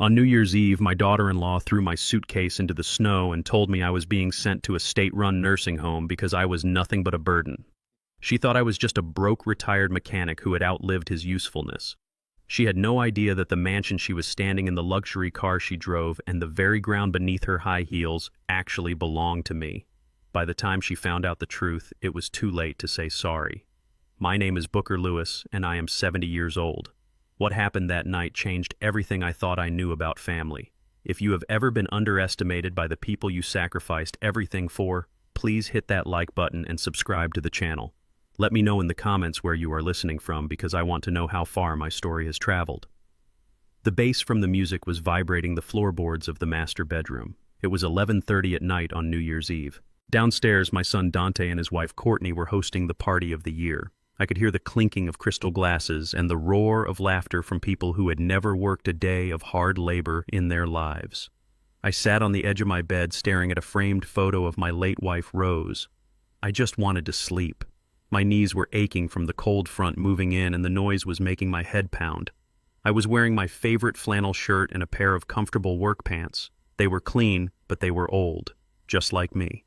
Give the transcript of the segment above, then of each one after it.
On New Year's Eve, my daughter-in-law threw my suitcase into the snow and told me I was being sent to a state-run nursing home because I was nothing but a burden. She thought I was just a broke retired mechanic who had outlived his usefulness. She had no idea that the mansion she was standing in, the luxury car she drove, and the very ground beneath her high heels actually belonged to me. By the time she found out the truth, it was too late to say sorry. My name is Booker Lewis, and I am 70 years old. What happened that night changed everything I thought I knew about family. If you have ever been underestimated by the people you sacrificed everything for, please hit that like button and subscribe to the channel. Let me know in the comments where you are listening from because I want to know how far my story has traveled. The bass from the music was vibrating the floorboards of the master bedroom. It was 11:30 at night on New Year's Eve. Downstairs, my son Dante and his wife Courtney were hosting the party of the year. I could hear the clinking of crystal glasses and the roar of laughter from people who had never worked a day of hard labor in their lives. I sat on the edge of my bed staring at a framed photo of my late wife Rose. I just wanted to sleep. My knees were aching from the cold front moving in, and the noise was making my head pound. I was wearing my favorite flannel shirt and a pair of comfortable work pants. They were clean, but they were old, just like me.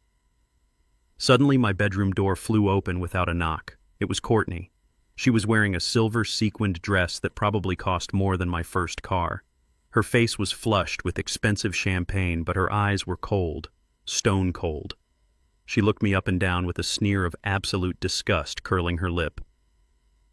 Suddenly, my bedroom door flew open without a knock. It was Courtney. She was wearing a silver sequined dress that probably cost more than my first car. Her face was flushed with expensive champagne, but her eyes were cold, stone cold. She looked me up and down with a sneer of absolute disgust curling her lip.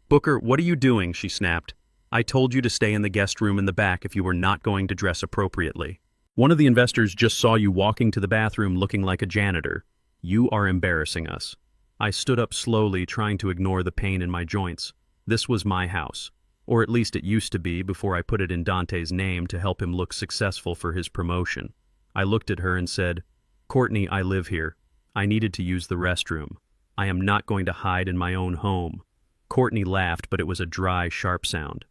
"Booker, what are you doing?" she snapped. "I told you to stay in the guest room in the back if you were not going to dress appropriately. One of the investors just saw you walking to the bathroom looking like a janitor. You are embarrassing us." I stood up slowly, trying to ignore the pain in my joints. This was my house, or at least it used to be before I put it in Dante's name to help him look successful for his promotion. I looked at her and said, "Courtney, I live here. I needed to use the restroom. I am not going to hide in my own home." Courtney laughed, but it was a dry, sharp sound.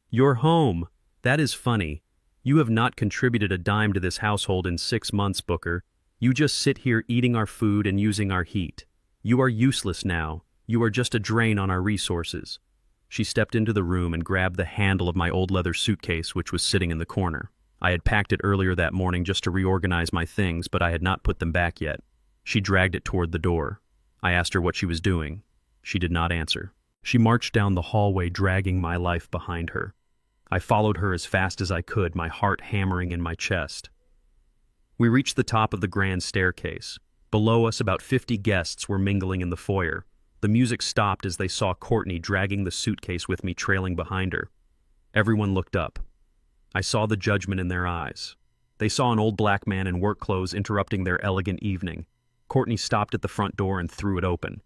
"Your home? That is funny. You have not contributed a dime to this household in 6 months, Booker. You just sit here eating our food and using our heat. You are useless now. You are just a drain on our resources." She stepped into the room and grabbed the handle of my old leather suitcase, which was sitting in the corner. I had packed it earlier that morning just to reorganize my things, but I had not put them back yet. She dragged it toward the door. I asked her what she was doing. She did not answer. She marched down the hallway, dragging my life behind her. I followed her as fast as I could, my heart hammering in my chest. We reached the top of the grand staircase. Below us, about 50 guests were mingling in the foyer. The music stopped as they saw Courtney dragging the suitcase with me trailing behind her. Everyone looked up. I saw the judgment in their eyes. They saw an old black man in work clothes interrupting their elegant evening. Courtney stopped at the front door and threw it open.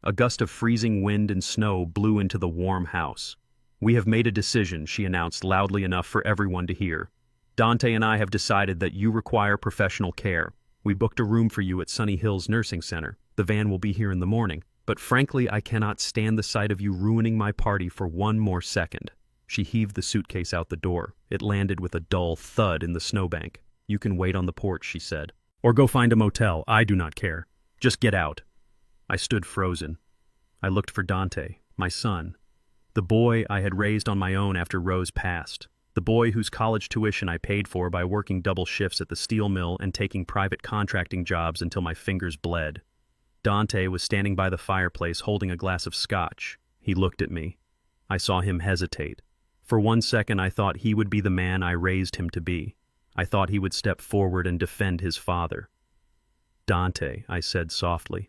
A gust of freezing wind and snow blew into the warm house. "We have made a decision," she announced loudly enough for everyone to hear. "Dante and I have decided that you require professional care. We booked a room for you at Sunny Hills Nursing Center. The van will be here in the morning. But frankly, I cannot stand the sight of you ruining my party for one more second." She heaved the suitcase out the door. It landed with a dull thud in the snowbank. "You can wait on the porch," she said. "Or go find a motel. I do not care. Just get out." I stood frozen. I looked for Dante, my son. The boy I had raised on my own after Rose passed. The boy whose college tuition I paid for by working double shifts at the steel mill and taking private contracting jobs until my fingers bled. Dante was standing by the fireplace holding a glass of scotch. He looked at me. I saw him hesitate. For 1 second I thought he would be the man I raised him to be. I thought he would step forward and defend his father. "Dante," I said softly.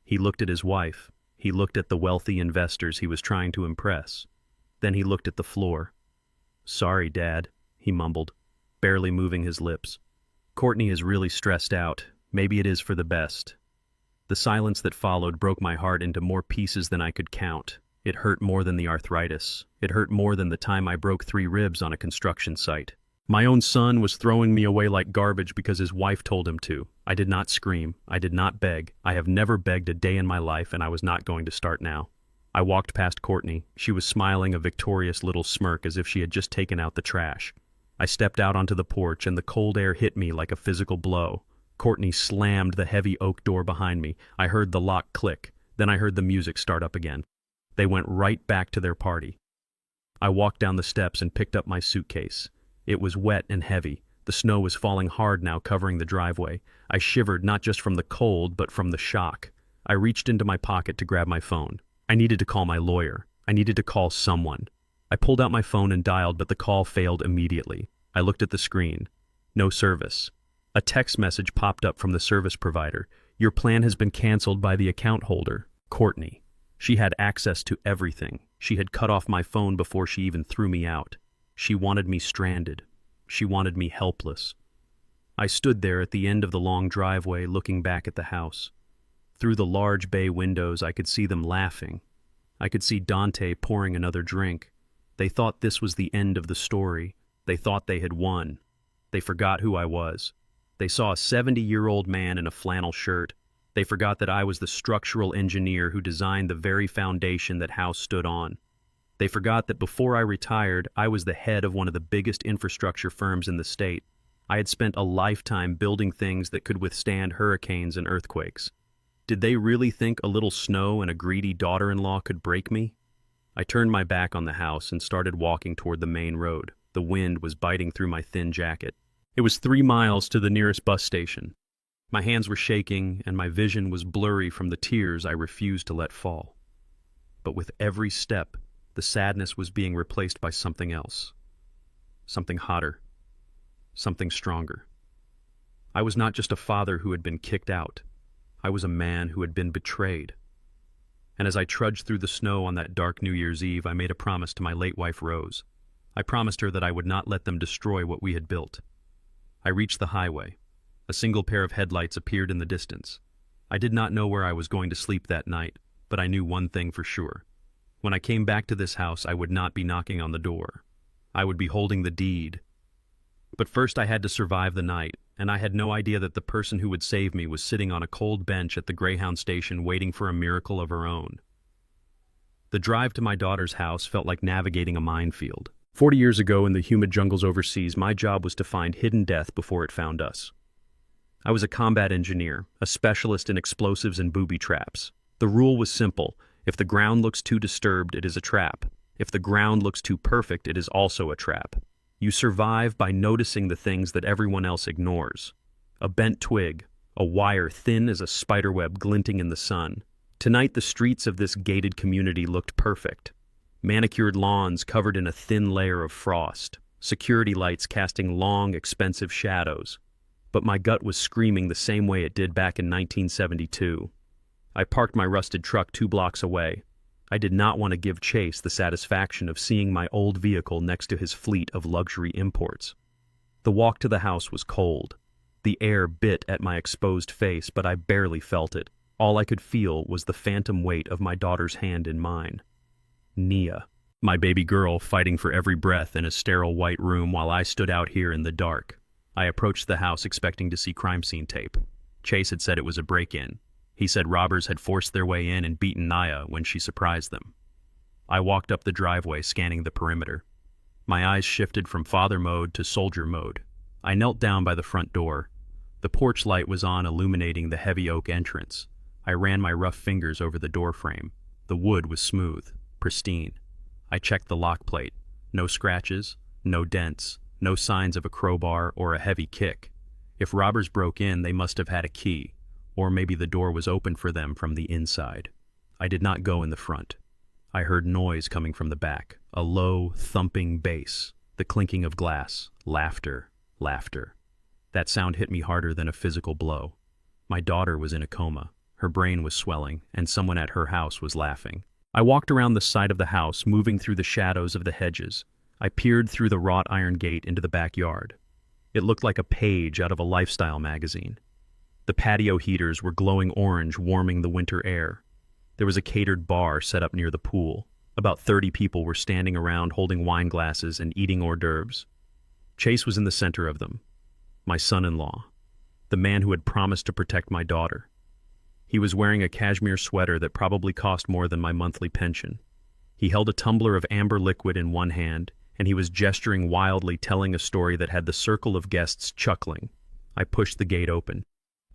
He looked at his wife. He looked at the wealthy investors he was trying to impress. Then he looked at the floor. "Sorry, Dad," he mumbled, barely moving his lips. "Courtney is really stressed out. Maybe it is for the best." The silence that followed broke my heart into more pieces than I could count. It hurt more than the arthritis. It hurt more than the time I broke 3 ribs on a construction site. My own son was throwing me away like garbage because his wife told him to. I did not scream. I did not beg. I have never begged a day in my life, and I was not going to start now. I walked past Courtney. She was smiling a victorious little smirk as if she had just taken out the trash. I stepped out onto the porch, and the cold air hit me like a physical blow. Courtney slammed the heavy oak door behind me. I heard the lock click. Then I heard the music start up again. They went right back to their party. I walked down the steps and picked up my suitcase. It was wet and heavy. The snow was falling hard now, covering the driveway. I shivered not just from the cold, but from the shock. I reached into my pocket to grab my phone. I needed to call my lawyer. I needed to call someone. I pulled out my phone and dialed, but the call failed immediately. I looked at the screen. No service. A text message popped up from the service provider. Your plan has been canceled by the account holder, Courtney. She had access to everything. She had cut off my phone before she even threw me out. She wanted me stranded. She wanted me helpless. I stood there at the end of the long driveway, looking back at the house. Through the large bay windows, I could see them laughing. I could see Dante pouring another drink. They thought this was the end of the story. They thought they had won. They forgot who I was. They saw a 70-year-old man in a flannel shirt. They forgot that I was the structural engineer who designed the very foundation that house stood on. They forgot that before I retired, I was the head of one of the biggest infrastructure firms in the state. I had spent a lifetime building things that could withstand hurricanes and earthquakes. Did they really think a little snow and a greedy daughter-in-law could break me? I turned my back on the house and started walking toward the main road. The wind was biting through my thin jacket. It was 3 miles to the nearest bus station. My hands were shaking, and my vision was blurry from the tears I refused to let fall. But with every step, the sadness was being replaced by something else. Something hotter. Something stronger. I was not just a father who had been kicked out. I was a man who had been betrayed. And as I trudged through the snow on that dark New Year's Eve, I made a promise to my late wife, Rose. I promised her that I would not let them destroy what we had built. I reached the highway. A single pair of headlights appeared in the distance. I did not know where I was going to sleep that night, but I knew one thing for sure. When I came back to this house, I would not be knocking on the door. I would be holding the deed. But first I had to survive the night, and I had no idea that the person who would save me was sitting on a cold bench at the Greyhound station waiting for a miracle of her own. The drive to my daughter's house felt like navigating a minefield. 40 years ago in the humid jungles overseas, my job was to find hidden death before it found us. I was a combat engineer, a specialist in explosives and booby traps. The rule was simple. If the ground looks too disturbed, it is a trap. If the ground looks too perfect, it is also a trap. You survive by noticing the things that everyone else ignores. A bent twig, a wire thin as a spiderweb glinting in the sun. Tonight, the streets of this gated community looked perfect. Manicured lawns covered in a thin layer of frost. Security lights casting long, expensive shadows. But my gut was screaming the same way it did back in 1972. I parked my rusted truck 2 blocks away. I did not want to give Chase the satisfaction of seeing my old vehicle next to his fleet of luxury imports. The walk to the house was cold. The air bit at my exposed face, but I barely felt it. All I could feel was the phantom weight of my daughter's hand in mine. Nia, my baby girl, fighting for every breath in a sterile white room while I stood out here in the dark. I approached the house expecting to see crime scene tape. Chase had said it was a break-in. He said robbers had forced their way in and beaten Nia when she surprised them. I walked up the driveway, scanning the perimeter. My eyes shifted from father mode to soldier mode. I knelt down by the front door. The porch light was on, illuminating the heavy oak entrance. I ran my rough fingers over the door frame. The wood was smooth, pristine. I checked the lock plate. No scratches, no dents, no signs of a crowbar or a heavy kick. If robbers broke in, they must have had a key, or maybe the door was open for them from the inside. I did not go in the front. I heard noise coming from the back, a low, thumping bass, the clinking of glass, laughter, laughter. That sound hit me harder than a physical blow. My daughter was in a coma. Her brain was swelling, and someone at her house was laughing. I walked around the side of the house, moving through the shadows of the hedges. I peered through the wrought iron gate into the backyard. It looked like a page out of a lifestyle magazine. The patio heaters were glowing orange, warming the winter air. There was a catered bar set up near the pool. About 30 people were standing around holding wine glasses and eating hors d'oeuvres. Chase was in the center of them. My son-in-law. The man who had promised to protect my daughter. He was wearing a cashmere sweater that probably cost more than my monthly pension. He held a tumbler of amber liquid in one hand, and he was gesturing wildly, telling a story that had the circle of guests chuckling. I pushed the gate open.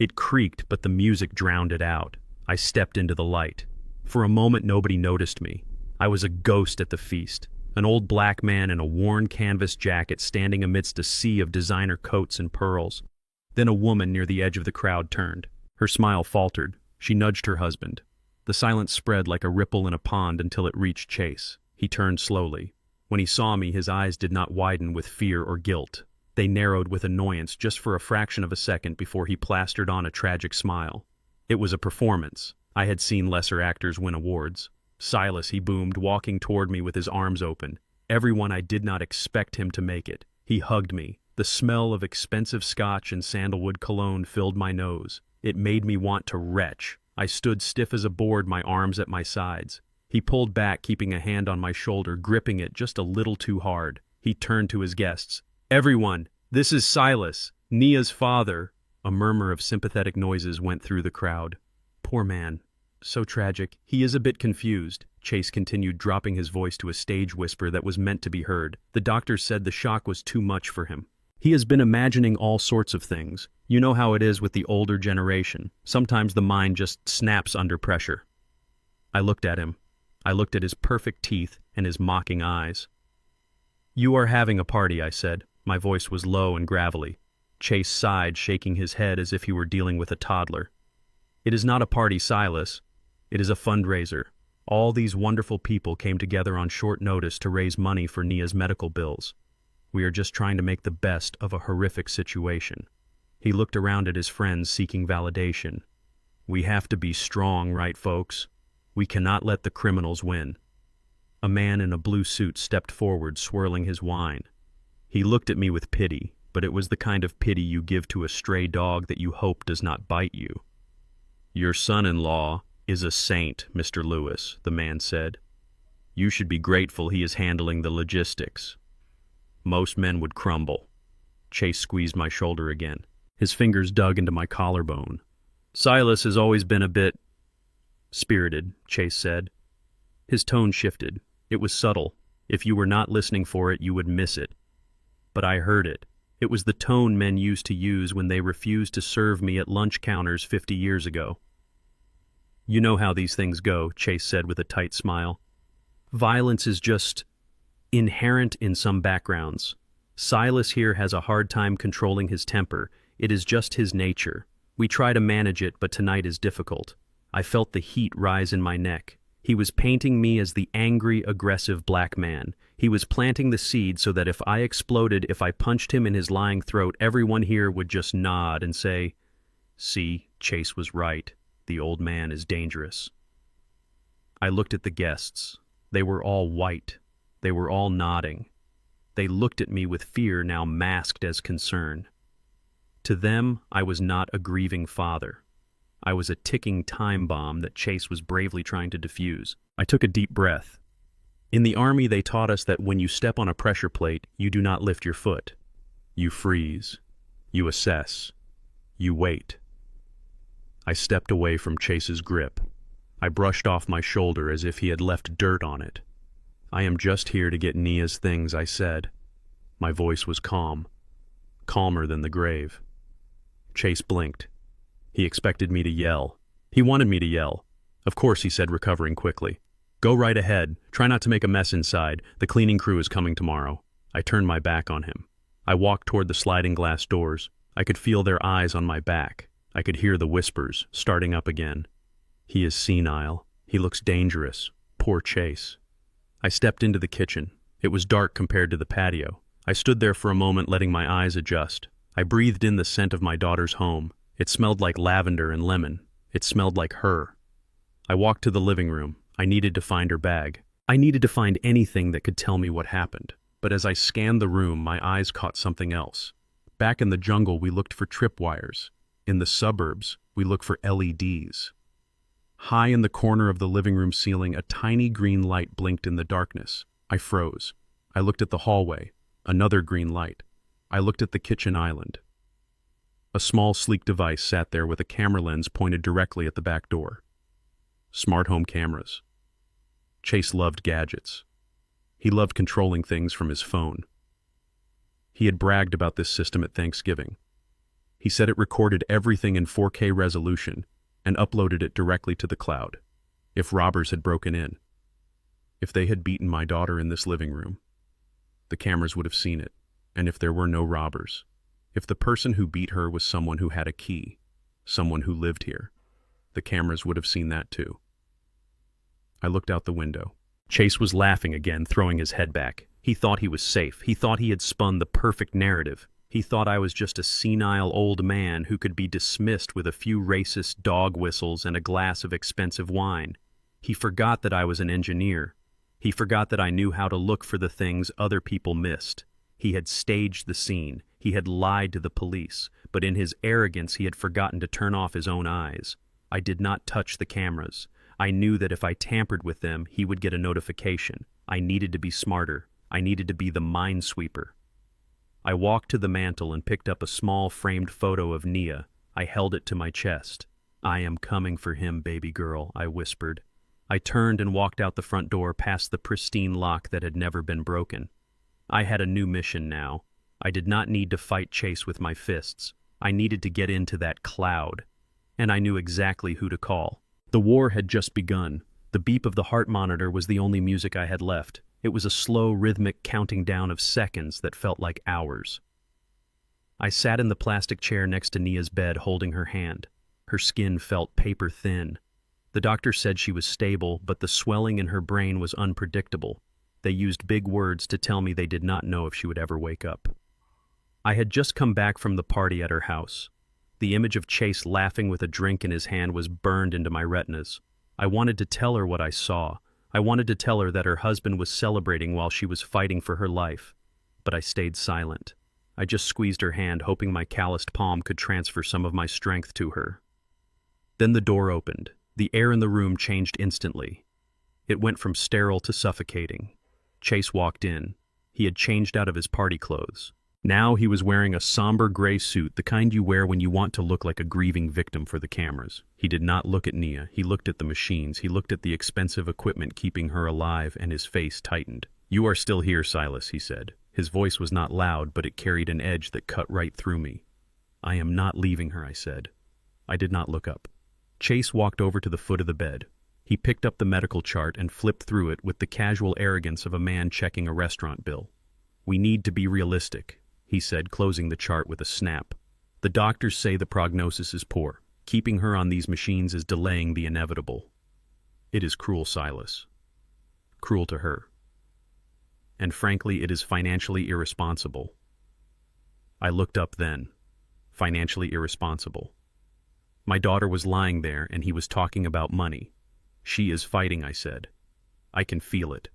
It creaked, but the music drowned it out. I stepped into the light. For a moment, nobody noticed me. I was a ghost at the feast, An old black man in a worn canvas jacket standing amidst a sea of designer coats and pearls. Then a woman near the edge of the crowd turned. Her smile faltered. She nudged her husband. The silence spread like a ripple in a pond until it reached Chase. He turned slowly. When he saw me, his eyes did not widen with fear or guilt. They narrowed with annoyance just for a fraction of a second before he plastered on a tragic smile. It was a performance. I had seen lesser actors win awards. "Silas," he boomed, walking toward me with his arms open. Everyone, I did not expect him to make it. He hugged me. The smell of expensive scotch and sandalwood cologne filled my nose. It made me want to retch. I stood stiff as a board, my arms at my sides. He pulled back, keeping a hand on my shoulder, gripping it just a little too hard. He turned to his guests. "Everyone, this is Silas, Nia's father." A murmur of sympathetic noises went through the crowd. "Poor man. So tragic. He is a bit confused," Chase continued, dropping his voice to a stage whisper that was meant to be heard. "The doctors said the shock was too much for him. He has been imagining all sorts of things. You know how it is with the older generation. Sometimes the mind just snaps under pressure." I looked at him. I looked at his perfect teeth and his mocking eyes. "You are having a party," I said. My voice was low and gravelly. Chase sighed, shaking his head as if he were dealing with a toddler. "It is not a party, Silas. It is a fundraiser. All these wonderful people came together on short notice to raise money for Nia's medical bills. We are just trying to make the best of a horrific situation." He looked around at his friends, seeking validation. "We have to be strong, right, folks? We cannot let the criminals win." A man in a blue suit stepped forward, swirling his wine. He looked at me with pity, but it was the kind of pity you give to a stray dog that you hope does not bite you. "Your son-in-law is a saint, Mr. Lewis," the man said. "You should be grateful he is handling the logistics. Most men would crumble." Chase squeezed my shoulder again. His fingers dug into my collarbone. "Silas has always been a bit spirited," Chase said. His tone shifted. It was subtle. If you were not listening for it, you would miss it. But I heard it. It was the tone men used to use when they refused to serve me at lunch counters 50 years ago. "You know how these things go," Chase said with a tight smile. "Violence is just inherent in some backgrounds. Silas here has a hard time controlling his temper. It is just his nature. We try to manage it, but tonight is difficult." I felt the heat rise in my neck. He was painting me as the angry, aggressive black man. He was planting the seed so that if I exploded, if I punched him in his lying throat, everyone here would just nod and say, "See, Chase was right. The old man is dangerous." I looked at the guests. They were all white. They were all nodding. They looked at me with fear now masked as concern. To them, I was not a grieving father. I was a ticking time bomb that Chase was bravely trying to defuse. I took a deep breath. In the Army, they taught us that when you step on a pressure plate, you do not lift your foot. You freeze. You assess. You wait. I stepped away from Chase's grip. I brushed off my shoulder as if he had left dirt on it. "I am just here to get Nia's things," I said. My voice was calm. Calmer than the grave. Chase blinked. He expected me to yell. He wanted me to yell. "Of course," he said, recovering quickly. "Go right ahead. Try not to make a mess inside. The cleaning crew is coming tomorrow." I turned my back on him. I walked toward the sliding glass doors. I could feel their eyes on my back. I could hear the whispers, starting up again. "He is senile. He looks dangerous. Poor Chase." I stepped into the kitchen. It was dark compared to the patio. I stood there for a moment, letting my eyes adjust. I breathed in the scent of my daughter's home. It smelled like lavender and lemon. It smelled like her. I walked to the living room. I needed to find her bag. I needed to find anything that could tell me what happened. But as I scanned the room, my eyes caught something else. Back in the jungle, we looked for tripwires. In the suburbs, we looked for LEDs. High in the corner of the living room ceiling, a tiny green light blinked in the darkness. I froze. I looked at the hallway. Another green light. I looked at the kitchen island. A small, sleek device sat there with a camera lens pointed directly at the back door. Smart home cameras. Chase loved gadgets. He loved controlling things from his phone. He had bragged about this system at Thanksgiving. He said it recorded everything in 4K resolution and uploaded it directly to the cloud, if robbers had broken in. If they had beaten my daughter in this living room, the cameras would have seen it, and if there were no robbers, if the person who beat her was someone who had a key, someone who lived here, the cameras would have seen that too. I looked out the window. Chase was laughing again, throwing his head back. He thought he was safe. He thought he had spun the perfect narrative. He thought I was just a senile old man who could be dismissed with a few racist dog whistles and a glass of expensive wine. He forgot that I was an engineer. He forgot that I knew how to look for the things other people missed. He had staged the scene. He had lied to the police, but in his arrogance he had forgotten to turn off his own eyes. I did not touch the cameras. I knew that if I tampered with them, he would get a notification. I needed to be smarter. I needed to be the minesweeper. I walked to the mantel and picked up a small framed photo of Nia. I held it to my chest. "I am coming for him, baby girl," I whispered. I turned and walked out the front door past the pristine lock that had never been broken. I had a new mission now. I did not need to fight Chase with my fists. I needed to get into that cloud. And I knew exactly who to call. The war had just begun. The beep of the heart monitor was the only music I had left. It was a slow, rhythmic counting down of seconds that felt like hours. I sat in the plastic chair next to Nia's bed, holding her hand. Her skin felt paper thin. The doctor said she was stable, but the swelling in her brain was unpredictable. They used big words to tell me they did not know if she would ever wake up. I had just come back from the party at her house. The image of Chase laughing with a drink in his hand was burned into my retinas. I wanted to tell her what I saw. I wanted to tell her that her husband was celebrating while she was fighting for her life. But I stayed silent. I just squeezed her hand, hoping my calloused palm could transfer some of my strength to her. Then the door opened. The air in the room changed instantly. It went from sterile to suffocating. Chase walked in. He had changed out of his party clothes. Now he was wearing a somber gray suit, the kind you wear when you want to look like a grieving victim for the cameras. He did not look at Nia. He looked at the machines. He looked at the expensive equipment keeping her alive, and his face tightened. "You are still here, Silas," he said. His voice was not loud, but it carried an edge that cut right through me. "I am not leaving her," I said. I did not look up. Chase walked over to the foot of the bed. He picked up the medical chart and flipped through it with the casual arrogance of a man checking a restaurant bill. "We need to be realistic," he said, closing the chart with a snap. "The doctors say the prognosis is poor. Keeping her on these machines is delaying the inevitable. It is cruel, Silas. Cruel to her. And frankly, it is financially irresponsible." I looked up then. Financially irresponsible. My daughter was lying there, and he was talking about money. "She is fighting," I said. "I can feel it."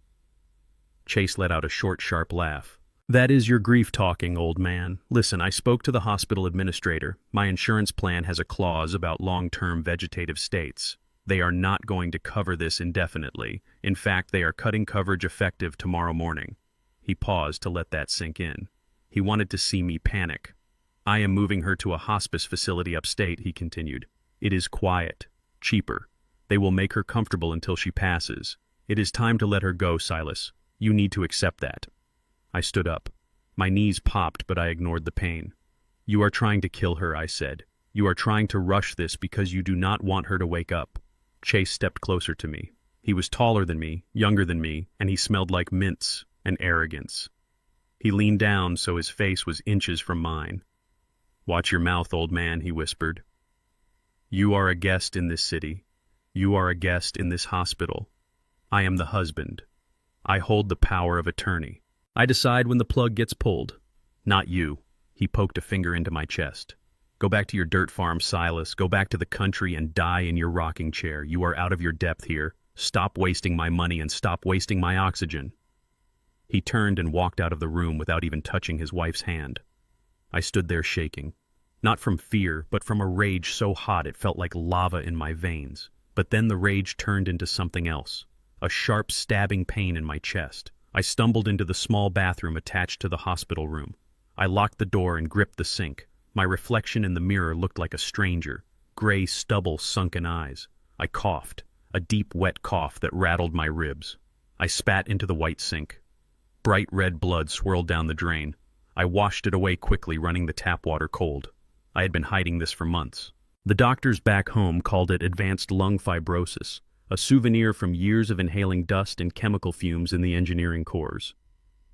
Chase let out a short, sharp laugh. "That is your grief talking, old man. Listen, I spoke to the hospital administrator. My insurance plan has a clause about long-term vegetative states. They are not going to cover this indefinitely. In fact, they are cutting coverage effective tomorrow morning." He paused to let that sink in. He wanted to see me panic. "I am moving her to a hospice facility upstate," he continued. "It is quiet, cheaper. They will make her comfortable until she passes. It is time to let her go, Silas. You need to accept that." I stood up. My knees popped, but I ignored the pain. "You are trying to kill her," I said. "You are trying to rush this because you do not want her to wake up." Chase stepped closer to me. He was taller than me, younger than me, and he smelled like mints and arrogance. He leaned down so his face was inches from mine. "Watch your mouth, old man," he whispered. "You are a guest in this city. You are a guest in this hospital. I am the husband. I hold the power of attorney. I decide when the plug gets pulled. Not you." He poked a finger into my chest. "Go back to your dirt farm, Silas. Go back to the country and die in your rocking chair. You are out of your depth here. Stop wasting my money and stop wasting my oxygen." He turned and walked out of the room without even touching his wife's hand. I stood there shaking. Not from fear, but from a rage so hot it felt like lava in my veins. But then the rage turned into something else. A sharp, stabbing pain in my chest. I stumbled into the small bathroom attached to the hospital room. I locked the door and gripped the sink. My reflection in the mirror looked like a stranger. Gray stubble, sunken eyes. I coughed, a deep, wet cough that rattled my ribs. I spat into the white sink. Bright red blood swirled down the drain. I washed it away quickly, running the tap water cold. I had been hiding this for months. The doctors back home called it advanced lung fibrosis, a souvenir from years of inhaling dust and chemical fumes in the engineering cores.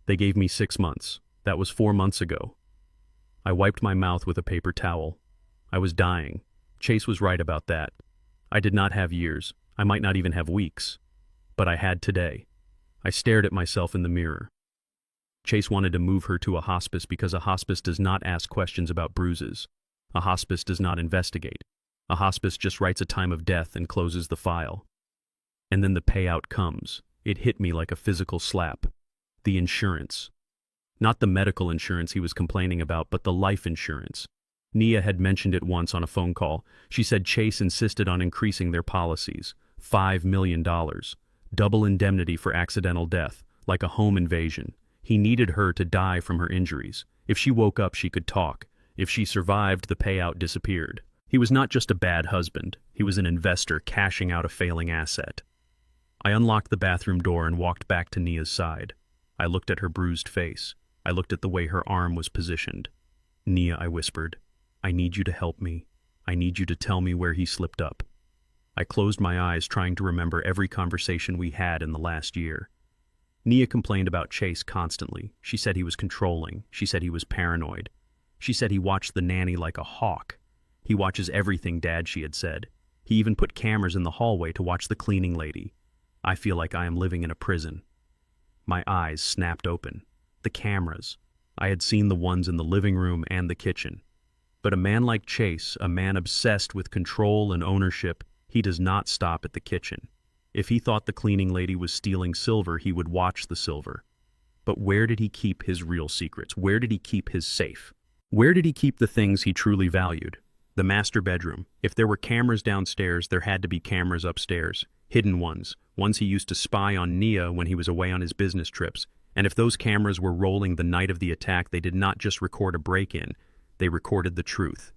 They gave me 6 months. That was 4 months ago. I wiped my mouth with a paper towel. I was dying. Chase was right about that. I did not have years. I might not even have weeks. But I had today. I stared at myself in the mirror. Chase wanted to move her to a hospice because a hospice does not ask questions about bruises. A hospice does not investigate. A hospice just writes a time of death and closes the file. And then the payout comes. It hit me like a physical slap. The insurance. Not the medical insurance he was complaining about, but the life insurance. Nia had mentioned it once on a phone call. She said Chase insisted on increasing their policies. $5 million. Double indemnity for accidental death, like a home invasion. He needed her to die from her injuries. If she woke up, she could talk. If she survived, the payout disappeared. He was not just a bad husband. He was an investor cashing out a failing asset. I unlocked the bathroom door and walked back to Nia's side. I looked at her bruised face. I looked at the way her arm was positioned. Nia, I whispered, I need you to help me. I need you to tell me where he slipped up. I closed my eyes, trying to remember every conversation we had in the last year. Nia complained about Chase constantly. She said he was controlling. She said he was paranoid. She said he watched the nanny like a hawk. He watches everything, Dad, she had said. He even put cameras in the hallway to watch the cleaning lady. I feel like I am living in a prison. My eyes snapped open. The cameras. I had seen the ones in the living room and the kitchen. But a man like Chase, a man obsessed with control and ownership, he does not stop at the kitchen. If he thought the cleaning lady was stealing silver, he would watch the silver. But where did he keep his real secrets? Where did he keep his safe? Where did he keep the things he truly valued? The master bedroom. If there were cameras downstairs, there had to be cameras upstairs. Hidden ones. Ones he used to spy on Nia when he was away on his business trips. And if those cameras were rolling the night of the attack, they did not just record a break-in. They recorded the truth.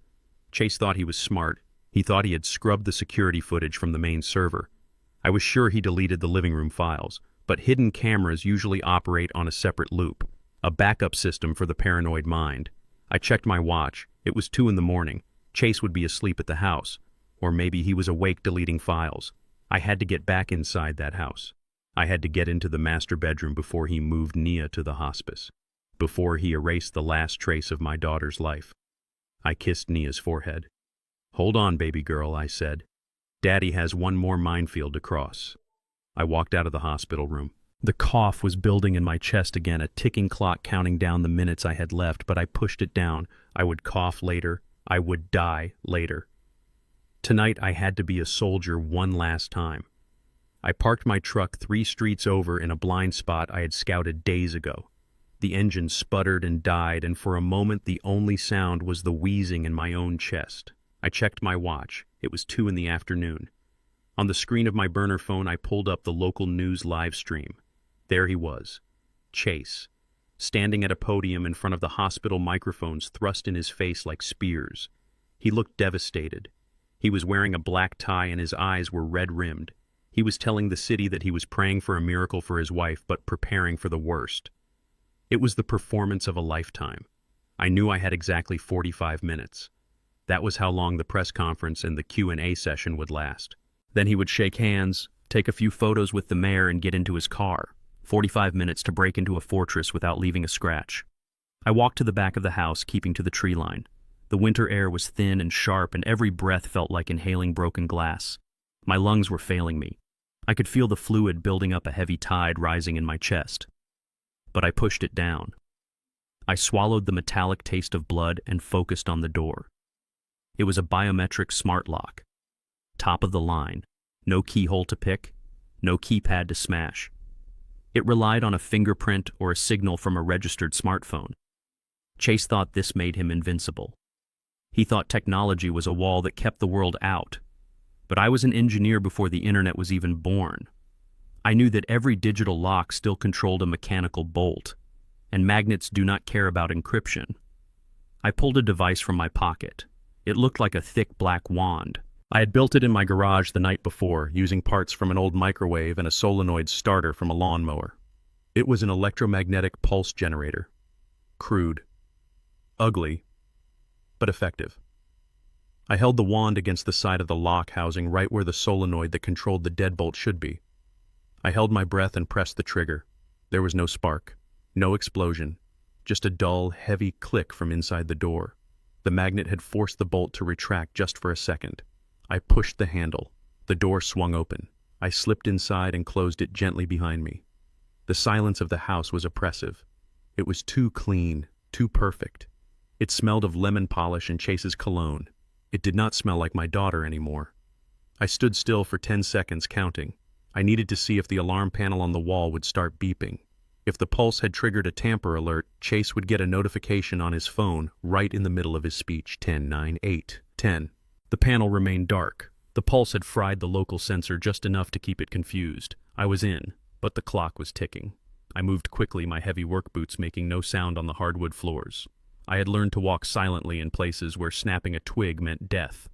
Chase thought he was smart. He thought he had scrubbed the security footage from the main server. I was sure he deleted the living room files, but hidden cameras usually operate on a separate loop, a backup system for the paranoid mind. I checked my watch. It was 2 in the morning. Chase would be asleep at the house, or maybe he was awake deleting files. I had to get back inside that house. I had to get into the master bedroom before he moved Nia to the hospice, before he erased the last trace of my daughter's life. I kissed Nia's forehead. "Hold on, baby girl," I said. "Daddy has one more minefield to cross." I walked out of the hospital room. The cough was building in my chest again, a ticking clock counting down the minutes I had left, but I pushed it down. I would cough later. I would die later. Tonight I had to be a soldier one last time. I parked my truck 3 streets over in a blind spot I had scouted days ago. The engine sputtered and died, and for a moment the only sound was the wheezing in my own chest. I checked my watch. It was 2 in the afternoon. On the screen of my burner phone, I pulled up the local news live stream. There he was, Chase, standing at a podium in front of the hospital microphones thrust in his face like spears. He looked devastated. He was wearing a black tie and his eyes were red-rimmed. He was telling the city that he was praying for a miracle for his wife, but preparing for the worst. It was the performance of a lifetime. I knew I had exactly 45 minutes. That was how long the press conference and the Q&A session would last. Then he would shake hands, take a few photos with the mayor, and get into his car. 45 minutes to break into a fortress without leaving a scratch. I walked to the back of the house, keeping to the tree line. The winter air was thin and sharp, and every breath felt like inhaling broken glass. My lungs were failing me. I could feel the fluid building up, a heavy tide rising in my chest. But I pushed it down. I swallowed the metallic taste of blood and focused on the door. It was a biometric smart lock. Top of the line. No keyhole to pick, no keypad to smash. It relied on a fingerprint or a signal from a registered smartphone. Chase thought this made him invincible. He thought technology was a wall that kept the world out. But I was an engineer before the internet was even born. I knew that every digital lock still controlled a mechanical bolt, and magnets do not care about encryption. I pulled a device from my pocket. It looked like a thick black wand. I had built it in my garage the night before, using parts from an old microwave and a solenoid starter from a lawnmower. It was an electromagnetic pulse generator. Crude. Ugly, but effective. I held the wand against the side of the lock housing right where the solenoid that controlled the deadbolt should be. I held my breath and pressed the trigger. There was no spark, no explosion, just a dull, heavy click from inside the door. The magnet had forced the bolt to retract just for a second. I pushed the handle. The door swung open. I slipped inside and closed it gently behind me. The silence of the house was oppressive. It was too clean, too perfect. It smelled of lemon polish and Chase's cologne. It did not smell like my daughter anymore. I stood still for 10 seconds, counting. I needed to see if the alarm panel on the wall would start beeping. If the pulse had triggered a tamper alert, Chase would get a notification on his phone right in the middle of his speech. 10, 9, 8, 10. The panel remained dark. The pulse had fried the local sensor just enough to keep it confused. I was in, but the clock was ticking. I moved quickly, my heavy work boots making no sound on the hardwood floors. I had learned to walk silently in places where snapping a twig meant death.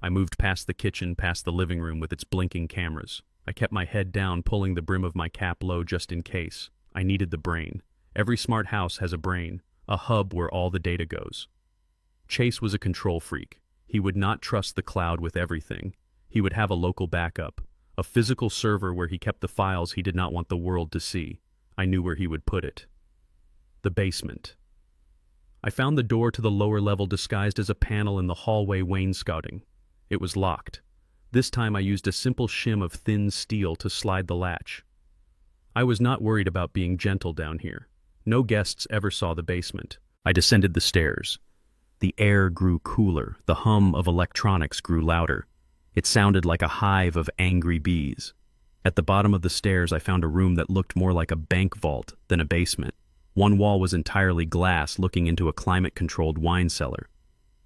I moved past the kitchen, past the living room with its blinking cameras. I kept my head down, pulling the brim of my cap low just in case. I needed the brain. Every smart house has a brain, a hub where all the data goes. Chase was a control freak. He would not trust the cloud with everything. He would have a local backup, a physical server where he kept the files he did not want the world to see. I knew where he would put it. The basement. I found the door to the lower level disguised as a panel in the hallway wainscoting. It was locked. This time I used a simple shim of thin steel to slide the latch. I was not worried about being gentle down here. No guests ever saw the basement. I descended the stairs. The air grew cooler. The hum of electronics grew louder. It sounded like a hive of angry bees. At the bottom of the stairs, I found a room that looked more like a bank vault than a basement. One wall was entirely glass, looking into a climate-controlled wine cellar.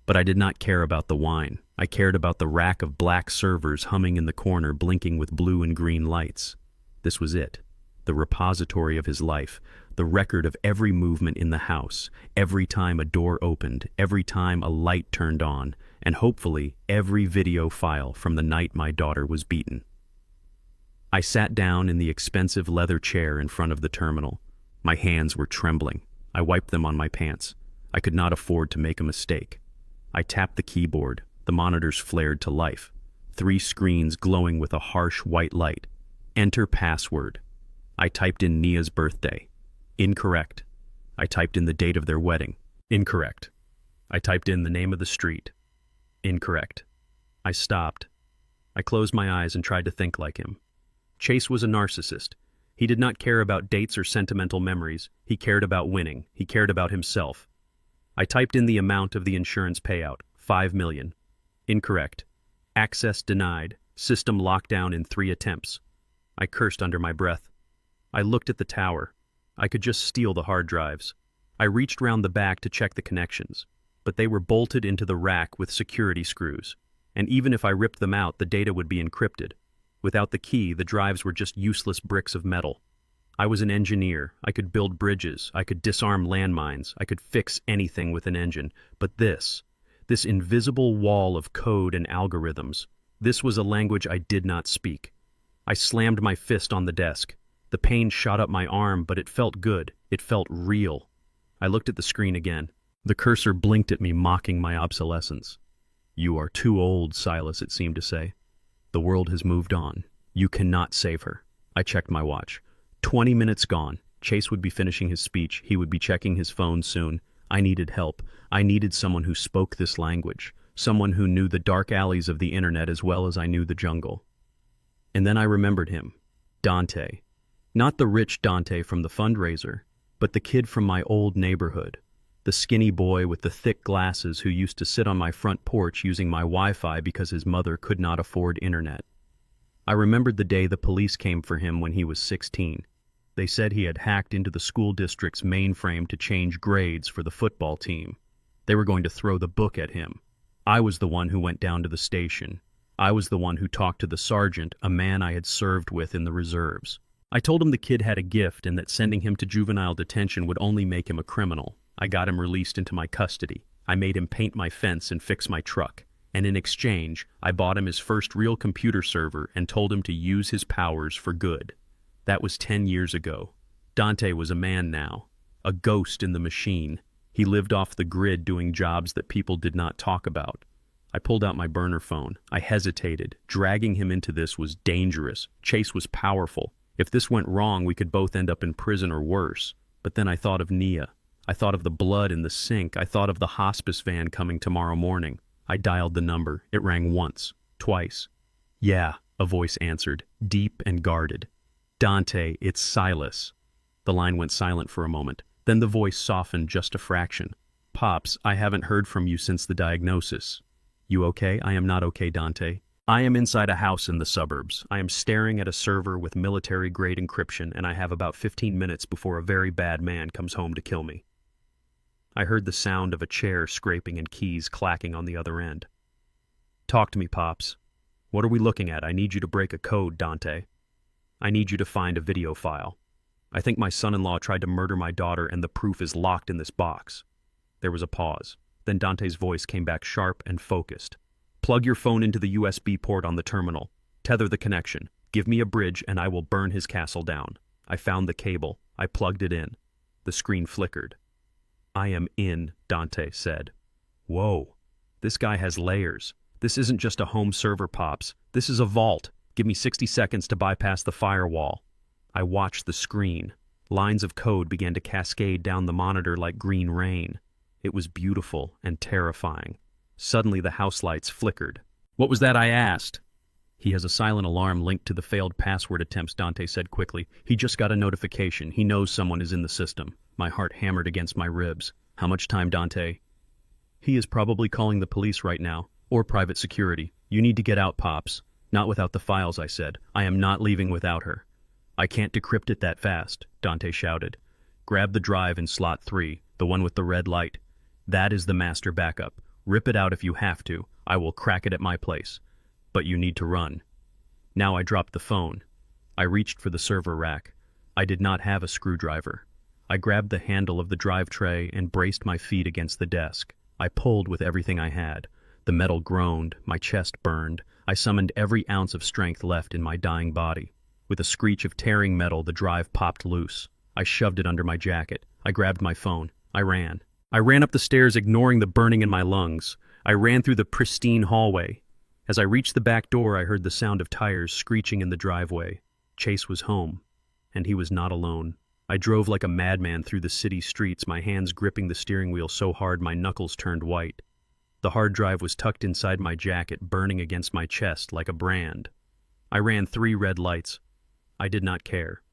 But I did not care about the wine. I cared about the rack of black servers humming in the corner, blinking with blue and green lights. This was it. The repository of his life, the record of every movement in the house, every time a door opened, every time a light turned on, and hopefully every video file from the night my daughter was beaten. I sat down in the expensive leather chair in front of the terminal. My hands were trembling. I wiped them on my pants. I could not afford to make a mistake. I tapped the keyboard. The monitors flared to life. 3 screens glowing with a harsh white light. Enter password. I typed in Nia's birthday. Incorrect. I typed in the date of their wedding. Incorrect. I typed in the name of the street. Incorrect. I stopped. I closed my eyes and tried to think like him. Chase was a narcissist. He did not care about dates or sentimental memories. He cared about winning. He cared about himself. I typed in the amount of the insurance payout, $5 million. Incorrect. Access denied. System lockdown in 3 attempts. I cursed under my breath. I looked at the tower. I could just steal the hard drives. I reached round the back to check the connections, but they were bolted into the rack with security screws. And even if I ripped them out, the data would be encrypted. Without the key, the drives were just useless bricks of metal. I was an engineer. I could build bridges. I could disarm landmines. I could fix anything with an engine. But this invisible wall of code and algorithms, this was a language I did not speak. I slammed my fist on the desk. The pain shot up my arm, but it felt good. It felt real. I looked at the screen again. The cursor blinked at me, mocking my obsolescence. "You are too old, Silas," it seemed to say. "The world has moved on. You cannot save her." I checked my watch. 20 minutes gone. Chase would be finishing his speech. He would be checking his phone soon. I needed help. I needed someone who spoke this language. Someone who knew the dark alleys of the internet as well as I knew the jungle. And then I remembered him. Dante. Not the rich Dante from the fundraiser, but the kid from my old neighborhood. The skinny boy with the thick glasses who used to sit on my front porch using my Wi-Fi because his mother could not afford internet. I remembered the day the police came for him when he was 16. They said he had hacked into the school district's mainframe to change grades for the football team. They were going to throw the book at him. I was the one who went down to the station. I was the one who talked to the sergeant, a man I had served with in the reserves. I told him the kid had a gift and that sending him to juvenile detention would only make him a criminal. I got him released into my custody. I made him paint my fence and fix my truck. And in exchange, I bought him his first real computer server and told him to use his powers for good. That was 10 years ago. Dante was a man now, a ghost in the machine. He lived off the grid doing jobs that people did not talk about. I pulled out my burner phone. I hesitated. Dragging him into this was dangerous. Chase was powerful. If this went wrong, we could both end up in prison or worse. But then I thought of Nia. I thought of the blood in the sink. I thought of the hospice van coming tomorrow morning. I dialed the number. It rang once, twice. "Yeah," a voice answered, deep and guarded. "Dante, it's Silas." The line went silent for a moment. Then the voice softened just a fraction. "Pops, I haven't heard from you since the diagnosis." "You okay?" "I am not okay, Dante. I am inside a house in the suburbs. I am staring at a server with military-grade encryption, and I have about 15 minutes before a very bad man comes home to kill me." I heard the sound of a chair scraping and keys clacking on the other end. "Talk to me, Pops. What are we looking at? I need you to break a code, Dante. I need you to find a video file. I think my son-in-law tried to murder my daughter, and the proof is locked in this box." There was a pause. Then Dante's voice came back sharp and focused. "Plug your phone into the USB port on the terminal. Tether the connection. Give me a bridge and I will burn his castle down." I found the cable. I plugged it in. The screen flickered. "I am in," Dante said. "Whoa. This guy has layers. This isn't just a home server, Pops. This is a vault. Give me 60 seconds to bypass the firewall." I watched the screen. Lines of code began to cascade down the monitor like green rain. It was beautiful and terrifying. Suddenly the house lights flickered. "What was that?" I asked. "He has a silent alarm linked to the failed password attempts," Dante said quickly. "He just got a notification. He knows someone is in the system." My heart hammered against my ribs. "How much time, Dante?" "He is probably calling the police right now, or private security. You need to get out, Pops." "Not without the files," I said. "I am not leaving without her." "I can't decrypt it that fast," Dante shouted. "Grab the drive in slot 3, the one with the red light. That is the master backup. Rip it out if you have to. I will crack it at my place. But you need to run." Now I dropped the phone. I reached for the server rack. I did not have a screwdriver. I grabbed the handle of the drive tray and braced my feet against the desk. I pulled with everything I had. The metal groaned, my chest burned. I summoned every ounce of strength left in my dying body. With a screech of tearing metal, the drive popped loose. I shoved it under my jacket. I grabbed my phone. I ran. I ran up the stairs, ignoring the burning in my lungs. I ran through the pristine hallway. As I reached the back door, I heard the sound of tires screeching in the driveway. Chase was home, and he was not alone. I drove like a madman through the city streets, my hands gripping the steering wheel so hard my knuckles turned white. The hard drive was tucked inside my jacket, burning against my chest like a brand. I ran 3 red lights. I did not care.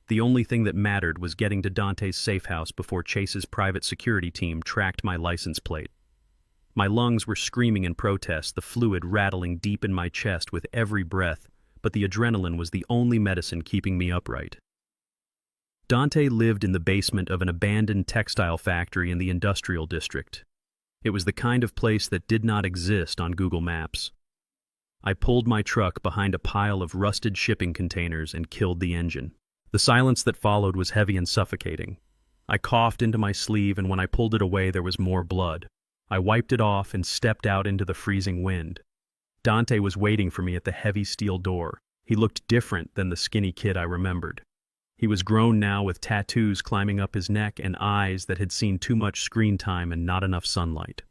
The only thing that mattered was getting to Dante's safe house before Chase's private security team tracked my license plate. My lungs were screaming in protest, the fluid rattling deep in my chest with every breath, but the adrenaline was the only medicine keeping me upright. Dante lived in the basement of an abandoned textile factory in the industrial district. It was the kind of place that did not exist on Google Maps. I pulled my truck behind a pile of rusted shipping containers and killed the engine. The silence that followed was heavy and suffocating. I coughed into my sleeve, and when I pulled it away, there was more blood. I wiped it off and stepped out into the freezing wind. Dante was waiting for me at the heavy steel door. He looked different than the skinny kid I remembered. He was grown now, with tattoos climbing up his neck and eyes that had seen too much screen time and not enough sunlight.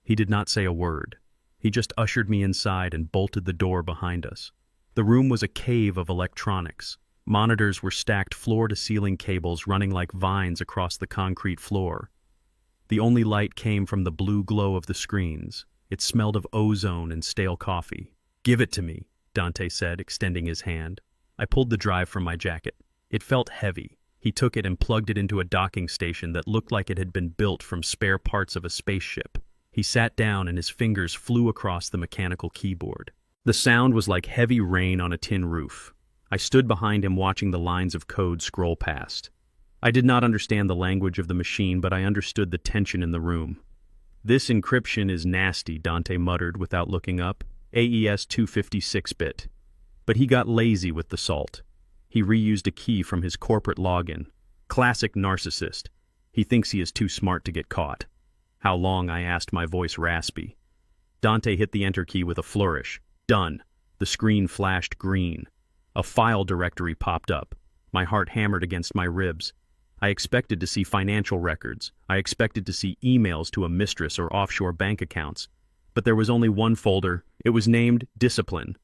He did not say a word. He just ushered me inside and bolted the door behind us. The room was a cave of electronics. Monitors were stacked floor-to-ceiling cables running like vines across the concrete floor. The only light came from the blue glow of the screens. It smelled of ozone and stale coffee. "Give it to me," Dante said, extending his hand. I pulled the drive from my jacket. It felt heavy. He took it and plugged it into a docking station that looked like it had been built from spare parts of a spaceship. He sat down and his fingers flew across the mechanical keyboard. The sound was like heavy rain on a tin roof. I stood behind him, watching the lines of code scroll past. I did not understand the language of the machine, but I understood the tension in the room. "This encryption is nasty," Dante muttered without looking up. "AES 256-bit. But he got lazy with the salt. He reused a key from his corporate login. Classic narcissist. He thinks he is too smart to get caught." "How long?" I asked, my voice raspy. Dante hit the enter key with a flourish. "Done." The screen flashed green. A file directory popped up. My heart hammered against my ribs. I expected to see financial records. I expected to see emails to a mistress or offshore bank accounts. But there was only one folder. It was named Discipline.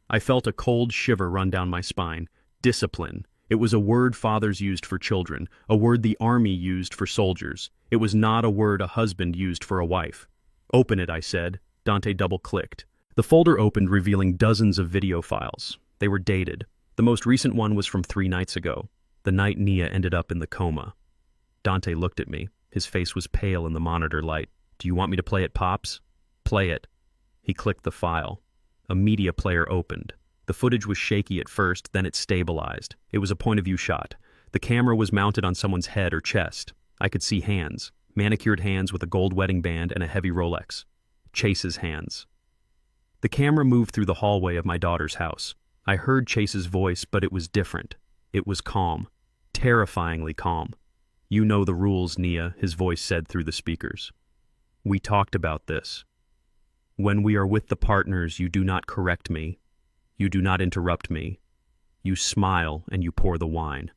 I felt a cold shiver run down my spine. Discipline. It was a word fathers used for children, a word the army used for soldiers. It was not a word a husband used for a wife. Open it, I said. Dante double-clicked. The folder opened, revealing dozens of video files. They were dated. The most recent one was from 3 nights ago, the night Nia ended up in the coma. Dante looked at me. His face was pale in the monitor light. Do you want me to play it, Pops? Play it. He clicked the file. A media player opened. The footage was shaky at first, then it stabilized. It was a point-of-view shot. The camera was mounted on someone's head or chest. I could see hands, manicured hands with a gold wedding band and a heavy Rolex. Chase's hands. The camera moved through the hallway of my daughter's house. I heard Chase's voice, but it was different. It was calm. Terrifyingly calm. You know the rules, Nia, his voice said through the speakers. We talked about this. When we are with the partners, you do not correct me. You do not interrupt me. You smile and you pour the wine.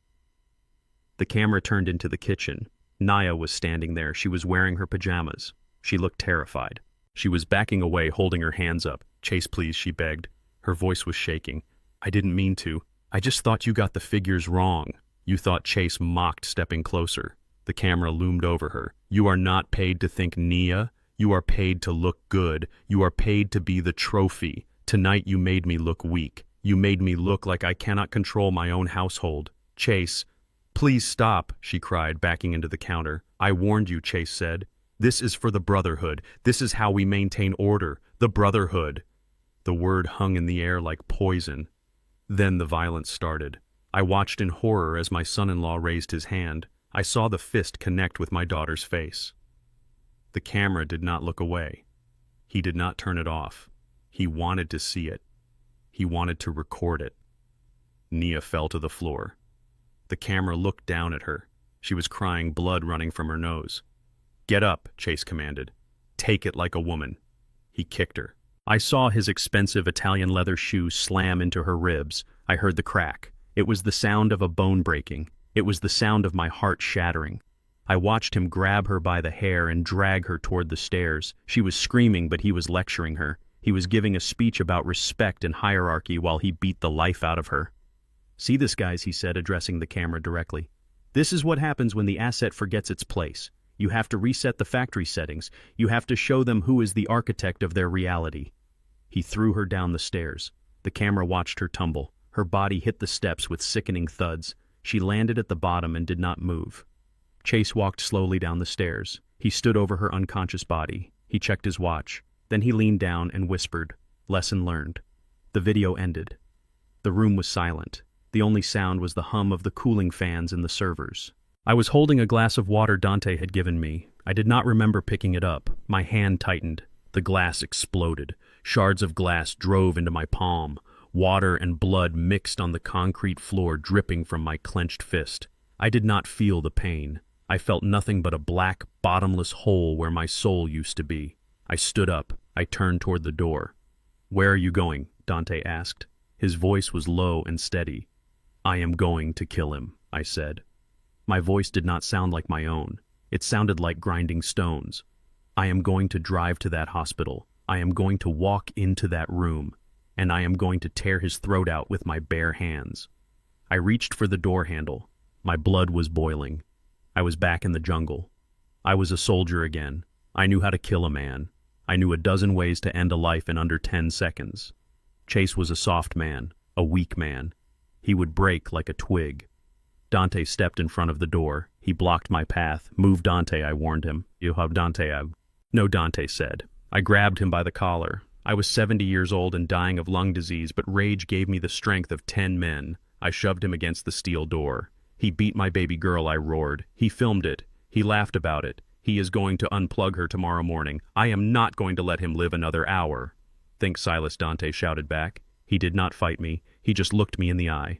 The camera turned into the kitchen. Nia was standing there. She was wearing her pajamas. She looked terrified. She was backing away, holding her hands up. Chase, please, she begged. Her voice was shaking. I didn't mean to. I just thought you got the figures wrong. You thought Chase mocked, stepping closer. The camera loomed over her. You are not paid to think, Nia. You are paid to look good. You are paid to be the trophy. Tonight you made me look weak. You made me look like I cannot control my own household. Chase, please stop, she cried, backing into the counter. I warned you, Chase said. This is for the brotherhood. This is how we maintain order. The brotherhood. The word hung in the air like poison. Then the violence started. I watched in horror as my son-in-law raised his hand. I saw the fist connect with my daughter's face. The camera did not look away. He did not turn it off. He wanted to see it. He wanted to record it. Nia fell to the floor. The camera looked down at her. She was crying, blood running from her nose. Get up, Chase commanded. Take it like a woman. He kicked her. I saw his expensive Italian leather shoe slam into her ribs. I heard the crack. It was the sound of a bone breaking. It was the sound of my heart shattering. I watched him grab her by the hair and drag her toward the stairs. She was screaming, but he was lecturing her. He was giving a speech about respect and hierarchy while he beat the life out of her. See this, guys, he said, addressing the camera directly. This is what happens when the asset forgets its place. You have to reset the factory settings. You have to show them who is the architect of their reality. He threw her down the stairs. The camera watched her tumble. Her body hit the steps with sickening thuds. She landed at the bottom and did not move. Chase walked slowly down the stairs. He stood over her unconscious body. He checked his watch. Then he leaned down and whispered, "Lesson learned." The video ended. The room was silent. The only sound was the hum of the cooling fans in the servers. I was holding a glass of water Dante had given me. I did not remember picking it up. My hand tightened. The glass exploded. Shards of glass drove into my palm. Water and blood mixed on the concrete floor, dripping from my clenched fist. I did not feel the pain. I felt nothing but a black, bottomless hole where my soul used to be. I stood up. I turned toward the door. Where are you going? Dante asked. His voice was low and steady. I am going to kill him, I said. My voice did not sound like my own. It sounded like grinding stones. I am going to drive to that hospital. I am going to walk into that room. And I am going to tear his throat out with my bare hands. I reached for the door handle. My blood was boiling. I was back in the jungle. I was a soldier again. I knew how to kill a man. I knew a dozen ways to end a life in under 10 seconds. Chase was a soft man, a weak man. He would break like a twig. Dante stepped in front of the door. He blocked my path. Move, Dante, I warned him. You have Dante, No, Dante said. I grabbed him by the collar. I was 70 years old and dying of lung disease, but rage gave me the strength of 10 men. I shoved him against the steel door. He beat my baby girl, I roared. He filmed it. He laughed about it. He is going to unplug her tomorrow morning. I am not going to let him live another hour. Think, Silas, Dante shouted back. He did not fight me. He just looked me in the eye.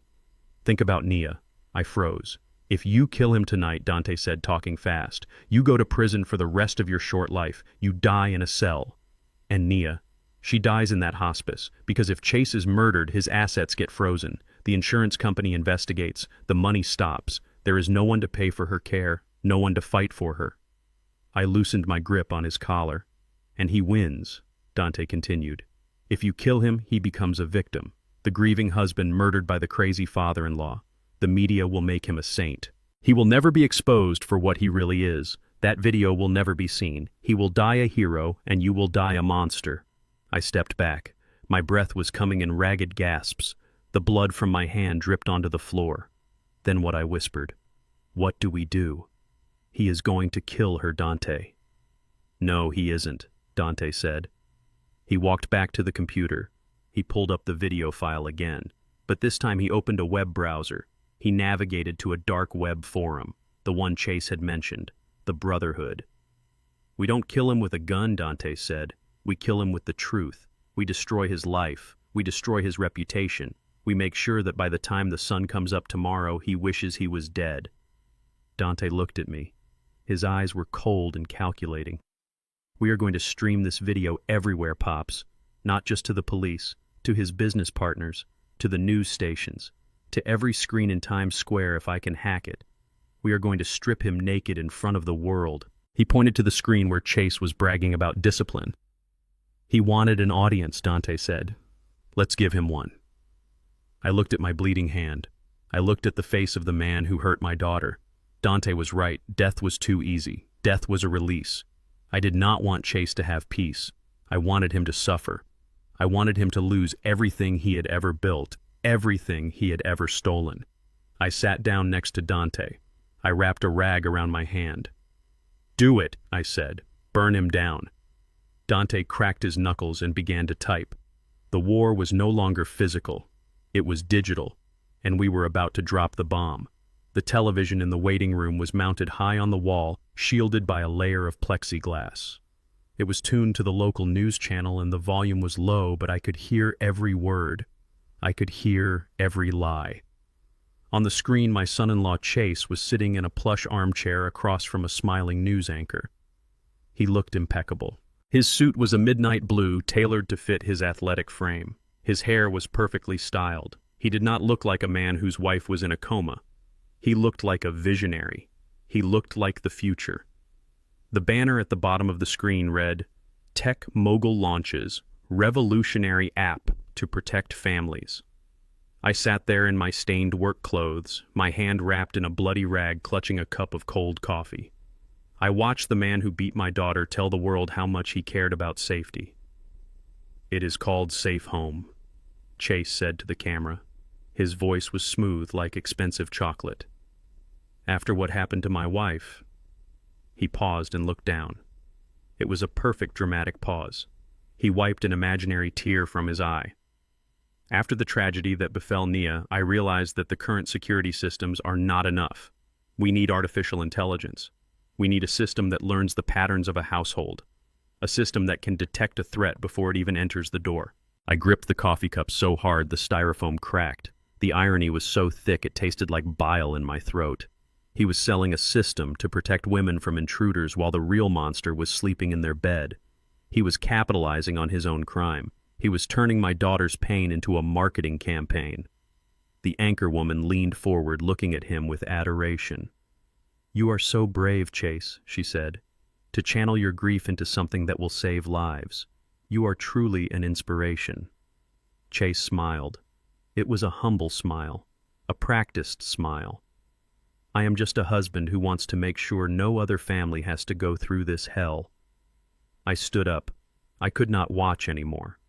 Think about Nia. I froze. If you kill him tonight, Dante said, talking fast, you go to prison for the rest of your short life. You die in a cell. And Nia, she dies in that hospice, because if Chase is murdered, his assets get frozen. The insurance company investigates. The money stops. There is no one to pay for her care, no one to fight for her. I loosened my grip on his collar. And he wins. Dante continued. If you kill him, he becomes a victim. The grieving husband murdered by the crazy father-in-law. The media will make him a saint. He will never be exposed for what he really is. That video will never be seen. He will die a hero, and you will die a monster. I stepped back. My breath was coming in ragged gasps. The blood from my hand dripped onto the floor. Then what I whispered. What do we do? He is going to kill her, Dante. No, he isn't, Dante said. He walked back to the computer. He pulled up the video file again, but this time he opened a web browser. He navigated to a dark web forum, the one Chase had mentioned, the Brotherhood. We don't kill him with a gun, Dante said. We kill him with the truth. We destroy his life. We destroy his reputation. We make sure that by the time the sun comes up tomorrow, he wishes he was dead. Dante looked at me. His eyes were cold and calculating. We are going to stream this video everywhere, Pops. Not just to the police, to his business partners, to the news stations, to every screen in Times Square if I can hack it. We are going to strip him naked in front of the world. He pointed to the screen where Chase was bragging about discipline. He wanted an audience, Dante said. Let's give him one. I looked at my bleeding hand. I looked at the face of the man who hurt my daughter. Dante was right. Death was too easy. Death was a release. I did not want Chase to have peace. I wanted him to suffer. I wanted him to lose everything he had ever built, everything he had ever stolen. I sat down next to Dante. I wrapped a rag around my hand. Do it, I said. Burn him down. Dante cracked his knuckles and began to type. The war was no longer physical. It was digital, and we were about to drop the bomb. The television in the waiting room was mounted high on the wall, shielded by a layer of plexiglass. It was tuned to the local news channel and the volume was low, but I could hear every word. I could hear every lie. On the screen, my son-in-law Chase was sitting in a plush armchair across from a smiling news anchor. He looked impeccable. His suit was a midnight blue, tailored to fit his athletic frame. His hair was perfectly styled. He did not look like a man whose wife was in a coma. He looked like a visionary. He looked like the future. The banner at the bottom of the screen read, Tech Mogul Launches Revolutionary App to Protect Families. I sat there in my stained work clothes, my hand wrapped in a bloody rag clutching a cup of cold coffee. I watched the man who beat my daughter tell the world how much he cared about safety. It is called Safe Home, Chase said to the camera. His voice was smooth like expensive chocolate. After what happened to my wife, he paused and looked down. It was a perfect dramatic pause. He wiped an imaginary tear from his eye. After the tragedy that befell Nia, I realized that the current security systems are not enough. We need artificial intelligence. We need a system that learns the patterns of a household. A system that can detect a threat before it even enters the door. I gripped the coffee cup so hard the styrofoam cracked. The irony was so thick it tasted like bile in my throat. He was selling a system to protect women from intruders while the real monster was sleeping in their bed. He was capitalizing on his own crime. He was turning my daughter's pain into a marketing campaign. The anchor woman leaned forward, looking at him with adoration. "You are so brave, Chase," she said, "to channel your grief into something that will save lives. You are truly an inspiration." Chase smiled. It was a humble smile, a practiced smile. "I am just a husband who wants to make sure no other family has to go through this hell." I stood up. I could not watch anymore.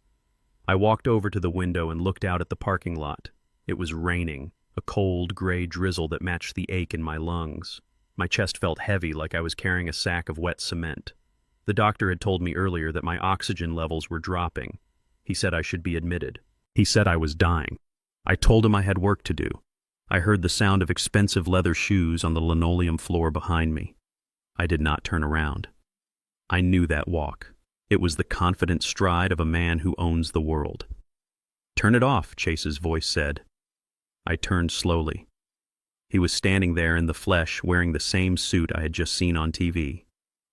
I walked over to the window and looked out at the parking lot. It was raining, a cold, gray drizzle that matched the ache in my lungs. My chest felt heavy, like I was carrying a sack of wet cement. The doctor had told me earlier that my oxygen levels were dropping. He said I should be admitted. He said I was dying. I told him I had work to do. I heard the sound of expensive leather shoes on the linoleum floor behind me. I did not turn around. I knew that walk. It was the confident stride of a man who owns the world. "Turn it off," Chase's voice said. I turned slowly. He was standing there in the flesh, wearing the same suit I had just seen on TV.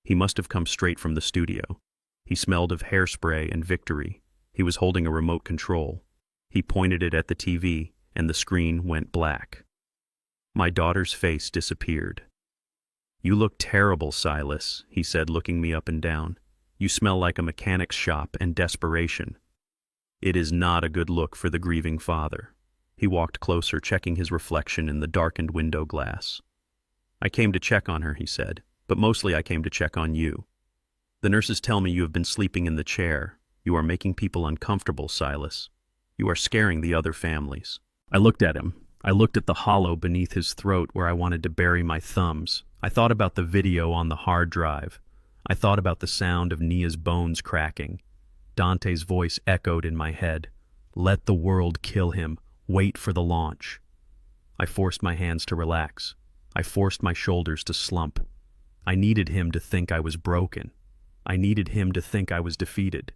He must have come straight from the studio. He smelled of hairspray and victory. He was holding a remote control. He pointed it at the TV, and the screen went black. My daughter's face disappeared. "You look terrible, Silas," he said, looking me up and down. You smell like a mechanic's shop and desperation. It is not a good look for the grieving father. He walked closer, checking his reflection in the darkened window glass. I came to check on her, he said, but mostly I came to check on you. The nurses tell me you have been sleeping in the chair. You are making people uncomfortable, Silas. You are scaring the other families. I looked at him. I looked at the hollow beneath his throat where I wanted to bury my thumbs. I thought about the video on the hard drive. I thought about the sound of Nia's bones cracking. Dante's voice echoed in my head. Let the world kill him. Wait for the launch. I forced my hands to relax. I forced my shoulders to slump. I needed him to think I was broken. I needed him to think I was defeated.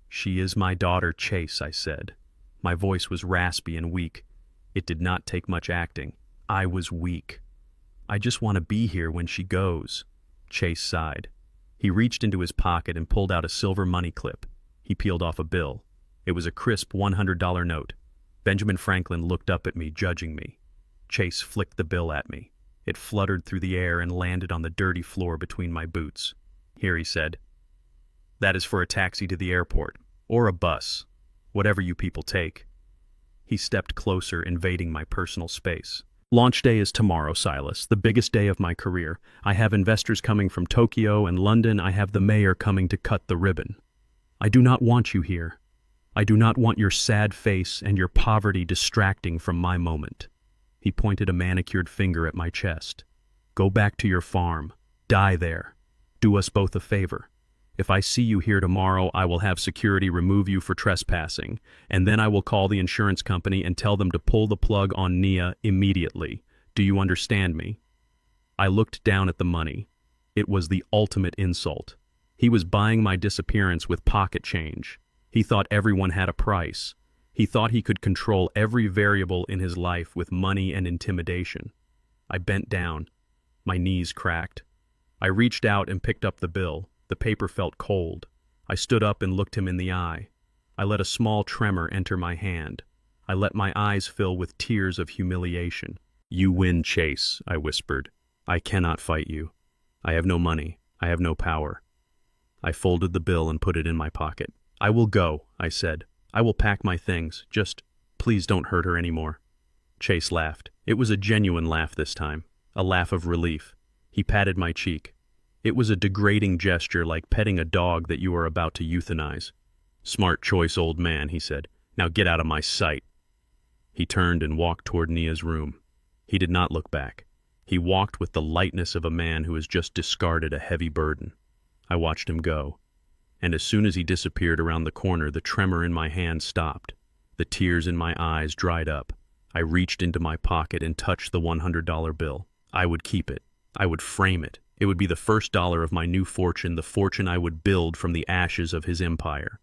She is my daughter, Chase, I said. My voice was raspy and weak. It did not take much acting. I was weak. I just want to be here when she goes. Chase sighed. He reached into his pocket and pulled out a silver money clip. He peeled off a bill. It was a crisp $100 note. Benjamin Franklin looked up at me, judging me. Chase flicked the bill at me. It fluttered through the air and landed on the dirty floor between my boots. Here, he said. That is for a taxi to the airport, or a bus, whatever you people take. He stepped closer, invading my personal space. Launch day is tomorrow, Silas, the biggest day of my career. I have investors coming from Tokyo and London. I have the mayor coming to cut the ribbon. I do not want you here. I do not want your sad face and your poverty distracting from my moment. He pointed a manicured finger at my chest. Go back to your farm. Die there. Do us both a favor. If I see you here tomorrow, I will have security remove you for trespassing, and then I will call the insurance company and tell them to pull the plug on Nia immediately. Do you understand me? I looked down at the money. It was the ultimate insult. He was buying my disappearance with pocket change. He thought everyone had a price. He thought he could control every variable in his life with money and intimidation. I bent down. My knees cracked. I reached out and picked up the bill. The paper felt cold. I stood up and looked him in the eye. I let a small tremor enter my hand. I let my eyes fill with tears of humiliation. You win, Chase, I whispered. I cannot fight you. I have no money. I have no power. I folded the bill and put it in my pocket. I will go, I said. I will pack my things. Just, please don't hurt her anymore. Chase laughed. It was a genuine laugh this time. A laugh of relief. He patted my cheek. It was a degrading gesture like petting a dog that you are about to euthanize. Smart choice, old man, he said. Now get out of my sight. He turned and walked toward Nia's room. He did not look back. He walked with the lightness of a man who has just discarded a heavy burden. I watched him go. And as soon as he disappeared around the corner, the tremor in my hand stopped. The tears in my eyes dried up. I reached into my pocket and touched the $100 bill. I would keep it. I would frame it. It would be the first dollar of my new fortune, the fortune I would build from the ashes of his empire.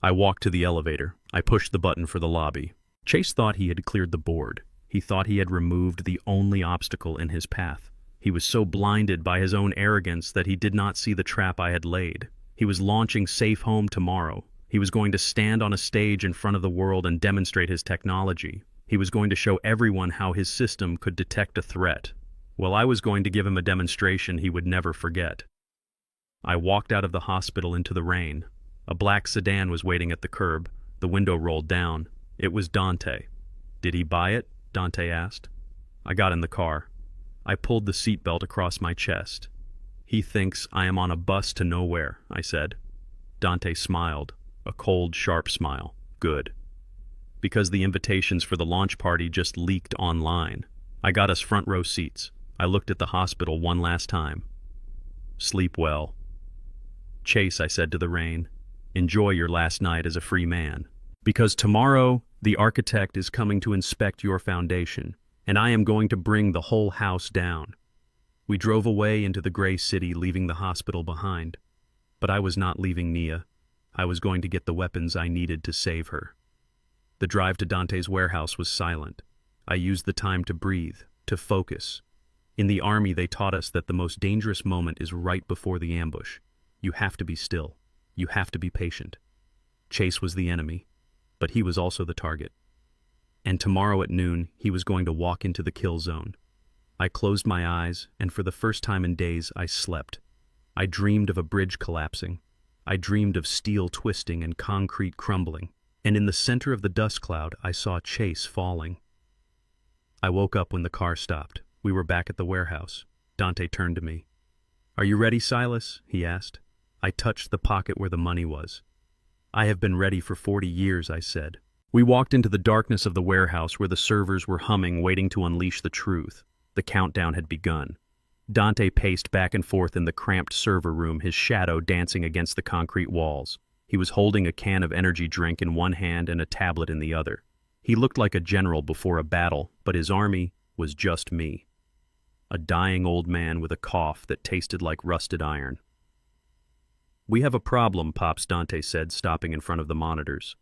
I walked to the elevator. I pushed the button for the lobby. Chase thought he had cleared the board. He thought he had removed the only obstacle in his path. He was so blinded by his own arrogance that he did not see the trap I had laid. He was launching Safe Home tomorrow. He was going to stand on a stage in front of the world and demonstrate his technology. He was going to show everyone how his system could detect a threat. Well, I was going to give him a demonstration he would never forget. I walked out of the hospital into the rain. A black sedan was waiting at the curb. The window rolled down. It was Dante. Did he buy it? Dante asked. I got in the car. I pulled the seatbelt across my chest. He thinks I am on a bus to nowhere, I said. Dante smiled, a cold, sharp smile. Good. Because the invitations for the launch party just leaked online. I got us front row seats. I looked at the hospital one last time. Sleep well. Chase, I said to the rain, enjoy your last night as a free man. Because tomorrow, the architect is coming to inspect your foundation, and I am going to bring the whole house down. We drove away into the gray city, leaving the hospital behind. But I was not leaving Nia. I was going to get the weapons I needed to save her. The drive to Dante's warehouse was silent. I used the time to breathe, to focus. In the army, they taught us that the most dangerous moment is right before the ambush. You have to be still. You have to be patient. Chase was the enemy, but he was also the target. And tomorrow at noon, he was going to walk into the kill zone. I closed my eyes, and for the first time in days, I slept. I dreamed of a bridge collapsing, I dreamed of steel twisting and concrete crumbling, and in the center of the dust cloud I saw Chase falling. I woke up when the car stopped. We were back at the warehouse. Dante turned to me. "Are you ready, Silas?" he asked. I touched the pocket where the money was. "I have been ready for 40 years, I said. We walked into the darkness of the warehouse where the servers were humming, waiting to unleash the truth. The countdown had begun. Dante paced back and forth in the cramped server room, his shadow dancing against the concrete walls. He was holding a can of energy drink in one hand and a tablet in the other. He looked like a general before a battle, but his army was just me. A dying old man with a cough that tasted like rusted iron. "We have a problem," Pops, Dante said, stopping in front of the monitors.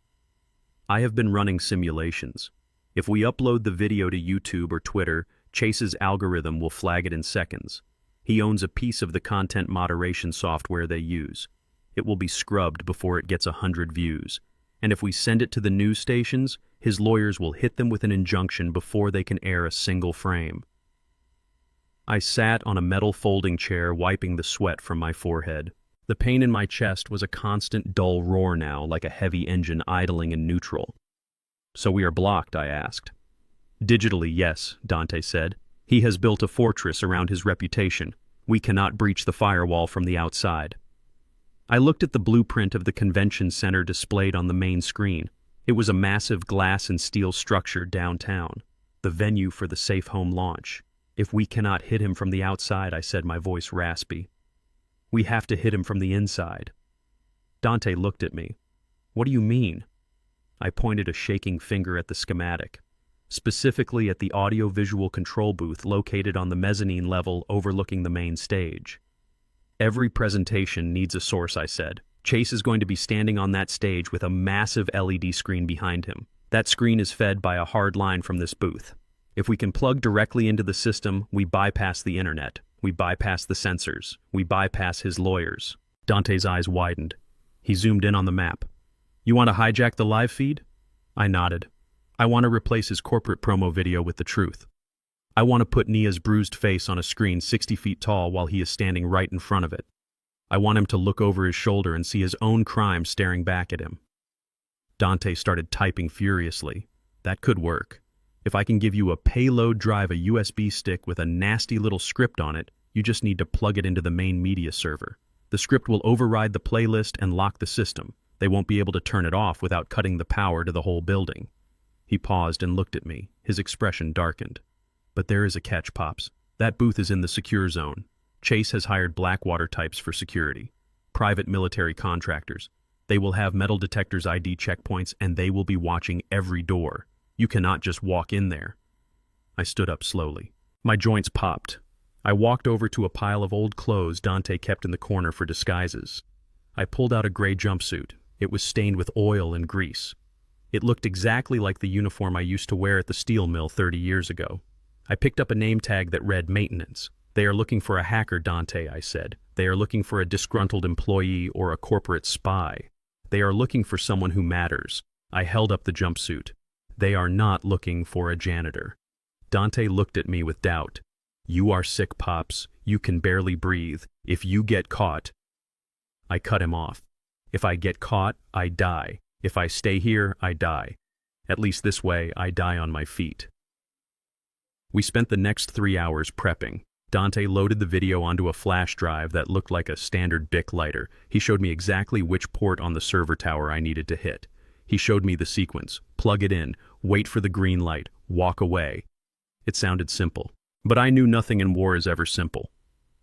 "I have been running simulations. If we upload the video to YouTube or Twitter, Chase's algorithm will flag it in seconds. He owns a piece of the content moderation software they use. It will be scrubbed before it gets 100 views. And if we send it to the news stations, his lawyers will hit them with an injunction before they can air a single frame." I sat on a metal folding chair, wiping the sweat from my forehead. The pain in my chest was a constant dull roar now, like a heavy engine idling in neutral. "So we are blocked?" I asked. "Digitally, yes," Dante said. "He has built a fortress around his reputation. We cannot breach the firewall from the outside." I looked at the blueprint of the convention center displayed on the main screen. It was a massive glass and steel structure downtown, the venue for the Safe Home launch. "If we cannot hit him from the outside," I said, my voice raspy, "we have to hit him from the inside." Dante looked at me. "What do you mean?" I pointed a shaking finger at the schematic, specifically at the audio-visual control booth located on the mezzanine level overlooking the main stage. "Every presentation needs a source," I said. "Chase is going to be standing on that stage with a massive LED screen behind him. That screen is fed by a hard line from this booth. If we can plug directly into the system, we bypass the internet. We bypass the censors. We bypass his lawyers." Dante's eyes widened. He zoomed in on the map. "You want to hijack the live feed?" I nodded. "I want to replace his corporate promo video with the truth. I want to put Nia's bruised face on a screen 60 feet tall while he is standing right in front of it. I want him to look over his shoulder and see his own crime staring back at him." Dante started typing furiously. "That could work. If I can give you a payload drive, a USB stick with a nasty little script on it, you just need to plug it into the main media server. The script will override the playlist and lock the system. They won't be able to turn it off without cutting the power to the whole building." He paused and looked at me. His expression darkened. "But there is a catch, Pops. That booth is in the secure zone. Chase has hired Blackwater types for security. Private military contractors. They will have metal detectors, ID checkpoints, and they will be watching every door. You cannot just walk in there." I stood up slowly. My joints popped. I walked over to a pile of old clothes Dante kept in the corner for disguises. I pulled out a gray jumpsuit. It was stained with oil and grease. It looked exactly like the uniform I used to wear at the steel mill 30 years ago. I picked up a name tag that read "Maintenance." "They are looking for a hacker, Dante," I said. "They are looking for a disgruntled employee or a corporate spy. They are looking for someone who matters." I held up the jumpsuit. "They are not looking for a janitor." Dante looked at me with doubt. "You are sick, Pops. You can barely breathe. If you get caught—" I cut him off. "If I get caught, I die. If I stay here, I die. At least this way, I die on my feet." We spent the next 3 hours prepping. Dante loaded the video onto a flash drive that looked like a standard Bic lighter. He showed me exactly which port on the server tower I needed to hit. He showed me the sequence. Plug it in, wait for the green light, walk away. It sounded simple. But I knew nothing in war is ever simple.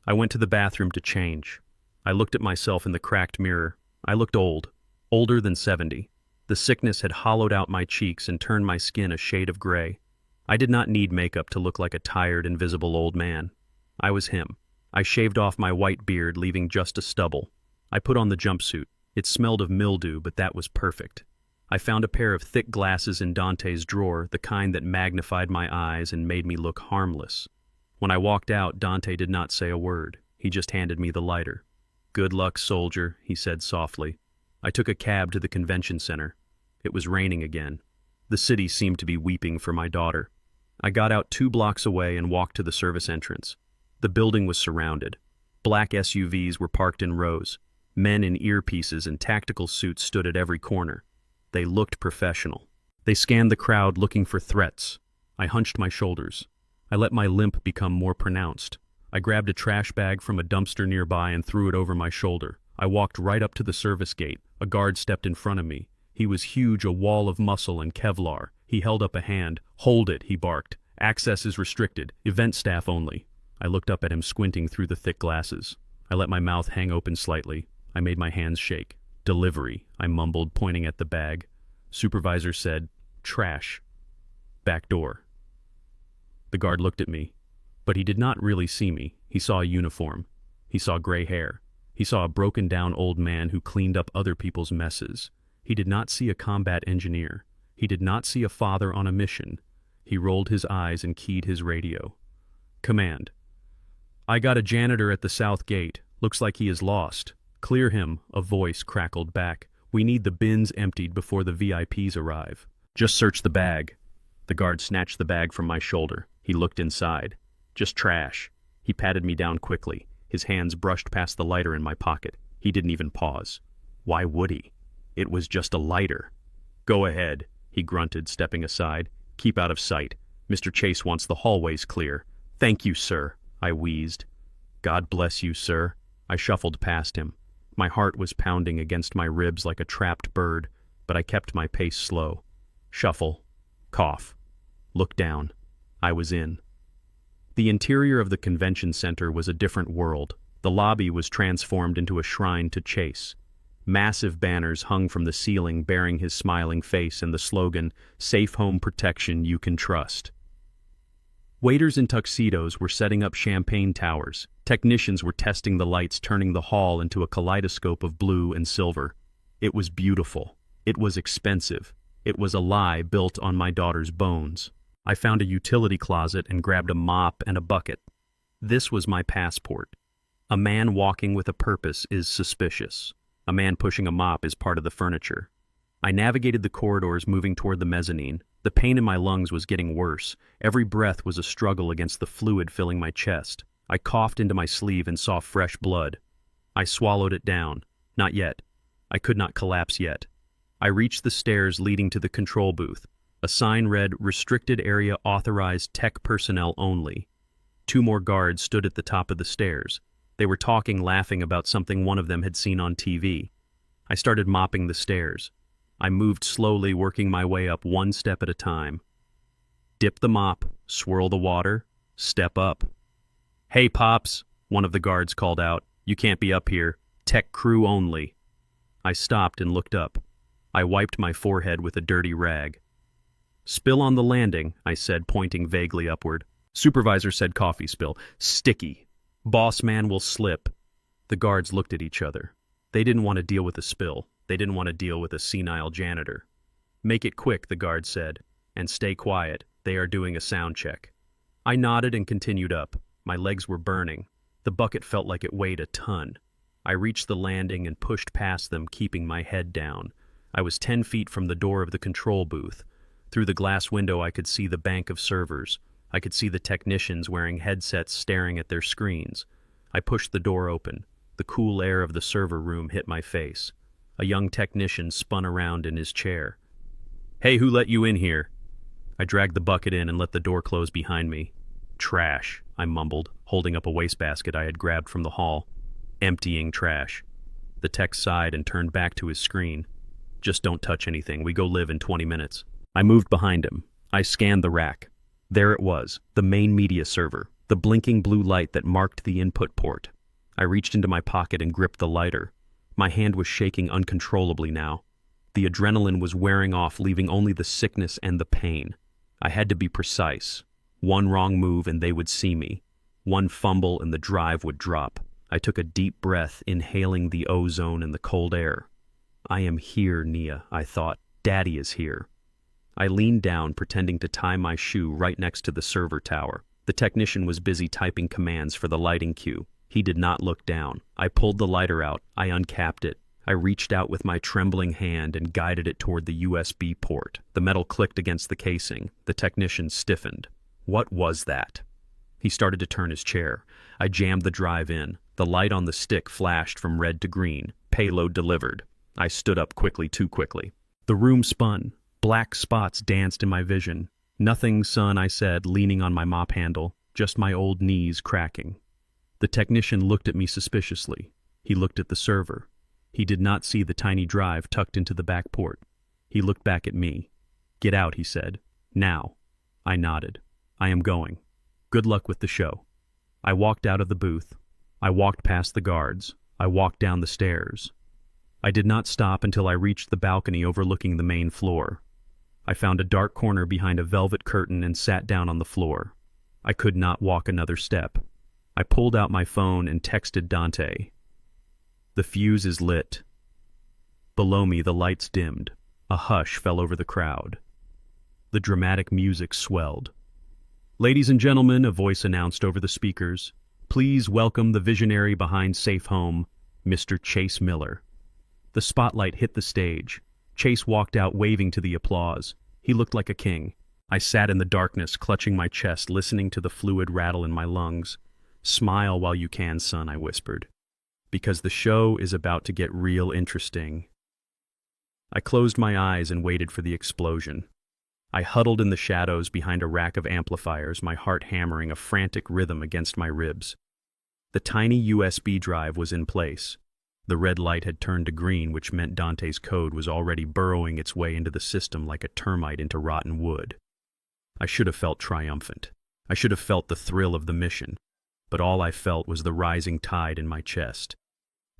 I went to the bathroom to change. I looked at myself in the cracked mirror. I looked old, older than 70. The sickness had hollowed out my cheeks and turned my skin a shade of gray. I did not need makeup to look like a tired, invisible old man. I was him. I shaved off my white beard, leaving just a stubble. I put on the jumpsuit. It smelled of mildew, but that was perfect. I found a pair of thick glasses in Dante's drawer, the kind that magnified my eyes and made me look harmless. When I walked out, Dante did not say a word. He just handed me the lighter. "Good luck, soldier," he said softly. I took a cab to the convention center. It was raining again. The city seemed to be weeping for my daughter. I got out 2 blocks away and walked to the service entrance. The building was surrounded. Black SUVs were parked in rows. Men in earpieces and tactical suits stood at every corner. They looked professional. They scanned the crowd looking for threats. I hunched my shoulders. I let my limp become more pronounced. I grabbed a trash bag from a dumpster nearby and threw it over my shoulder. I walked right up to the service gate. A guard stepped in front of me. He was huge, a wall of muscle and Kevlar. He held up a hand. "Hold it," he barked. "Access is restricted. Event staff only." I looked up at him, squinting through the thick glasses. I let my mouth hang open slightly. I made my hands shake. "Delivery," I mumbled, pointing at the bag. Supervisor said, "Trash. Back door." The guard looked at me, but he did not really see me. He saw a uniform. He saw gray hair. He saw a broken-down old man who cleaned up other people's messes. He did not see a combat engineer. He did not see a father on a mission. He rolled his eyes and keyed his radio. "Command. I got a janitor at the south gate. Looks like he is lost. Clear him," a voice crackled back. "We need the bins emptied before the VIPs arrive." "Just search the bag." The guard snatched the bag from my shoulder. He looked inside. "Just trash." He patted me down quickly. His hands brushed past the lighter in my pocket. He didn't even pause. Why would he? It was just a lighter. "Go ahead," he grunted, stepping aside. "Keep out of sight. Mr. Chase wants the hallways clear." "Thank you, sir," I wheezed. "God bless you, sir." I shuffled past him. My heart was pounding against my ribs like a trapped bird, but I kept my pace slow. Shuffle. Cough. Look down. I was in. The interior of the convention center was a different world. The lobby was transformed into a shrine to Chase. Massive banners hung from the ceiling bearing his smiling face and the slogan, "Safe home protection you can trust." Waiters in tuxedos were setting up champagne towers. Technicians were testing the lights, turning the hall into a kaleidoscope of blue and silver. It was beautiful. It was expensive. It was a lie built on my daughter's bones. I found a utility closet and grabbed a mop and a bucket. This was my passport. A man walking with a purpose is suspicious. A man pushing a mop is part of the furniture. I navigated the corridors, moving toward the mezzanine. The pain in my lungs was getting worse. Every breath was a struggle against the fluid filling my chest. I coughed into my sleeve and saw fresh blood. I swallowed it down. Not yet. I could not collapse yet. I reached the stairs leading to the control booth. A sign read, "Restricted area authorized tech personnel only." 2 more guards stood at the top of the stairs. They were talking, laughing about something one of them had seen on TV. I started mopping the stairs. I moved slowly, working my way up 1 step at a time. Dip the mop, swirl the water, step up. "Hey, Pops," one of the guards called out. "You can't be up here. Tech crew only." I stopped and looked up. I wiped my forehead with a dirty rag. "Spill on the landing," I said, pointing vaguely upward. Supervisor said coffee spill. "Sticky. Boss man will slip." The guards looked at each other. They didn't want to deal with a spill. They didn't want to deal with a senile janitor. "Make it quick," the guard said, "and stay quiet. They are doing a sound check." I nodded and continued up. My legs were burning. The bucket felt like it weighed a ton. I reached the landing and pushed past them, keeping my head down. I was 10 feet from the door of the control booth. Through the glass window I could see the bank of servers. I could see the technicians wearing headsets staring at their screens. I pushed the door open. The cool air of the server room hit my face. A young technician spun around in his chair. "Hey, who let you in here?" I dragged the bucket in and let the door close behind me. "Trash," I mumbled, holding up a wastebasket I had grabbed from the hall. "Emptying trash." The tech sighed and turned back to his screen. "Just don't touch anything. We go live in 20 minutes. I moved behind him. I scanned the rack. There it was, the main media server, the blinking blue light that marked the input port. I reached into my pocket and gripped the lighter. My hand was shaking uncontrollably now. The adrenaline was wearing off, leaving only the sickness and the pain. I had to be precise. One wrong move and they would see me. One fumble and the drive would drop. I took a deep breath, inhaling the ozone and the cold air. "I am here, Nia," I thought. "Daddy is here." I leaned down, pretending to tie my shoe right next to the server tower. The technician was busy typing commands for the lighting queue. He did not look down. I pulled the lighter out. I uncapped it. I reached out with my trembling hand and guided it toward the USB port. The metal clicked against the casing. The technician stiffened. What was that? He started to turn his chair. I jammed the drive in. The light on the stick flashed from red to green. Payload delivered. I stood up quickly, too quickly. The room spun. Black spots danced in my vision. Nothing, son, I said, leaning on my mop handle, just my old knees cracking. The technician looked at me suspiciously. He looked at the server. He did not see the tiny drive tucked into the back port. He looked back at me. Get out, he said. Now. I nodded. I am going. Good luck with the show. I walked out of the booth. I walked past the guards. I walked down the stairs. I did not stop until I reached the balcony overlooking the main floor. I found a dark corner behind a velvet curtain and sat down on the floor. I could not walk another step. I pulled out my phone and texted Dante. The fuse is lit. Below me, the lights dimmed. A hush fell over the crowd. The dramatic music swelled. Ladies and gentlemen, a voice announced over the speakers, please welcome the visionary behind Safe Home, Mr. Chase Miller. The spotlight hit the stage. Chase walked out waving to the applause. He looked like a king. I sat in the darkness, clutching my chest, listening to the fluid rattle in my lungs. Smile while you can, son, I whispered. Because the show is about to get real interesting. I closed my eyes and waited for the explosion. I huddled in the shadows behind a rack of amplifiers, my heart hammering a frantic rhythm against my ribs. The tiny USB drive was in place. The red light had turned to green, which meant Dante's code was already burrowing its way into the system like a termite into rotten wood. I should have felt triumphant. I should have felt the thrill of the mission. But all I felt was the rising tide in my chest.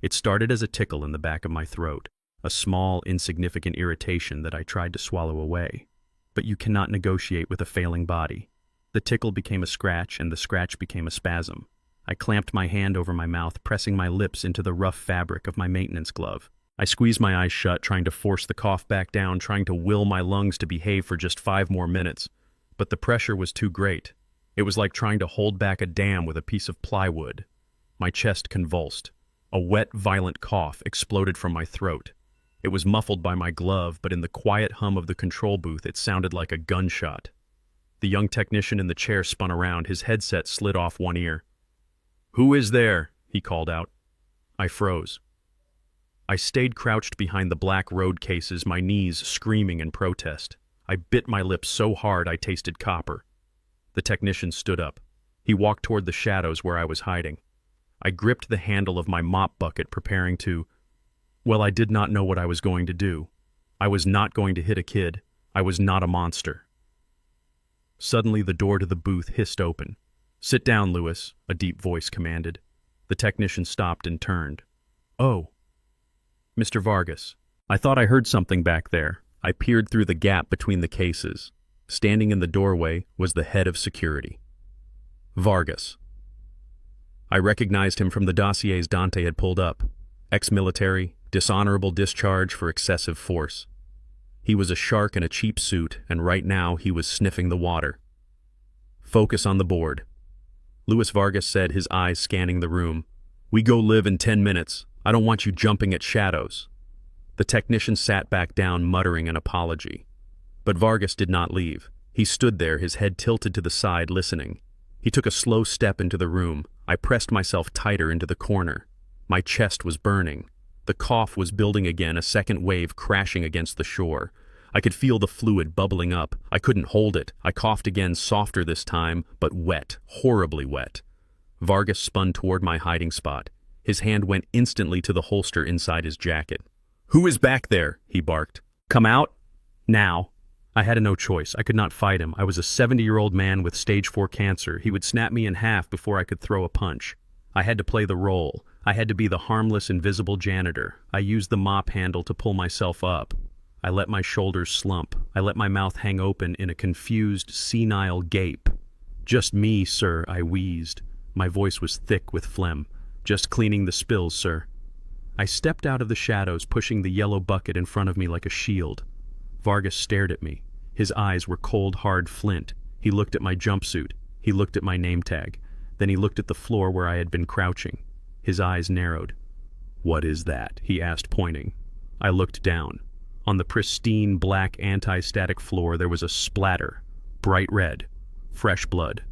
It started as a tickle in the back of my throat, a small, insignificant irritation that I tried to swallow away. But you cannot negotiate with a failing body. The tickle became a scratch, and the scratch became a spasm. I clamped my hand over my mouth, pressing my lips into the rough fabric of my maintenance glove. I squeezed my eyes shut, trying to force the cough back down, trying to will my lungs to behave for just 5 more minutes. But the pressure was too great. It was like trying to hold back a dam with a piece of plywood. My chest convulsed. A wet, violent cough exploded from my throat. It was muffled by my glove, but in the quiet hum of the control booth, it sounded like a gunshot. The young technician in the chair spun around, his headset slid off one ear. "Who is there?" he called out. I froze. I stayed crouched behind the black road cases, my knees screaming in protest. I bit my lips so hard I tasted copper. The technician stood up. He walked toward the shadows where I was hiding. I gripped the handle of my mop bucket, preparing to... Well, I did not know what I was going to do. I was not going to hit a kid. I was not a monster. Suddenly, the door to the booth hissed open. "Sit down, Lewis," a deep voice commanded. The technician stopped and turned. "Oh, Mr. Vargas." I thought I heard something back there. I peered through the gap between the cases. Standing in the doorway was the head of security. Vargas. I recognized him from the dossiers Dante had pulled up. Ex-military, dishonorable discharge for excessive force. He was a shark in a cheap suit, and right now he was sniffing the water. "Focus on the board." Luis Vargas said, his eyes scanning the room. "We go live in 10 minutes. I don't want you jumping at shadows." The technician sat back down, muttering an apology. But Vargas did not leave. He stood there, his head tilted to the side, listening. He took a slow step into the room. I pressed myself tighter into the corner. My chest was burning. The cough was building again, a second wave crashing against the shore. I could feel the fluid bubbling up. I couldn't hold it. I coughed again, softer this time, but wet, horribly wet. Vargas spun toward my hiding spot. His hand went instantly to the holster inside his jacket. "Who is back there?" he barked. "Come out. Now." I had no choice. I could not fight him. I was a 70-year-old man with stage 4 cancer. He would snap me in half before I could throw a punch. I had to play the role. I had to be the harmless, invisible janitor. I used the mop handle to pull myself up. I let my shoulders slump. I let my mouth hang open in a confused, senile gape. "Just me, sir," I wheezed. My voice was thick with phlegm. "Just cleaning the spills, sir." I stepped out of the shadows, pushing the yellow bucket in front of me like a shield. Vargas stared at me. His eyes were cold, hard flint. He looked at my jumpsuit. He looked at my name tag. Then he looked at the floor where I had been crouching. His eyes narrowed. "What is that?" he asked, pointing. I looked down. On the pristine, black, anti-static floor there was a splatter. Bright red. Fresh blood.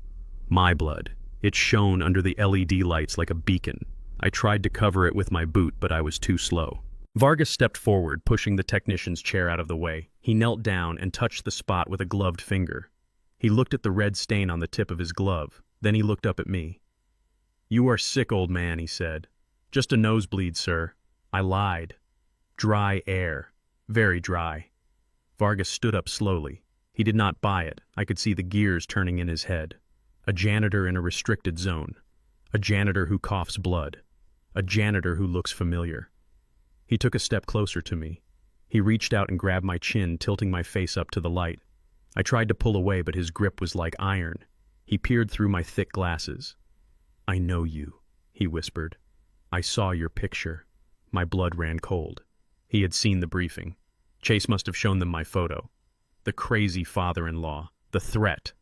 My blood. It shone under the LED lights like a beacon. I tried to cover it with my boot, but I was too slow. Vargas stepped forward, pushing the technician's chair out of the way. He knelt down and touched the spot with a gloved finger. He looked at the red stain on the tip of his glove. Then he looked up at me. "You are sick, old man," he said. "Just a nosebleed, sir." I lied. Dry air. Very dry. Vargas stood up slowly. He did not buy it. I could see the gears turning in his head. A janitor in a restricted zone. A janitor who coughs blood. A janitor who looks familiar. He took a step closer to me. He reached out and grabbed my chin, tilting my face up to the light. I tried to pull away, but his grip was like iron. He peered through my thick glasses. "I know you," he whispered. "I saw your picture." My blood ran cold. He had seen the briefing. Chase must have shown them my photo. The crazy father-in-law. The threat.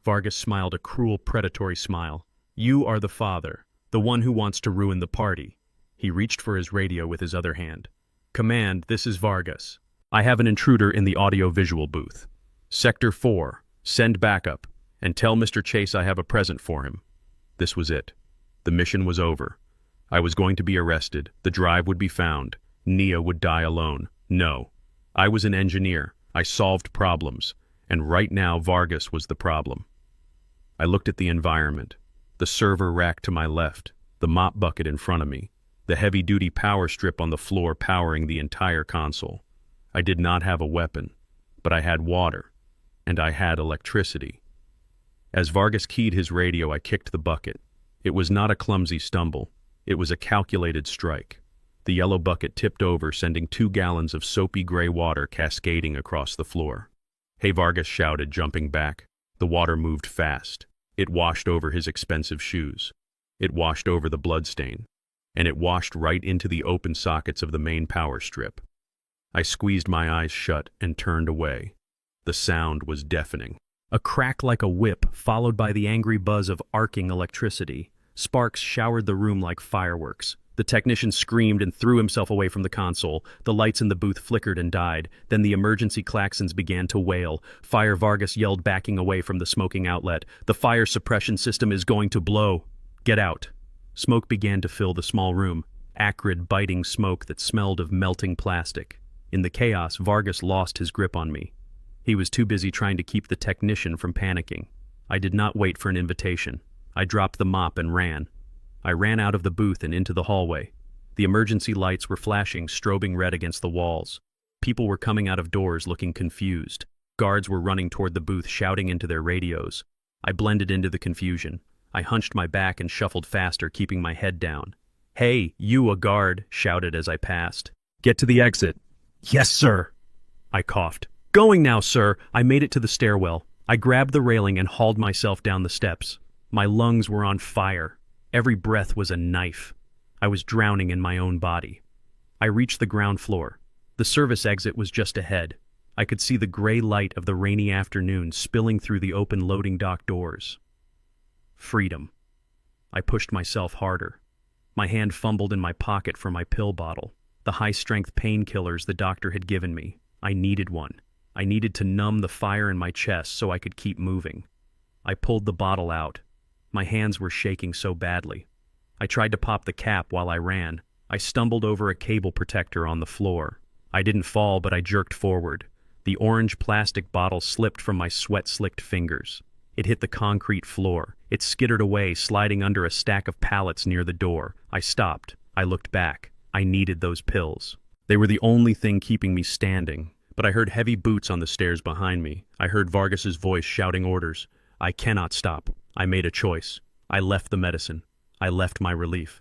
Vargas smiled a cruel, predatory smile. "You are the father, the one who wants to ruin the party." He reached for his radio with his other hand. "Command, this is Vargas. I have an intruder in the audio-visual booth. Sector 4, send backup, and tell Mr. Chase I have a present for him." This was it. The mission was over. I was going to be arrested. The drive would be found. Nia would die alone. No. I was an engineer. I solved problems. And right now, Vargas was the problem. I looked at the environment. The server rack to my left. The mop bucket in front of me. The heavy-duty power strip on the floor powering the entire console. I did not have a weapon, but I had water. And I had electricity. As Vargas keyed his radio, I kicked the bucket. It was not a clumsy stumble. It was a calculated strike. The yellow bucket tipped over, sending 2 gallons of soapy gray water cascading across the floor. "Hey," Vargas shouted, jumping back. The water moved fast. It washed over his expensive shoes. It washed over the bloodstain. And it washed right into the open sockets of the main power strip. I squeezed my eyes shut and turned away. The sound was deafening. A crack like a whip, followed by the angry buzz of arcing electricity. Sparks showered the room like fireworks. The technician screamed and threw himself away from the console. The lights in the booth flickered and died. Then the emergency klaxons began to wail. "Fire!" Vargas yelled, backing away from the smoking outlet. "The fire suppression system is going to blow. Get out." Smoke began to fill the small room. Acrid, biting smoke that smelled of melting plastic. In the chaos, Vargas lost his grip on me. He was too busy trying to keep the technician from panicking. I did not wait for an invitation. I dropped the mop and ran. I ran out of the booth and into the hallway. The emergency lights were flashing, strobing red against the walls. People were coming out of doors looking confused. Guards were running toward the booth, shouting into their radios. I blended into the confusion. I hunched my back and shuffled faster, keeping my head down. "Hey, you," a guard shouted as I passed. "Get to the exit." "Yes, sir." I coughed. "Going now, sir." I made it to the stairwell. I grabbed the railing and hauled myself down the steps. My lungs were on fire. Every breath was a knife. I was drowning in my own body. I reached the ground floor. The service exit was just ahead. I could see the gray light of the rainy afternoon spilling through the open loading dock doors. Freedom. I pushed myself harder. My hand fumbled in my pocket for my pill bottle. The high-strength painkillers the doctor had given me. I needed one. I needed to numb the fire in my chest so I could keep moving. I pulled the bottle out. My hands were shaking so badly. I tried to pop the cap while I ran. I stumbled over a cable protector on the floor. I didn't fall, but I jerked forward. The orange plastic bottle slipped from my sweat-slicked fingers. It hit the concrete floor. It skittered away, sliding under a stack of pallets near the door. I stopped. I looked back. I needed those pills. They were the only thing keeping me standing. But I heard heavy boots on the stairs behind me. I heard Vargas's voice shouting orders. I cannot stop. I made a choice. I left the medicine. I left my relief.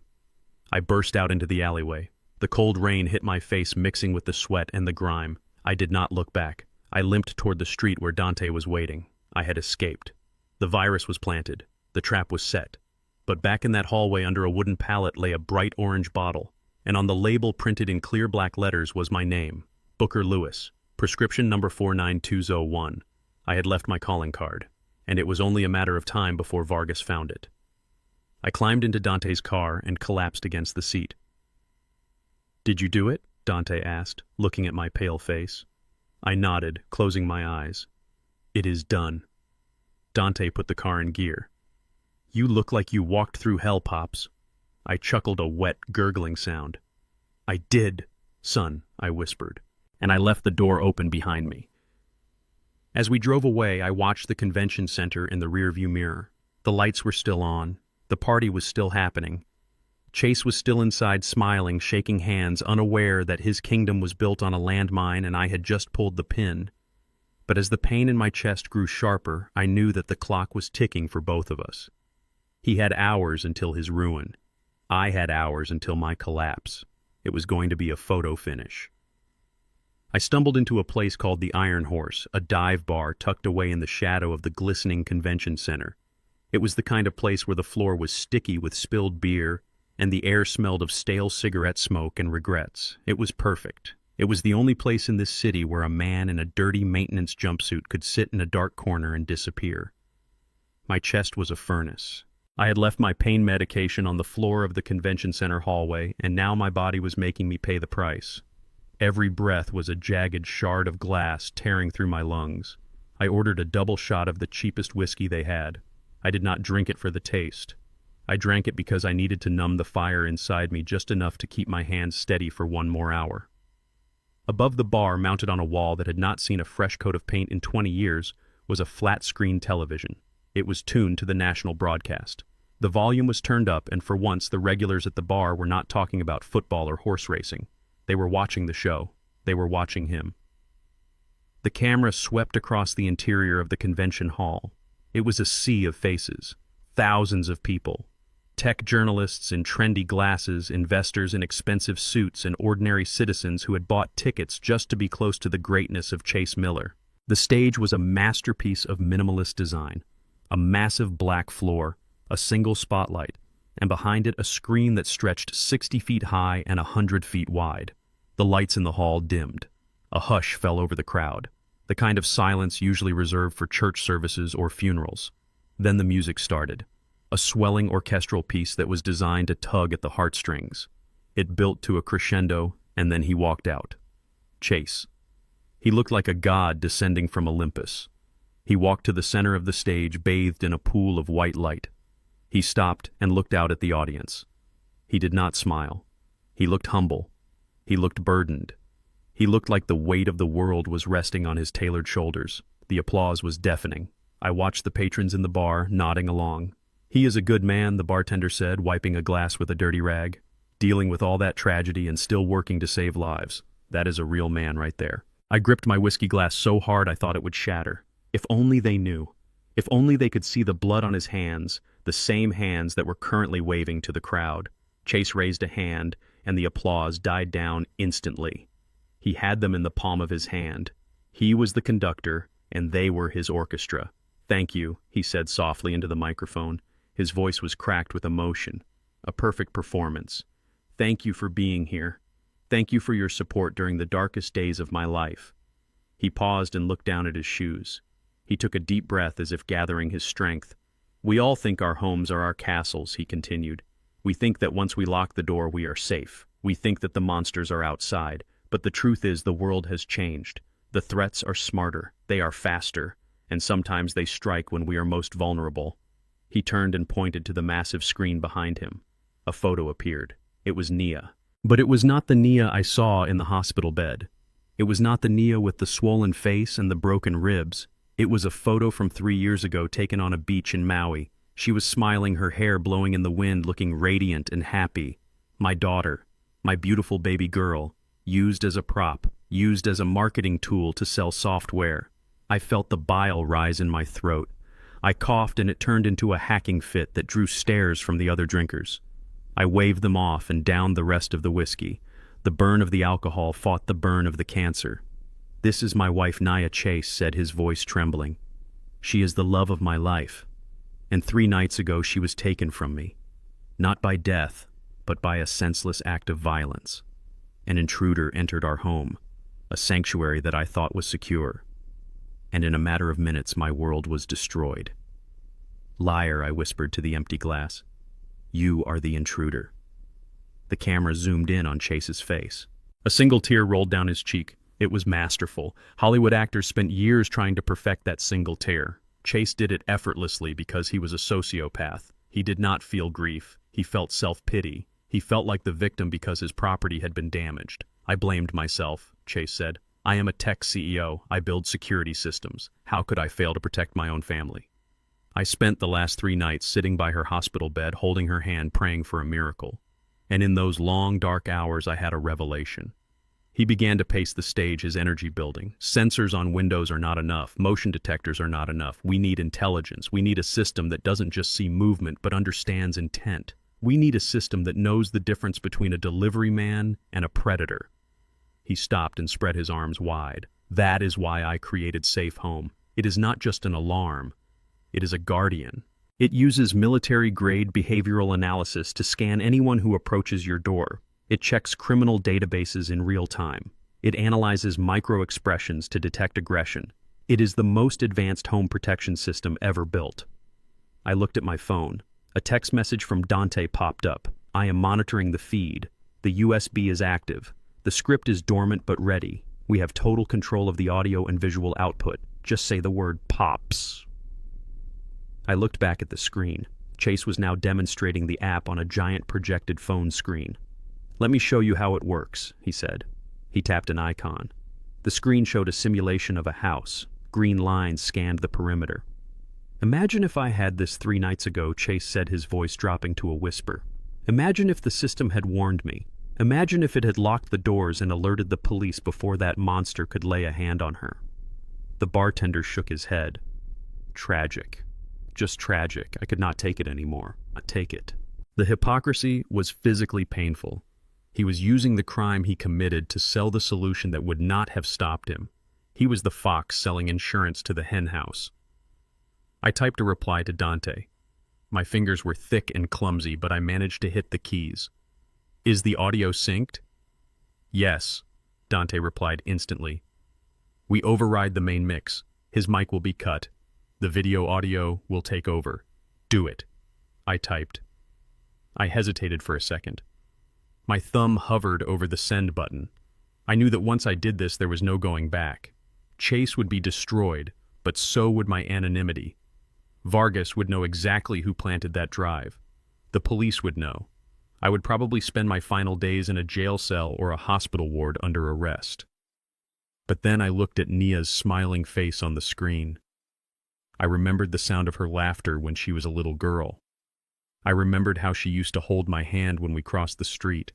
I burst out into the alleyway. The cold rain hit my face, mixing with the sweat and the grime. I did not look back. I limped toward the street where Dante was waiting. I had escaped. The virus was planted. The trap was set. But back in that hallway under a wooden pallet lay a bright orange bottle, and on the label printed in clear black letters was my name, Booker Lewis, prescription number 49201. I had left my calling card, and it was only a matter of time before Vargas found it. I climbed into Dante's car and collapsed against the seat. "Did you do it?" Dante asked, looking at my pale face. I nodded, closing my eyes. "It is done." Dante put the car in gear. "You look like you walked through hell, Pops." I chuckled a wet, gurgling sound. "I did, son," I whispered, and I left the door open behind me. As we drove away, I watched the convention center in the rearview mirror. The lights were still on. The party was still happening. Chase was still inside, smiling, shaking hands, unaware that his kingdom was built on a landmine and I had just pulled the pin. But as the pain in my chest grew sharper, I knew that the clock was ticking for both of us. He had hours until his ruin. I had hours until my collapse. It was going to be a photo finish. I stumbled into a place called the Iron Horse, a dive bar tucked away in the shadow of the glistening convention center. It was the kind of place where the floor was sticky with spilled beer, and the air smelled of stale cigarette smoke and regrets. It was perfect. It was the only place in this city where a man in a dirty maintenance jumpsuit could sit in a dark corner and disappear. My chest was a furnace. I had left my pain medication on the floor of the convention center hallway, and now my body was making me pay the price. Every breath was a jagged shard of glass tearing through my lungs. I ordered a double shot of the cheapest whiskey they had. I did not drink it for the taste. I drank it because I needed to numb the fire inside me just enough to keep my hands steady for one more hour. Above the bar, mounted on a wall that had not seen a fresh coat of paint in 20 years, was a flat-screen television. It was tuned to the national broadcast. The volume was turned up, and for once the regulars at the bar were not talking about football or horse racing. They were watching the show. They were watching him. The camera swept across the interior of the convention hall. It was a sea of faces. Thousands of people. Tech journalists in trendy glasses, investors in expensive suits, and ordinary citizens who had bought tickets just to be close to the greatness of Chase Miller. The stage was a masterpiece of minimalist design. A massive black floor, a single spotlight, and behind it a screen that stretched 60 feet high and 100 feet wide. The lights in the hall dimmed. A hush fell over the crowd, the kind of silence usually reserved for church services or funerals. Then the music started, a swelling orchestral piece that was designed to tug at the heartstrings. It built to a crescendo, and then he walked out. Chase. He looked like a god descending from Olympus. He walked to the center of the stage, bathed in a pool of white light. He stopped and looked out at the audience. He did not smile. He looked humble. He looked burdened. He looked like the weight of the world was resting on his tailored shoulders. The applause was deafening. I watched the patrons in the bar, nodding along. "He is a good man," the bartender said, wiping a glass with a dirty rag. "Dealing with all that tragedy and still working to save lives. That is a real man right there." I gripped my whiskey glass so hard I thought it would shatter. If only they knew. If only they could see the blood on his hands, the same hands that were currently waving to the crowd. Chase raised a hand, and the applause died down instantly. He had them in the palm of his hand. He was the conductor, and they were his orchestra. "Thank you," he said softly into the microphone. His voice was cracked with emotion. "A perfect performance. Thank you for being here. Thank you for your support during the darkest days of my life." He paused and looked down at his shoes. He took a deep breath as if gathering his strength. "We all think our homes are our castles," he continued. "We think that once we lock the door we are safe. We think that the monsters are outside. But the truth is the world has changed. The threats are smarter, they are faster, and sometimes they strike when we are most vulnerable." He turned and pointed to the massive screen behind him. A photo appeared. It was Nia. But it was not the Nia I saw in the hospital bed. It was not the Nia with the swollen face and the broken ribs. It was a photo from 3 years ago taken on a beach in Maui. She was smiling, her hair blowing in the wind, looking radiant and happy. My daughter, my beautiful baby girl, used as a prop, used as a marketing tool to sell software. I felt the bile rise in my throat. I coughed and it turned into a hacking fit that drew stares from the other drinkers. I waved them off and downed the rest of the whiskey. The burn of the alcohol fought the burn of the cancer. "This is my wife Nia Chase," said his voice trembling. "She is the love of my life. And 3 nights ago she was taken from me. Not by death, but by a senseless act of violence. An intruder entered our home, a sanctuary that I thought was secure. And in a matter of minutes my world was destroyed." "Liar," I whispered to the empty glass. "You are the intruder." The camera zoomed in on Chase's face. A single tear rolled down his cheek. It was masterful. Hollywood actors spent years trying to perfect that single tear. Chase did it effortlessly because he was a sociopath. He did not feel grief. He felt self-pity. He felt like the victim because his property had been damaged. I blamed myself, Chase said. I am a tech CEO. I build security systems. How could I fail to protect my own family? I spent the last 3 nights sitting by her hospital bed, holding her hand, praying for a miracle. And in those long, dark hours, I had a revelation. He began to pace the stage, his energy building. Sensors on windows are not enough. Motion detectors are not enough. We need intelligence. We need a system that doesn't just see movement, but understands intent. We need a system that knows the difference between a delivery man and a predator. He stopped and spread his arms wide. That is why I created Safe Home. It is not just an alarm. It is a guardian. It uses military-grade behavioral analysis to scan anyone who approaches your door. It checks criminal databases in real time. It analyzes micro-expressions to detect aggression. It is the most advanced home protection system ever built. I looked at my phone. A text message from Dante popped up. I am monitoring the feed. The USB is active. The script is dormant but ready. We have total control of the audio and visual output. Just say the word pops. I looked back at the screen. Chase was now demonstrating the app on a giant projected phone screen. Let me show you how it works, he said. He tapped an icon. The screen showed a simulation of a house. Green lines scanned the perimeter. Imagine if I had this 3 nights ago, Chase said, his voice dropping to a whisper. Imagine if the system had warned me. Imagine if it had locked the doors and alerted the police before that monster could lay a hand on her. The bartender shook his head. Tragic. Just tragic. I could not take it anymore. Not take it. The hypocrisy was physically painful. He was using the crime he committed to sell the solution that would not have stopped him. He was the fox selling insurance to the hen house. I typed a reply to Dante. My fingers were thick and clumsy, but I managed to hit the keys. Is the audio synced? Yes, Dante replied instantly. We override the main mix. His mic will be cut. The video audio will take over. Do it, I typed. I hesitated for a second. My thumb hovered over the send button. I knew that once I did this, there was no going back. Chase would be destroyed, but so would my anonymity. Vargas would know exactly who planted that drive. The police would know. I would probably spend my final days in a jail cell or a hospital ward under arrest. But then I looked at Nia's smiling face on the screen. I remembered the sound of her laughter when she was a little girl. I remembered how she used to hold my hand when we crossed the street.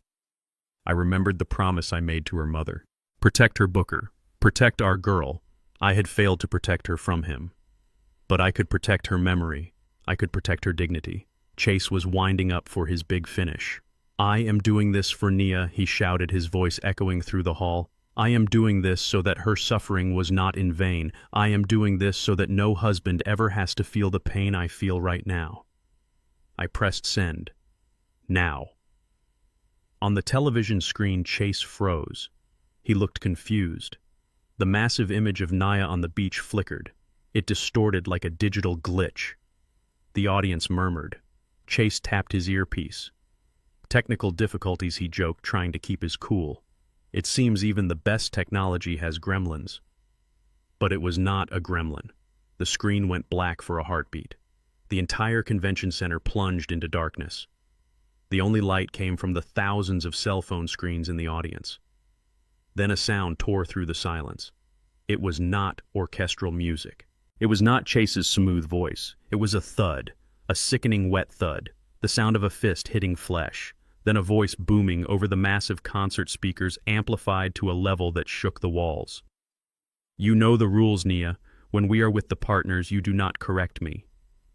I remembered the promise I made to her mother. Protect her, Booker. Protect our girl. I had failed to protect her from him. But I could protect her memory. I could protect her dignity. Chase was winding up for his big finish. I am doing this for Nia, he shouted, his voice echoing through the hall. I am doing this so that her suffering was not in vain. I am doing this so that no husband ever has to feel the pain I feel right now. I pressed send. Now. On the television screen, Chase froze. He looked confused. The massive image of Nia on the beach flickered. It distorted like a digital glitch. The audience murmured. Chase tapped his earpiece. Technical difficulties, he joked, trying to keep his cool. It seems even the best technology has gremlins. But it was not a gremlin. The screen went black for a heartbeat. The entire convention center plunged into darkness. The only light came from the thousands of cell phone screens in the audience. Then a sound tore through the silence. It was not orchestral music. It was not Chase's smooth voice. It was a thud, a sickening wet thud, the sound of a fist hitting flesh, then a voice booming over the massive concert speakers, amplified to a level that shook the walls. You know the rules, Nia. When we are with the partners, you do not correct me.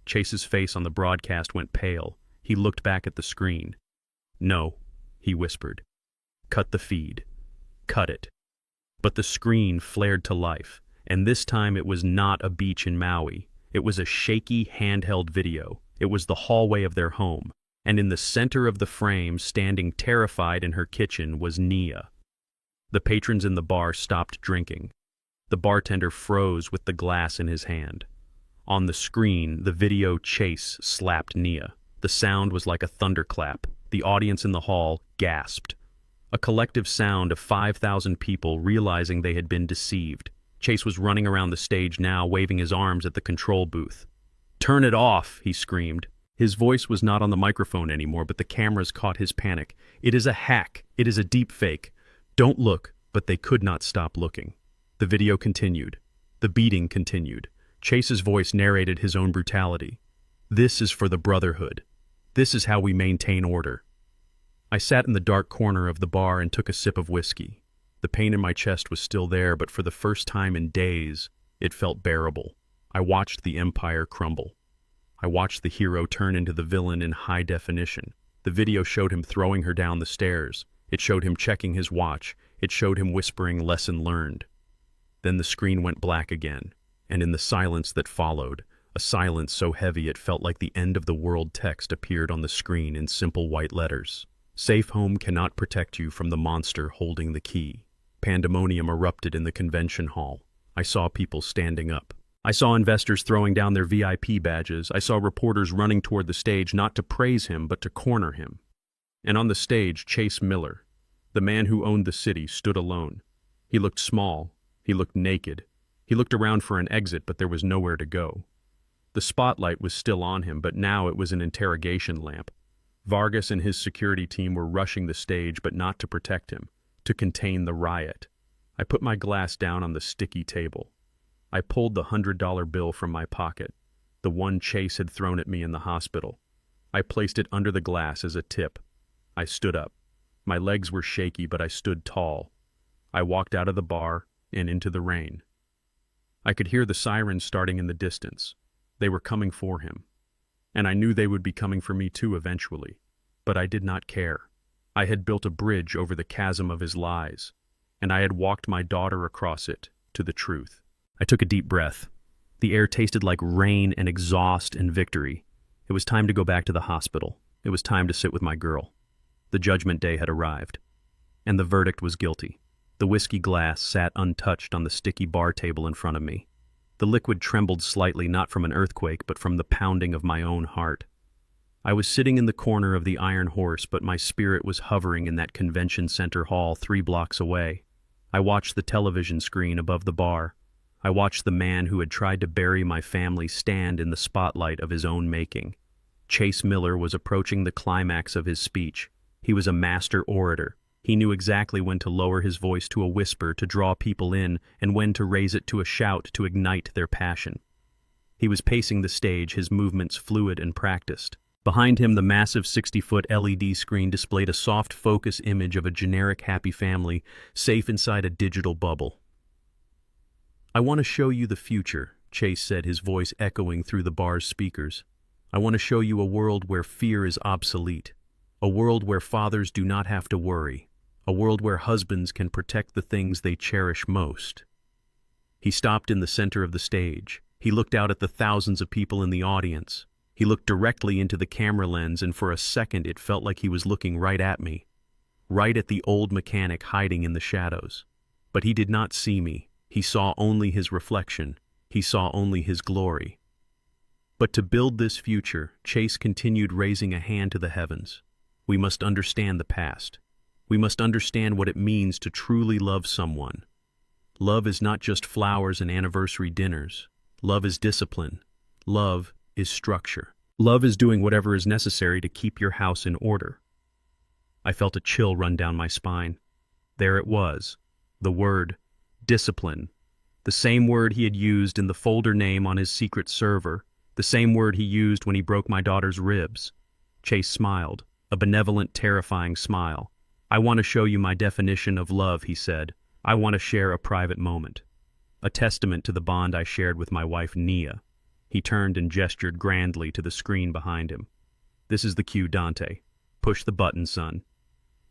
Chase's face on the broadcast went pale. He looked back at the screen. No, he whispered. Cut the feed. Cut it. But the screen flared to life, and this time it was not a beach in Maui. It was a shaky, handheld video. It was the hallway of their home, and in the center of the frame, standing terrified in her kitchen, was Nia. The patrons in the bar stopped drinking. The bartender froze with the glass in his hand. On the screen, the video Chase slapped Nia. The sound was like a thunderclap. The audience in the hall gasped. A collective sound of 5,000 people realizing they had been deceived. Chase was running around the stage now, waving his arms at the control booth. Turn it off, he screamed. His voice was not on the microphone anymore, but the cameras caught his panic. "It is a hack. It is a deep fake. Don't look," but they could not stop looking. The video continued. The beating continued. Chase's voice narrated his own brutality. "This is for the Brotherhood. This is how we maintain order." I sat in the dark corner of the bar and took a sip of whiskey. The pain in my chest was still there, but for the first time in days, it felt bearable. I watched the empire crumble. I watched the hero turn into the villain in high definition. The video showed him throwing her down the stairs. It showed him checking his watch. It showed him whispering lesson learned. Then the screen went black again, and in the silence that followed, a silence so heavy it felt like the end of the world, text appeared on the screen in simple white letters. "Safe home cannot protect you from the monster holding the key." Pandemonium erupted in the convention hall. I saw people standing up. I saw investors throwing down their VIP badges. I saw reporters running toward the stage, not to praise him, but to corner him. And on the stage, Chase Miller, the man who owned the city, stood alone. He looked small. He looked naked. He looked around for an exit, but there was nowhere to go. The spotlight was still on him, but now it was an interrogation lamp. Vargas and his security team were rushing the stage, but not to protect him, to contain the riot. I put my glass down on the sticky table. I pulled the $100 bill from my pocket, the one Chase had thrown at me in the hospital. I placed it under the glass as a tip. I stood up. My legs were shaky, but I stood tall. I walked out of the bar and into the rain. I could hear the sirens starting in the distance. They were coming for him. And I knew they would be coming for me too eventually. But I did not care. I had built a bridge over the chasm of his lies, and I had walked my daughter across it to the truth. I took a deep breath. The air tasted like rain and exhaust and victory. It was time to go back to the hospital. It was time to sit with my girl. The judgment day had arrived. And the verdict was guilty. The whiskey glass sat untouched on the sticky bar table in front of me. The liquid trembled slightly, not from an earthquake, but from the pounding of my own heart. I was sitting in the corner of the Iron Horse, but my spirit was hovering in that convention center hall 3 blocks away. I watched the television screen above the bar. I watched the man who had tried to bury my family stand in the spotlight of his own making. Chase Miller was approaching the climax of his speech. He was a master orator. He knew exactly when to lower his voice to a whisper to draw people in, and when to raise it to a shout to ignite their passion. He was pacing the stage, his movements fluid and practiced. Behind him, the massive 60-foot LED screen displayed a soft focus image of a generic happy family, safe inside a digital bubble. "I want to show you the future," Chase said, his voice echoing through the bar's speakers. "I want to show you a world where fear is obsolete, a world where fathers do not have to worry, a world where husbands can protect the things they cherish most." He stopped in the center of the stage. He looked out at the thousands of people in the audience. He looked directly into the camera lens, and for a second it felt like he was looking right at me, right at the old mechanic hiding in the shadows. But he did not see me. He saw only his reflection. He saw only his glory. But to build this future, Chase continued, raising a hand to the heavens. We must understand the past. We must understand what it means to truly love someone. Love is not just flowers and anniversary dinners. Love is discipline. Love is structure. Love is doing whatever is necessary to keep your house in order. I felt a chill run down my spine. There it was, the word discipline. The same word he had used in the folder name on his secret server, the same word he used when he broke my daughter's ribs. Chase smiled, a benevolent, terrifying smile. "I want to show you my definition of love," he said. "I want to share a private moment, a testament to the bond I shared with my wife, Nia." He turned and gestured grandly to the screen behind him. "This is the cue, Dante. Push the button, son."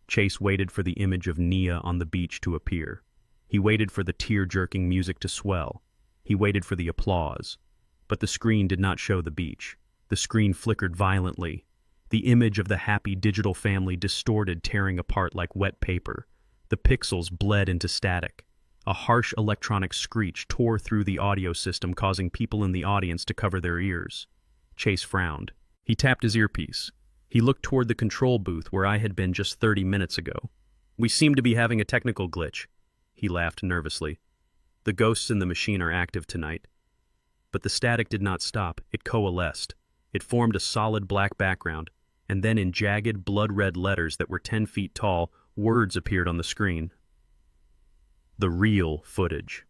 Chase waited for the image of Nia on the beach to appear. He waited for the tear-jerking music to swell. He waited for the applause. But the screen did not show the beach. The screen flickered violently. The image of the happy digital family distorted, tearing apart like wet paper. The pixels bled into static. A harsh electronic screech tore through the audio system, causing people in the audience to cover their ears. Chase frowned. He tapped his earpiece. He looked toward the control booth where I had been just 30 minutes ago. "We seem to be having a technical glitch." He laughed nervously. "The ghosts in the machine are active tonight." But the static did not stop. It coalesced. It formed a solid black background, and then in jagged, blood-red letters that were 10 feet tall, words appeared on the screen. The real footage.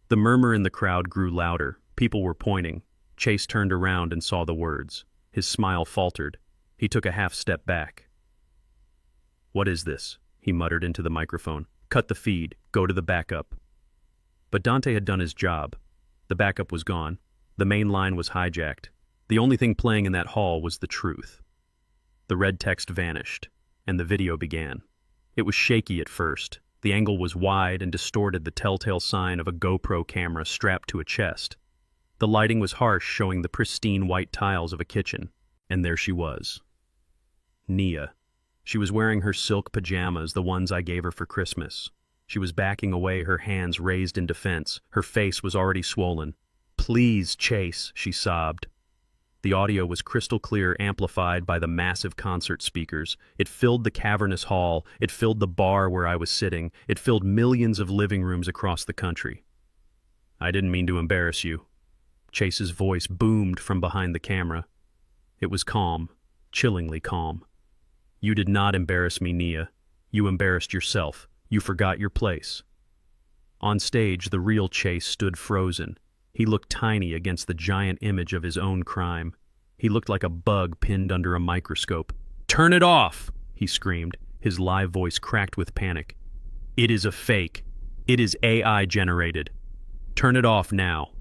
The murmur in the crowd grew louder. People were pointing. Chase turned around and saw the words. His smile faltered. He took a half step back. "What is this?" he muttered into the microphone. "Cut the feed. Go to the backup." But Dante had done his job. The backup was gone. The main line was hijacked. The only thing playing in that hall was the truth. The red text vanished, and the video began. It was shaky at first. The angle was wide and distorted, the telltale sign of a GoPro camera strapped to a chest. The lighting was harsh, showing the pristine white tiles of a kitchen. And there she was. Nia. She was wearing her silk pajamas, the ones I gave her for Christmas. She was backing away, her hands raised in defense. Her face was already swollen. "Please, Chase," she sobbed. The audio was crystal clear, amplified by the massive concert speakers. It filled the cavernous hall. It filled the bar where I was sitting. It filled millions of living rooms across the country. "I didn't mean to embarrass you." Chase's voice boomed from behind the camera. It was calm, chillingly calm. "You did not embarrass me, Nia. You embarrassed yourself. You forgot your place." On stage, the real Chase stood frozen. He looked tiny against the giant image of his own crime. He looked like a bug pinned under a microscope. "Turn it off!" he screamed, his live voice cracked with panic. "It is a fake. It is AI generated. Turn it off now."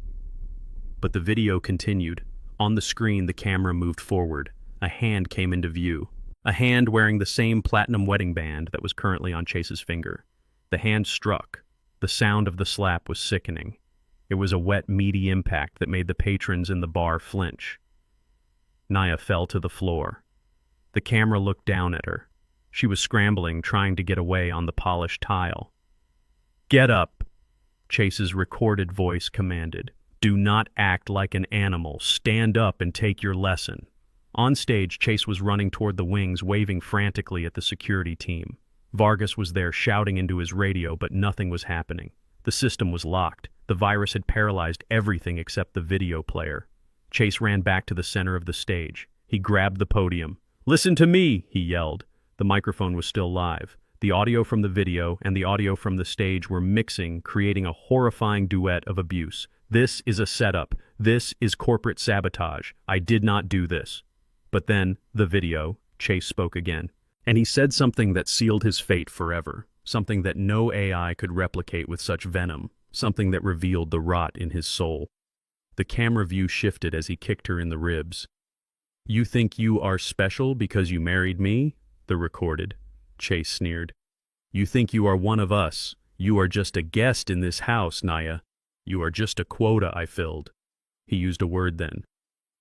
But the video continued. On the screen, the camera moved forward. A hand came into view. A hand wearing the same platinum wedding band that was currently on Chase's finger. The hand struck. The sound of the slap was sickening. It was a wet, meaty impact that made the patrons in the bar flinch. Nia fell to the floor. The camera looked down at her. She was scrambling, trying to get away on the polished tile. "Get up," Chase's recorded voice commanded. "Do not act like an animal. Stand up and take your lesson." On stage, Chase was running toward the wings, waving frantically at the security team. Vargas was there shouting into his radio, but nothing was happening. The system was locked. The virus had paralyzed everything except the video player. Chase ran back to the center of the stage. He grabbed the podium. "Listen to me," he yelled. The microphone was still live. The audio from the video and the audio from the stage were mixing, creating a horrifying duet of abuse. "This is a setup. This is corporate sabotage. I did not do this." But then, the video, Chase spoke again. And he said something that sealed his fate forever. Something that no AI could replicate with such venom. Something that revealed the rot in his soul. The camera view shifted as he kicked her in the ribs. "You think you are special because you married me?" the recorded. Chase sneered. "You think you are one of us. You are just a guest in this house, Nia. You are just a quota I filled." He used a word then.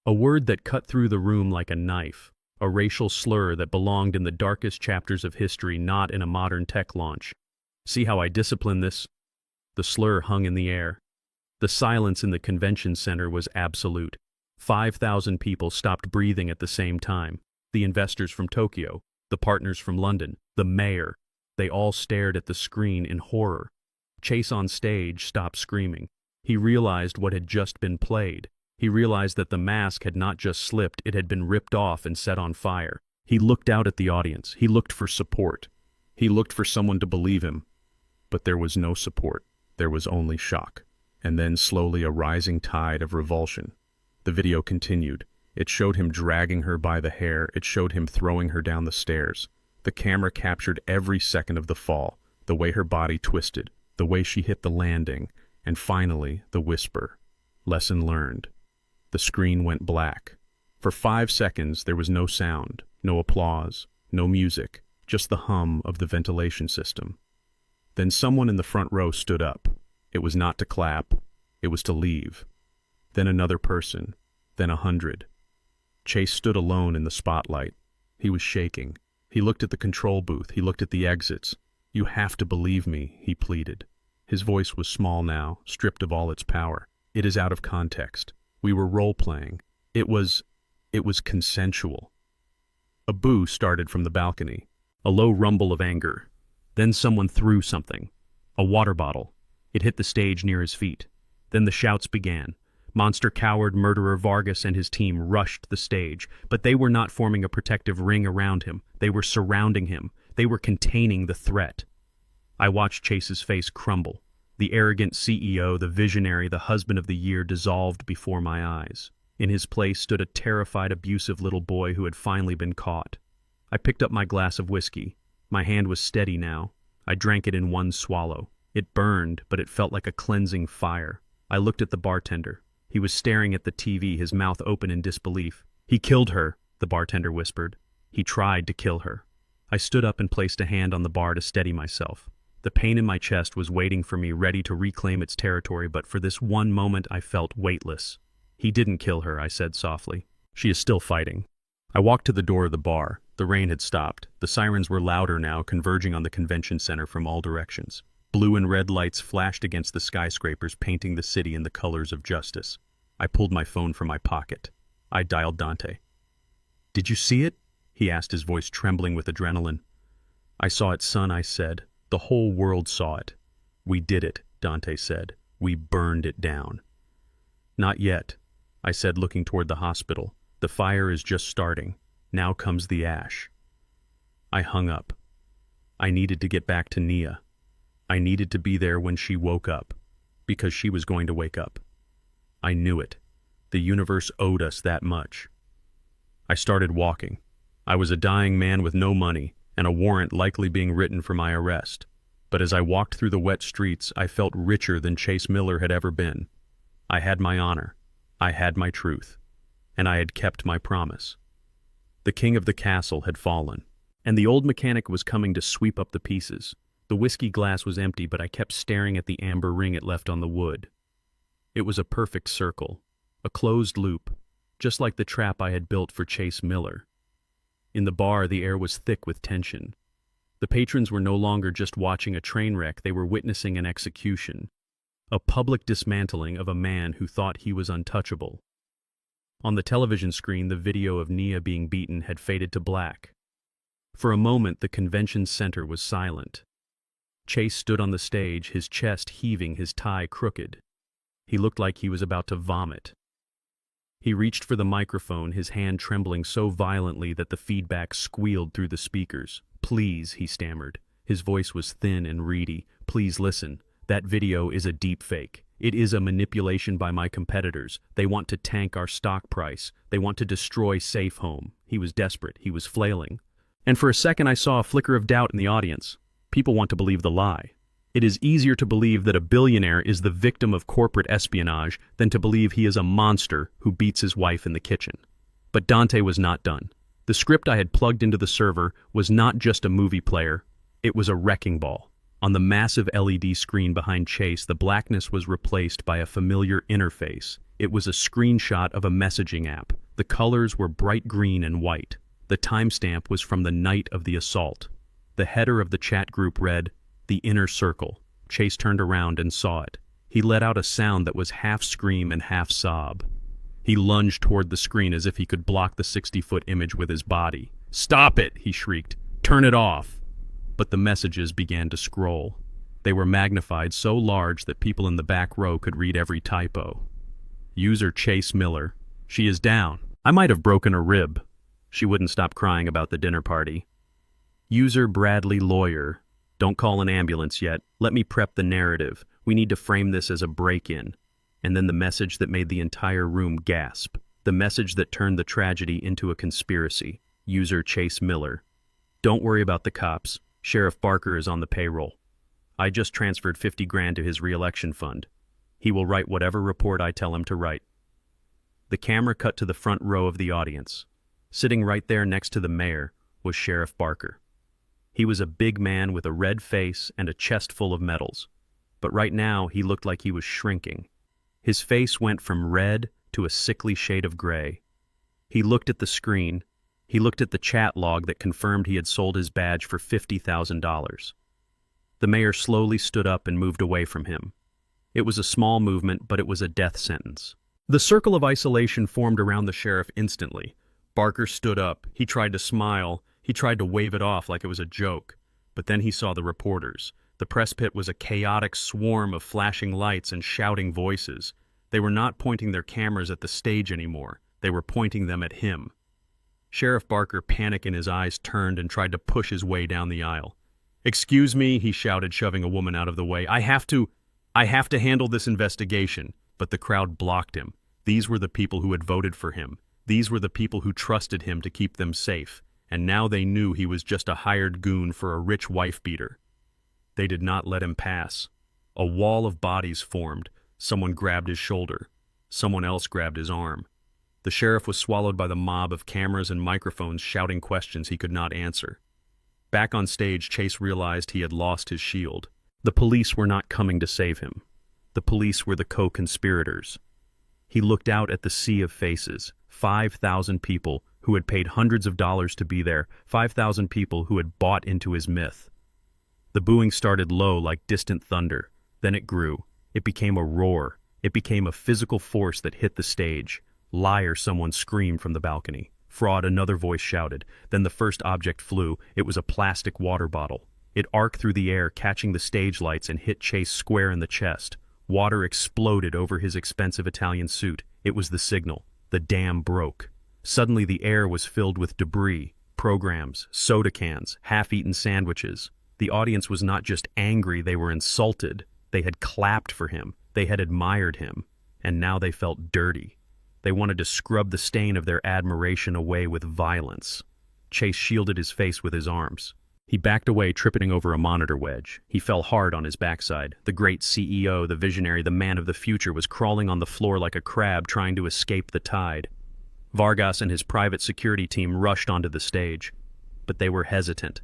A word that cut through the room like a knife. A racial slur that belonged in the darkest chapters of history, not in a modern tech launch. "See how I discipline this?" The slur hung in the air. The silence in the convention center was absolute. 5,000 people stopped breathing at the same time. The investors from Tokyo, the partners from London, the mayor. They all stared at the screen in horror. Chase on stage stopped screaming. He realized what had just been played. He realized that the mask had not just slipped, it had been ripped off and set on fire. He looked out at the audience. He looked for support. He looked for someone to believe him. But there was no support. There was only shock. And then slowly a rising tide of revulsion. The video continued. It showed him dragging her by the hair. It showed him throwing her down the stairs. The camera captured every second of the fall, the way her body twisted, the way she hit the landing, and finally, the whisper. Lesson learned. The screen went black. For 5 seconds, there was no sound, no applause, no music, just the hum of the ventilation system. Then someone in the front row stood up. It was not to clap, it was to leave. Then another person, then 100. Chase stood alone in the spotlight. He was shaking. He looked at the control booth, he looked at the exits. "You have to believe me," he pleaded. His voice was small now, stripped of all its power. "It is out of context. We were role-playing. It was consensual." A boo started from the balcony. A low rumble of anger. Then someone threw something. A water bottle. It hit the stage near his feet. Then the shouts began. Monster coward murderer Vargas and his team rushed the stage, but they were not forming a protective ring around him. They were surrounding him. They were containing the threat. I watched Chase's face crumble. The arrogant CEO, the visionary, the husband of the year dissolved before my eyes. In his place stood a terrified, abusive little boy who had finally been caught. I picked up my glass of whiskey. My hand was steady now. I drank it in one swallow. It burned, but it felt like a cleansing fire. I looked at the bartender. He was staring at the TV, his mouth open in disbelief. "He killed her," the bartender whispered. "He tried to kill her." I stood up and placed a hand on the bar to steady myself. The pain in my chest was waiting for me, ready to reclaim its territory, but for this one moment I felt weightless. "He didn't kill her," I said softly. "She is still fighting." I walked to the door of the bar. The rain had stopped. The sirens were louder now, converging on the convention center from all directions. Blue and red lights flashed against the skyscrapers, painting the city in the colors of justice. I pulled my phone from my pocket. I dialed Dante. "Did you see it?" he asked, his voice trembling with adrenaline. "I saw it, son," I said. "The whole world saw it." "We did it," Dante said. "We burned it down." "Not yet," I said, looking toward the hospital. "The fire is just starting. Now comes the ash." I hung up. I needed to get back to Nia. I needed to be there when she woke up, because she was going to wake up. I knew it. The universe owed us that much. I started walking. I was a dying man with no money, and a warrant likely being written for my arrest. But as I walked through the wet streets, I felt richer than Chase Miller had ever been. I had my honor. I had my truth. And I had kept my promise. The king of the castle had fallen, and the old mechanic was coming to sweep up the pieces. The whiskey glass was empty, but I kept staring at the amber ring it left on the wood. It was a perfect circle, a closed loop, just like the trap I had built for Chase Miller. In the bar, the air was thick with tension. The patrons were no longer just watching a train wreck, they were witnessing an execution, a public dismantling of a man who thought he was untouchable. On the television screen, the video of Nia being beaten had faded to black. For a moment, the convention center was silent. Chase stood on the stage, his chest heaving, his tie crooked. He looked like he was about to vomit. He reached for the microphone, his hand trembling so violently that the feedback squealed through the speakers. "Please," he stammered. His voice was thin and reedy. "Please listen. That video is a deep fake. It is a manipulation by my competitors. They want to tank our stock price. They want to destroy Safe Home." He was desperate. He was flailing. And for a second I saw a flicker of doubt in the audience. People want to believe the lie. It is easier to believe that a billionaire is the victim of corporate espionage than to believe he is a monster who beats his wife in the kitchen. But Dante was not done. The script I had plugged into the server was not just a movie player. It was a wrecking ball. On the massive LED screen behind Chase, the blackness was replaced by a familiar interface. It was a screenshot of a messaging app. The colors were bright green and white. The timestamp was from the night of the assault. The header of the chat group read, "The Inner Circle." Chase turned around and saw it. He let out a sound that was half scream and half sob. He lunged toward the screen as if he could block the 60-foot image with his body. "Stop it!" he shrieked. "Turn it off!" But the messages began to scroll. They were magnified so large that people in the back row could read every typo. User Chase Miller. "She is down. I might have broken a rib." She wouldn't stop crying about the dinner party. User Bradley Lawyer. "Don't call an ambulance yet. Let me prep the narrative. We need to frame this as a break-in." And then the message that made the entire room gasp. The message that turned the tragedy into a conspiracy. User Chase Miller. "Don't worry about the cops. Sheriff Barker is on the payroll. I just transferred 50 grand to his re-election fund. He will write whatever report I tell him to write." The camera cut to the front row of the audience. Sitting right there next to the mayor was Sheriff Barker. He was a big man with a red face and a chest full of medals. But right now, he looked like he was shrinking. His face went from red to a sickly shade of gray. He looked at the screen. He looked at the chat log that confirmed he had sold his badge for $50,000. The mayor slowly stood up and moved away from him. It was a small movement, but it was a death sentence. The circle of isolation formed around the sheriff instantly. Barker stood up. He tried to smile. He tried to wave it off like it was a joke. But then he saw the reporters. The press pit was a chaotic swarm of flashing lights and shouting voices. They were not pointing their cameras at the stage anymore. They were pointing them at him. Sheriff Barker, panic in his eyes, turned and tried to push his way down the aisle. "Excuse me," he shouted, shoving a woman out of the way. I have to handle this investigation." But the crowd blocked him. These were the people who had voted for him. These were the people who trusted him to keep them safe. And now they knew he was just a hired goon for a rich wife-beater. They did not let him pass. A wall of bodies formed. Someone grabbed his shoulder. Someone else grabbed his arm. The sheriff was swallowed by the mob of cameras and microphones shouting questions he could not answer. Back on stage, Chase realized he had lost his shield. The police were not coming to save him. The police were the co-conspirators. He looked out at the sea of faces, 5,000 people who had paid hundreds of dollars to be there, 5,000 people who had bought into his myth. The booing started low like distant thunder. Then it grew. It became a roar. It became a physical force that hit the stage. "Liar," someone screamed from the balcony. "Fraud," another voice shouted. Then the first object flew. It was a plastic water bottle. It arced through the air, catching the stage lights, and hit Chase square in the chest. Water exploded over his expensive Italian suit. It was the signal. The dam broke. Suddenly the air was filled with debris, programs, soda cans, half-eaten sandwiches. The audience was not just angry, they were insulted. They had clapped for him. They had admired him. And now they felt dirty. They wanted to scrub the stain of their admiration away with violence. Chase shielded his face with his arms. He backed away, tripping over a monitor wedge. He fell hard on his backside. The great CEO, the visionary, the man of the future, was crawling on the floor like a crab trying to escape the tide. Vargas and his private security team rushed onto the stage. But they were hesitant.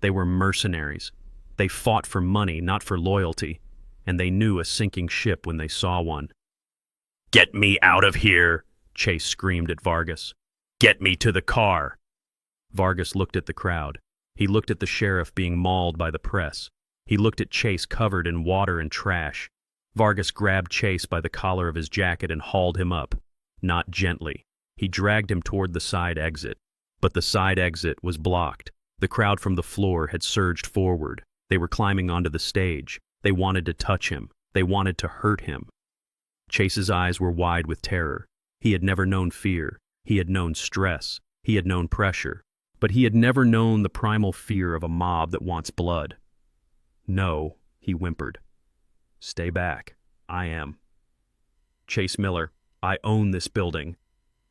They were mercenaries. They fought for money, not for loyalty. And they knew a sinking ship when they saw one. "Get me out of here!" Chase screamed at Vargas. "Get me to the car!" Vargas looked at the crowd. He looked at the sheriff being mauled by the press. He looked at Chase covered in water and trash. Vargas grabbed Chase by the collar of his jacket and hauled him up. Not gently. He dragged him toward the side exit. But the side exit was blocked. The crowd from the floor had surged forward. They were climbing onto the stage. They wanted to touch him. They wanted to hurt him. Chase's eyes were wide with terror. He had never known fear. He had known stress. He had known pressure. But he had never known the primal fear of a mob that wants blood. "No," he whimpered. "Stay back. I am Chase Miller. I own this building."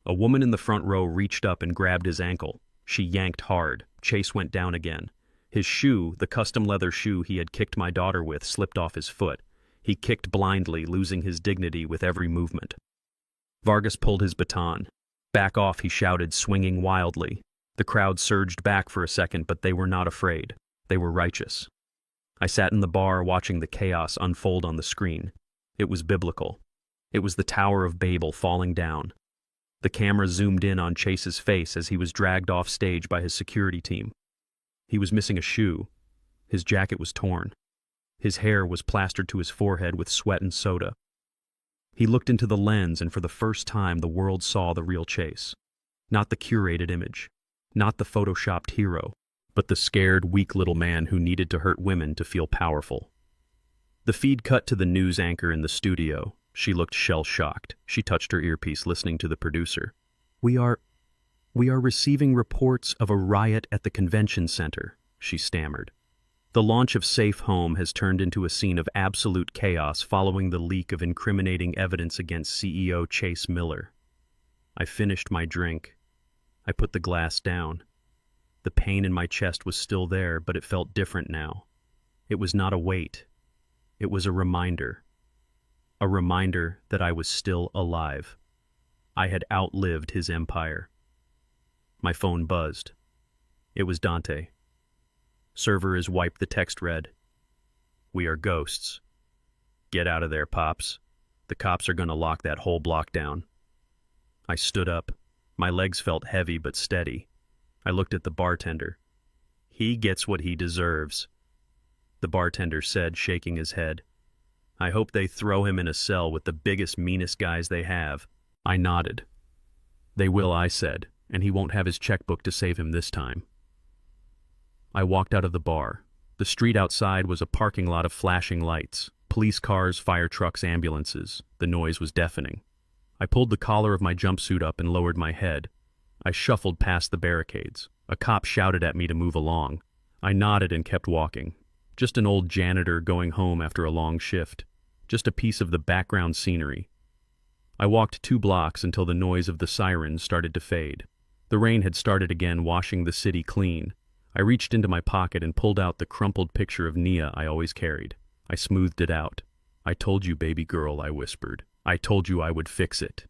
A woman in the front row reached up and grabbed his ankle. She yanked hard. Chase went down again. His shoe, the custom leather shoe he had kicked my daughter with, slipped off his foot. He kicked blindly, losing his dignity with every movement. Vargas pulled his baton. "Back off," he shouted, swinging wildly. The crowd surged back for a second, but they were not afraid. They were righteous. I sat in the bar watching the chaos unfold on the screen. It was biblical. It was the Tower of Babel falling down. The camera zoomed in on Chase's face as he was dragged off stage by his security team. He was missing a shoe. His jacket was torn. His hair was plastered to his forehead with sweat and soda. He looked into the lens, and for the first time the world saw the real Chase. Not the curated image. Not the photoshopped hero, but the scared, weak little man who needed to hurt women to feel powerful. The feed cut to the news anchor in the studio. She looked shell-shocked. She touched her earpiece, listening to the producer. We are receiving reports of a riot at the convention center," she stammered. The launch of Safe Home has turned into a scene of absolute chaos following the leak of incriminating evidence against CEO Chase Miller. I finished my drink. I put the glass down. The pain in my chest was still there, but it felt different now. It was not a weight. It was a reminder. A reminder that I was still alive. I had outlived his empire. My phone buzzed. It was Dante. "Server is wiped," the text read. "We are ghosts. Get out of there, Pops. The cops are gonna lock that whole block down." I stood up. My legs felt heavy but steady. I looked at the bartender. "He gets what he deserves," the bartender said, shaking his head. "I hope they throw him in a cell with the biggest, meanest guys they have." I nodded. "They will," I said, "and he won't have his checkbook to save him this time." I walked out of the bar. The street outside was a parking lot of flashing lights. Police cars, fire trucks, ambulances. The noise was deafening. I pulled the collar of my jumpsuit up and lowered my head. I shuffled past the barricades. A cop shouted at me to move along. I nodded and kept walking. Just an old janitor going home after a long shift. Just a piece of the background scenery. I walked 2 blocks until the noise of the sirens started to fade. The rain had started again, washing the city clean. I reached into my pocket and pulled out the crumpled picture of Nia I always carried. I smoothed it out. "I told you, baby girl," I whispered. "I told you I would fix it."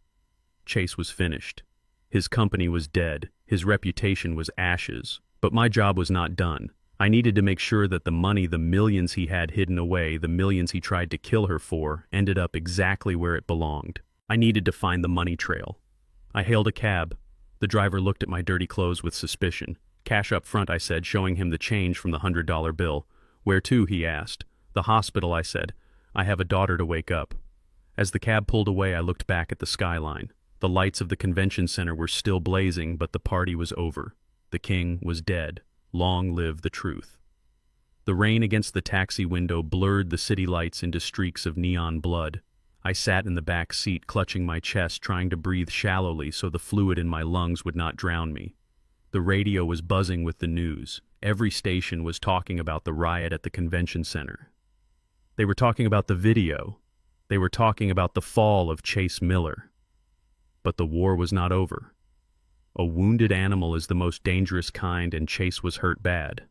Chase was finished. His company was dead. His reputation was ashes. But my job was not done. I needed to make sure that the money, the millions he had hidden away, the millions he tried to kill her for, ended up exactly where it belonged. I needed to find the money trail. I hailed a cab. The driver looked at my dirty clothes with suspicion. "Cash up front," I said, showing him the change from the $100 bill. "Where to?" he asked. "The hospital," I said. "I have a daughter to wake up." As the cab pulled away, I looked back at the skyline. The lights of the convention center were still blazing, but the party was over. The king was dead. Long live the truth. The rain against the taxi window blurred the city lights into streaks of neon blood. I sat in the back seat, clutching my chest, trying to breathe shallowly so the fluid in my lungs would not drown me. The radio was buzzing with the news. Every station was talking about the riot at the convention center. They were talking about the video. They were talking about the fall of Chase Miller. But the war was not over. A wounded animal is the most dangerous kind, and Chase was hurt bad.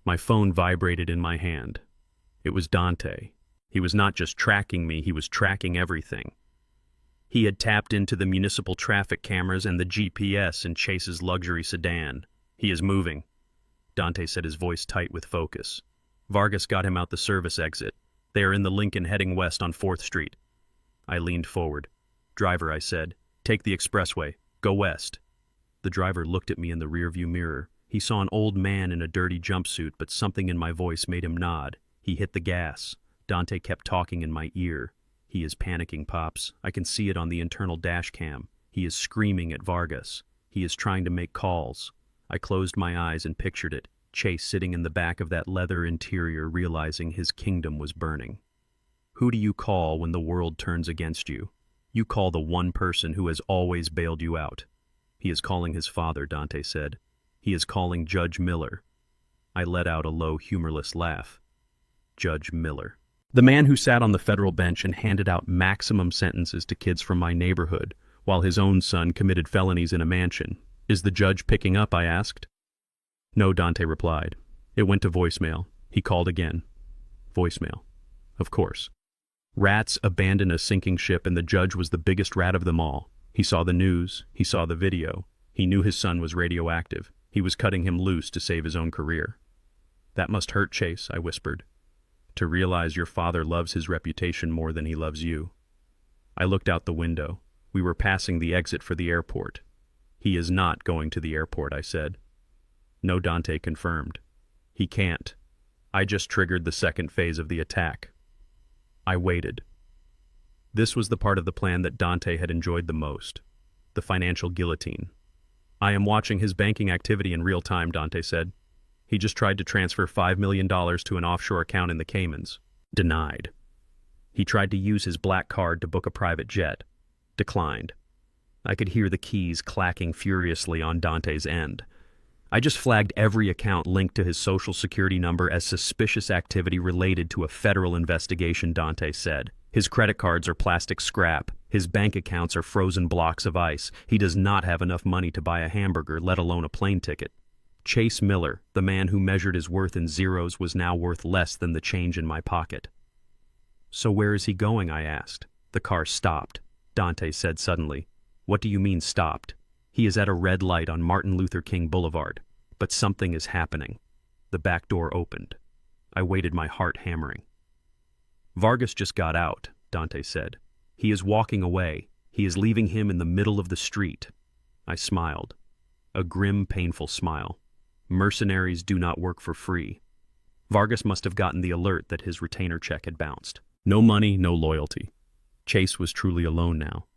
My phone vibrated in my hand. It was Dante. He was not just tracking me, he was tracking everything. He had tapped into the municipal traffic cameras and the GPS in Chase's luxury sedan. "He is moving," Dante said, his voice tight with focus. "Vargas got him out the service exit. They are in the Lincoln heading west on 4th Street. I leaned forward. "Driver," I said, "take the expressway. Go west." The driver looked at me in the rearview mirror. He saw an old man in a dirty jumpsuit, but something in my voice made him nod. He hit the gas. Dante kept talking in my ear. "He is panicking, Pops. I can see it on the internal dash cam. He is screaming at Vargas. He is trying to make calls." I closed my eyes and pictured it. Chase sitting in the back of that leather interior, realizing his kingdom was burning. Who do you call when the world turns against you? You call the one person who has always bailed you out. "He is calling his father," Dante said. "He is calling Judge Miller." I let out a low, humorless laugh. Judge Miller. The man who sat on the federal bench and handed out maximum sentences to kids from my neighborhood, while his own son committed felonies in a mansion. "Is the judge picking up?" I asked. "No," Dante replied. "It went to voicemail." He called again. Voicemail. Of course. Rats abandon a sinking ship, and the judge was the biggest rat of them all. He saw the news. He saw the video. He knew his son was radioactive. He was cutting him loose to save his own career. "That must hurt, Chase," I whispered. "To realize your father loves his reputation more than he loves you." I looked out the window. We were passing the exit for the airport. "He is not going to the airport," I said. "No," Dante confirmed. "He can't. I just triggered the second phase of the attack." I waited. This was the part of the plan that Dante had enjoyed the most. The financial guillotine. "I am watching his banking activity in real time," Dante said. "He just tried to transfer $5 million to an offshore account in the Caymans. Denied. He tried to use his black card to book a private jet. Declined." I could hear the keys clacking furiously on Dante's end. "I just flagged every account linked to his social security number as suspicious activity related to a federal investigation," Dante said. "His credit cards are plastic scrap. His bank accounts are frozen blocks of ice. He does not have enough money to buy a hamburger, let alone a plane ticket." Chase Miller, the man who measured his worth in zeros, was now worth less than the change in my pocket. "So where is he going?" I asked. "The car stopped," Dante said suddenly. "What do you mean stopped?" "He is at a red light on Martin Luther King Boulevard. But something is happening." The back door opened. I waited, my heart hammering. "Vargas just got out," Dante said. "He is walking away. He is leaving him in the middle of the street." I smiled. A grim, painful smile. Mercenaries do not work for free. Vargas must have gotten the alert that his retainer check had bounced. No money, no loyalty. Chase was truly alone now.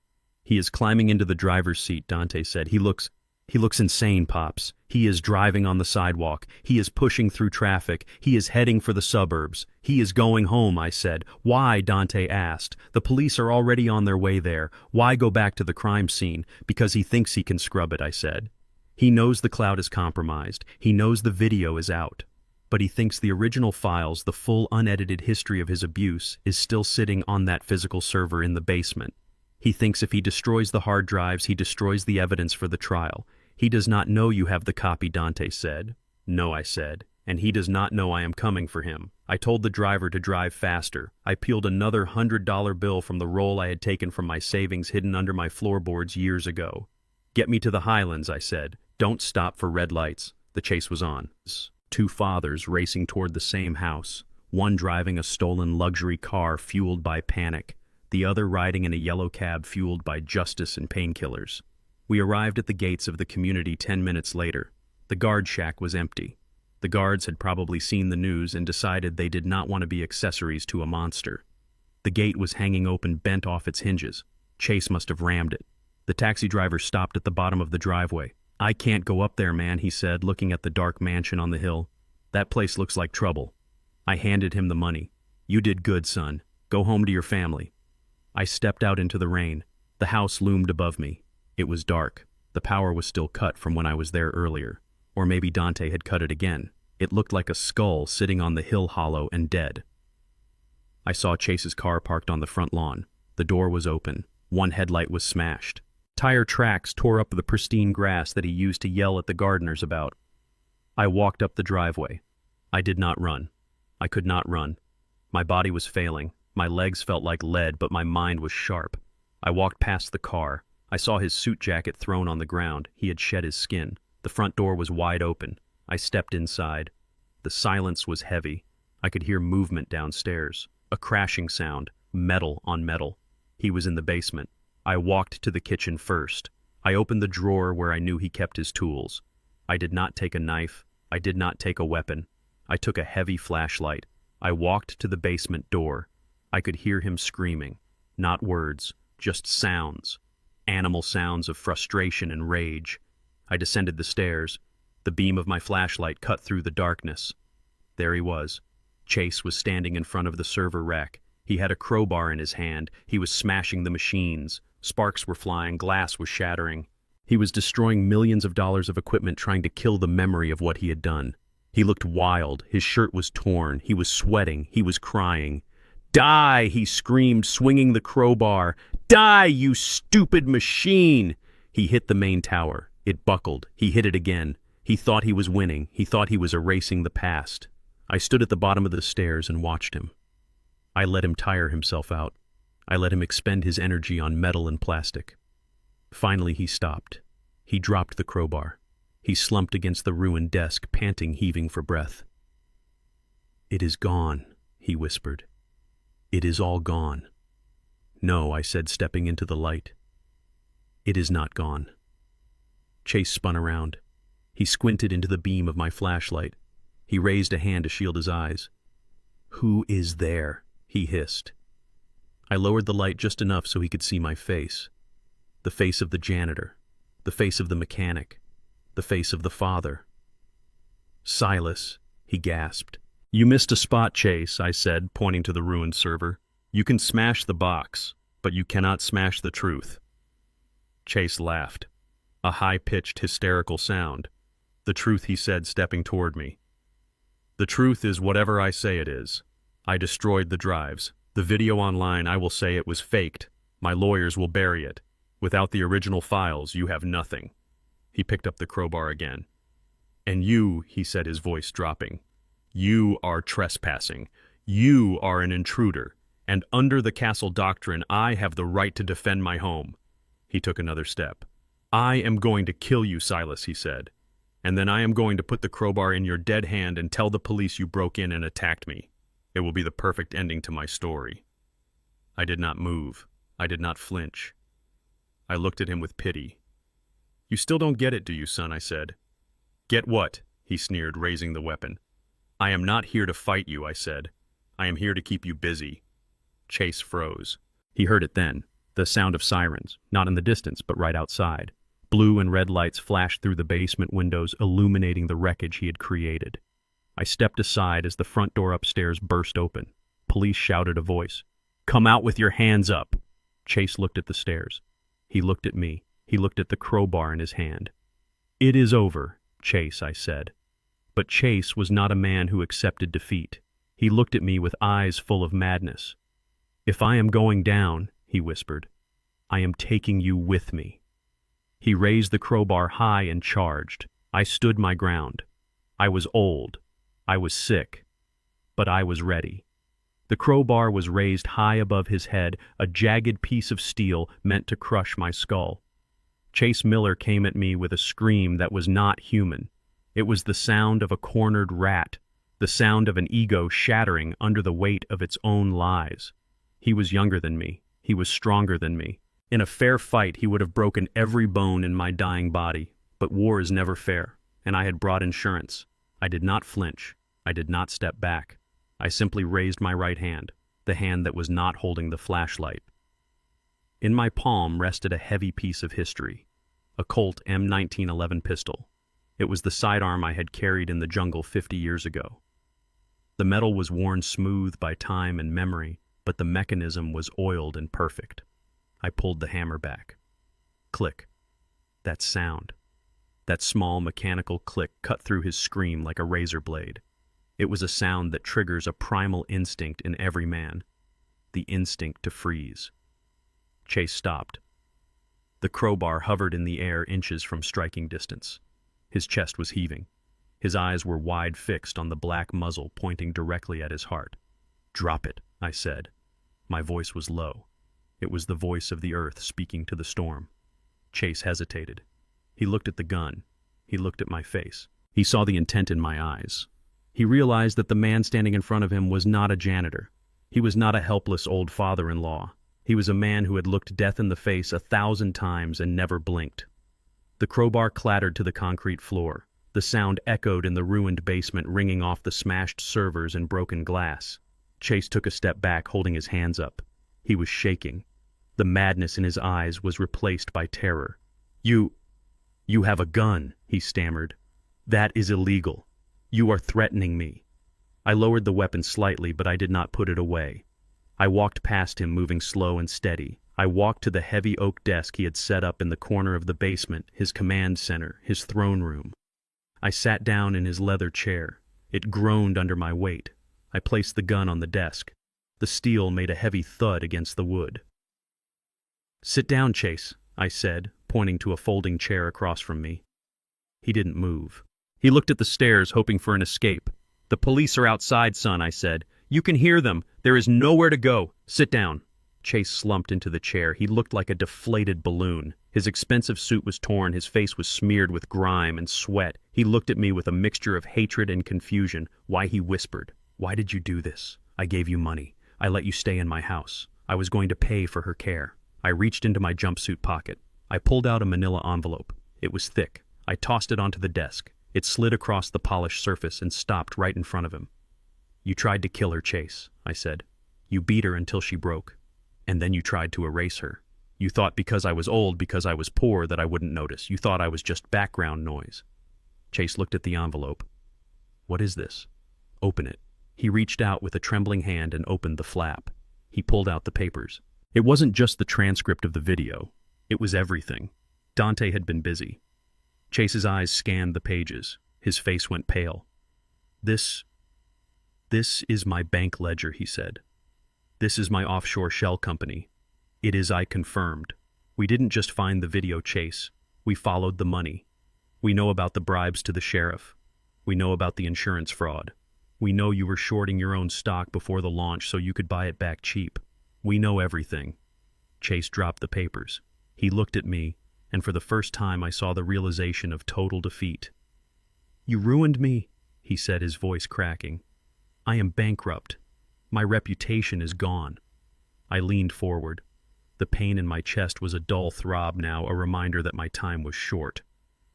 "He is climbing into the driver's seat," Dante said. He looks He looks insane, Pops. He is driving on the sidewalk. He is pushing through traffic. He is heading for the suburbs. He is going home, I said. Why, Dante asked. The police are already on their way there. Why go back to the crime scene? Because he thinks he can scrub it, I said. He knows the cloud is compromised. He knows the video is out. But he thinks the original files, the full unedited history of his abuse, is still sitting on that physical server in the basement. He thinks if he destroys the hard drives, he destroys the evidence for the trial. He does not know you have the copy, Dante said. No, I said, and he does not know I am coming for him. I told the driver to drive faster. I peeled another $100 bill from the roll I had taken from my savings hidden under my floorboards years ago. Get me to the Highlands, I said. Don't stop for red lights. The chase was on. Two fathers racing toward the same house, one driving a stolen luxury car fueled by panic, the other riding in a yellow cab fueled by justice and painkillers. We arrived at the gates of the community 10 minutes later. The guard shack was empty. The guards had probably seen the news and decided they did not want to be accessories to a monster. The gate was hanging open, bent off its hinges. Chase must have rammed it. The taxi driver stopped at the bottom of the driveway. I can't go up there, man, he said, looking at the dark mansion on the hill. That place looks like trouble. I handed him the money. You did good, son. Go home to your family. I stepped out into the rain. The house loomed above me. It was dark. The power was still cut from when I was there earlier. Or maybe Dante had cut it again. It looked like a skull sitting on the hill hollow and dead. I saw Chase's car parked on the front lawn. The door was open. One headlight was smashed. Tire tracks tore up the pristine grass that he used to yell at the gardeners about. I walked up the driveway. I did not run. I could not run. My body was failing. My legs felt like lead, but my mind was sharp. I walked past the car. I saw his suit jacket thrown on the ground. He had shed his skin. The front door was wide open. I stepped inside. The silence was heavy. I could hear movement downstairs. A crashing sound, metal on metal. He was in the basement. I walked to the kitchen first. I opened the drawer where I knew he kept his tools. I did not take a knife. I did not take a weapon. I took a heavy flashlight. I walked to the basement door. I could hear him screaming. Not words, just sounds. Animal sounds of frustration and rage. I descended the stairs. The beam of my flashlight cut through the darkness. There he was. Chase was standing in front of the server rack. He had a crowbar in his hand. He was smashing the machines. Sparks were flying. Glass was shattering. He was destroying millions of dollars of equipment trying to kill the memory of what he had done. He looked wild. His shirt was torn. He was sweating. He was crying. Die, he screamed, swinging the crowbar. Die, you stupid machine! He hit the main tower. It buckled. He hit it again. He thought he was winning. He thought he was erasing the past. I stood at the bottom of the stairs and watched him. I let him tire himself out. I let him expend his energy on metal and plastic. Finally, he stopped. He dropped the crowbar. He slumped against the ruined desk, panting, heaving for breath. "It is gone," he whispered. "It is all gone." "No," I said, stepping into the light. "It is not gone." Chase spun around. He squinted into the beam of my flashlight. He raised a hand to shield his eyes. "Who is there?" he hissed. I lowered the light just enough so he could see my face. The face of the janitor. The face of the mechanic. The face of the father. "Silas," he gasped. "You missed a spot, Chase," I said, pointing to the ruined server. "You can smash the box, but you cannot smash the truth." Chase laughed. A high-pitched, hysterical sound. "The truth," he said, stepping toward me. "The truth is whatever I say it is. I destroyed the drives. The video online, I will say it was faked. My lawyers will bury it. Without the original files, you have nothing." He picked up the crowbar again. "And you," he said, his voice dropping, "you are trespassing. You are an intruder. And under the castle doctrine, I have the right to defend my home." He took another step. "I am going to kill you, Silas," he said. "And then I am going to put the crowbar in your dead hand and tell the police you broke in and attacked me. It will be the perfect ending to my story." I did not move. I did not flinch. I looked at him with pity. "You still don't get it, do you, son?" I said. "Get what?" he sneered, raising the weapon. "I am not here to fight you," I said. "I am here to keep you busy." Chase froze. He heard it then, the sound of sirens, not in the distance, but right outside. Blue and red lights flashed through the basement windows, illuminating the wreckage he had created. I stepped aside as the front door upstairs burst open. Police shouted a voice. "Come out with your hands up!" Chase looked at the stairs. He looked at me. He looked at the crowbar in his hand. "It is over, Chase," I said. But Chase was not a man who accepted defeat. He looked at me with eyes full of madness. "If I am going down," he whispered, "I am taking you with me." He raised the crowbar high and charged. I stood my ground. I was old. I was sick. But I was ready. The crowbar was raised high above his head, a jagged piece of steel meant to crush my skull. Chase Miller came at me with a scream that was not human. It was the sound of a cornered rat, the sound of an ego shattering under the weight of its own lies. He was younger than me. He was stronger than me. In a fair fight, he would have broken every bone in my dying body. But war is never fair, and I had brought insurance. I did not flinch. I did not step back. I simply raised my right hand, the hand that was not holding the flashlight. In my palm rested a heavy piece of history, a Colt M1911 pistol. It was the sidearm I had carried in the jungle 50 years ago. The metal was worn smooth by time and memory, but the mechanism was oiled and perfect. I pulled the hammer back. Click. That sound. That small mechanical click cut through his scream like a razor blade. It was a sound that triggers a primal instinct in every man, the instinct to freeze. Chase stopped. The crowbar hovered in the air inches from striking distance. His chest was heaving. His eyes were wide fixed on the black muzzle pointing directly at his heart. "Drop it," I said. My voice was low. It was the voice of the earth speaking to the storm. Chase hesitated. He looked at the gun. He looked at my face. He saw the intent in my eyes. He realized that the man standing in front of him was not a janitor. He was not a helpless old father-in-law. He was a man who had looked death in the face 1,000 times and never blinked. The crowbar clattered to the concrete floor. The sound echoed in the ruined basement, ringing off the smashed servers and broken glass. Chase took a step back, holding his hands up. He was shaking. The madness in his eyes was replaced by terror. You have a gun," he stammered. "That is illegal. You are threatening me." I lowered the weapon slightly, but I did not put it away. I walked past him, moving slow and steady. I walked to the heavy oak desk he had set up in the corner of the basement, his command center, his throne room. I sat down in his leather chair. It groaned under my weight. I placed the gun on the desk. The steel made a heavy thud against the wood. "Sit down, Chase," I said, pointing to a folding chair across from me. He didn't move. He looked at the stairs, hoping for an escape. "The police are outside, son," I said. "You can hear them. There is nowhere to go. Sit down." Chase slumped into the chair. He looked like a deflated balloon. His expensive suit was torn. His face was smeared with grime and sweat. He looked at me with a mixture of hatred and confusion. Why, he whispered, "Why did you do this? I gave you money. I let you stay in my house. I was going to pay for her care." I reached into my jumpsuit pocket. I pulled out a manila envelope. It was thick. I tossed it onto the desk. It slid across the polished surface and stopped right in front of him. "You tried to kill her, Chase," I said. "You beat her until she broke. And then you tried to erase her. You thought because I was old, because I was poor, that I wouldn't notice. You thought I was just background noise." Chase looked at the envelope. "What is this?" "Open it." He reached out with a trembling hand and opened the flap. He pulled out the papers. It wasn't just the transcript of the video. It was everything. Dante had been busy. Chase's eyes scanned the pages. His face went pale. This is my bank ledger," he said. "This is my offshore shell company. It is I confirmed. We didn't just find the video, Chase. We followed the money. We know about the bribes to the sheriff. We know about the insurance fraud. We know you were shorting your own stock before the launch so you could buy it back cheap. We know everything." Chase dropped the papers. He looked at me, and for the first time I saw the realization of total defeat. "You ruined me," he said, his voice cracking. "I am bankrupt. My reputation is gone." I leaned forward. The pain in my chest was a dull throb now, a reminder that my time was short.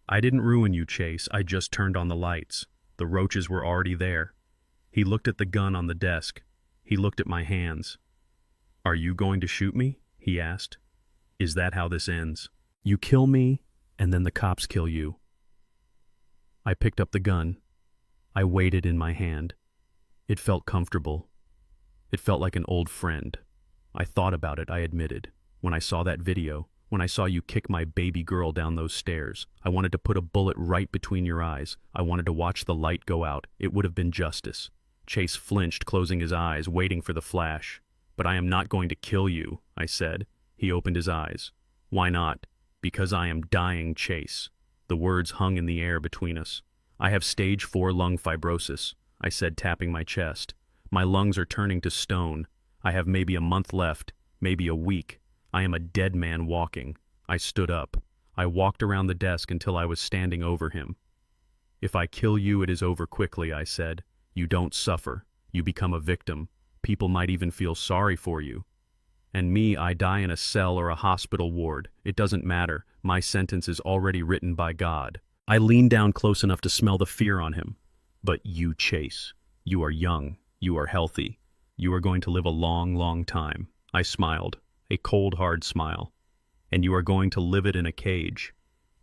"I didn't ruin you, Chase. I just turned on the lights. The roaches were already there." He looked at the gun on the desk. He looked at my hands. "Are you going to shoot me?" he asked. "Is that how this ends? You kill me, And then the cops kill you. I picked up the gun. I weighed it in my hand. It felt comfortable. It felt like an old friend. I thought about it, I admitted. When I saw that video, when I saw you kick my baby girl down those stairs, I wanted to put a bullet right between your eyes. I wanted to watch the light go out. It would have been justice. Chase flinched, closing his eyes, waiting for the flash. But I am not going to kill you, I said. He opened his eyes. Why not? Because I am dying, Chase. The words hung in the air between us. I have stage 4 lung fibrosis, I said, tapping my chest. My lungs are turning to stone. I have maybe a month left, maybe a week. I am a dead man walking. I stood up. I walked around the desk until I was standing over him. If I kill you, it is over quickly, I said. You don't suffer. You become a victim. People might even feel sorry for you. And me, I die in a cell or a hospital ward. It doesn't matter. My sentence is already written by God. I leaned down close enough to smell the fear on him. But you, Chase. You are young. You are healthy. You are going to live a long, long time. I smiled, a cold, hard smile. And you are going to live it in a cage.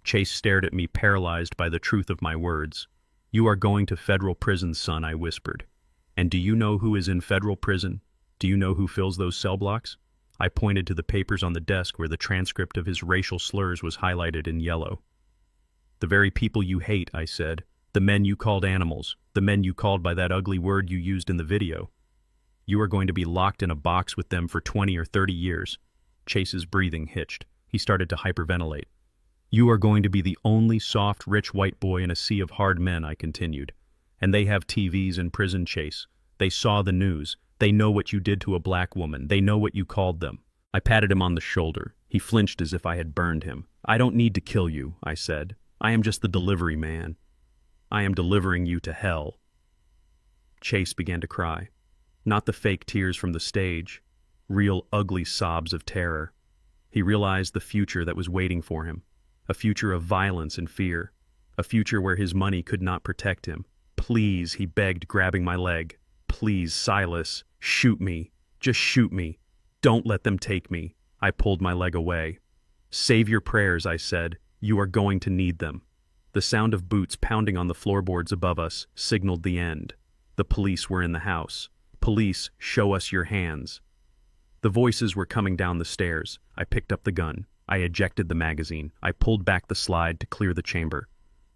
Chase stared at me, paralyzed by the truth of my words. You are going to federal prison, son, I whispered. And do you know who is in federal prison? Do you know who fills those cell blocks? I pointed to the papers on the desk where the transcript of his racial slurs was highlighted in yellow. The very people you hate, I said. The men you called animals. The men you called by that ugly word you used in the video. You are going to be locked in a box with them for 20 or 30 years. Chase's breathing hitched. He started to hyperventilate. You are going to be the only soft, rich white boy in a sea of hard men, I continued. And they have TVs in prison, Chase. They saw the news. They know what you did to a black woman. They know what you called them. I patted him on the shoulder. He flinched as if I had burned him. I don't need to kill you, I said. I am just the delivery man. I am delivering you to hell. Chase began to cry. Not the fake tears from the stage. Real ugly sobs of terror. He realized the future that was waiting for him. A future of violence and fear. A future where his money could not protect him. Please, he begged, grabbing my leg. Please, Silas, shoot me. Just shoot me. Don't let them take me. I pulled my leg away. Save your prayers, I said. You are going to need them. The sound of boots pounding on the floorboards above us signaled the end. The police were in the house. Police, show us your hands. The voices were coming down the stairs. I picked up the gun. I ejected the magazine. I pulled back the slide to clear the chamber.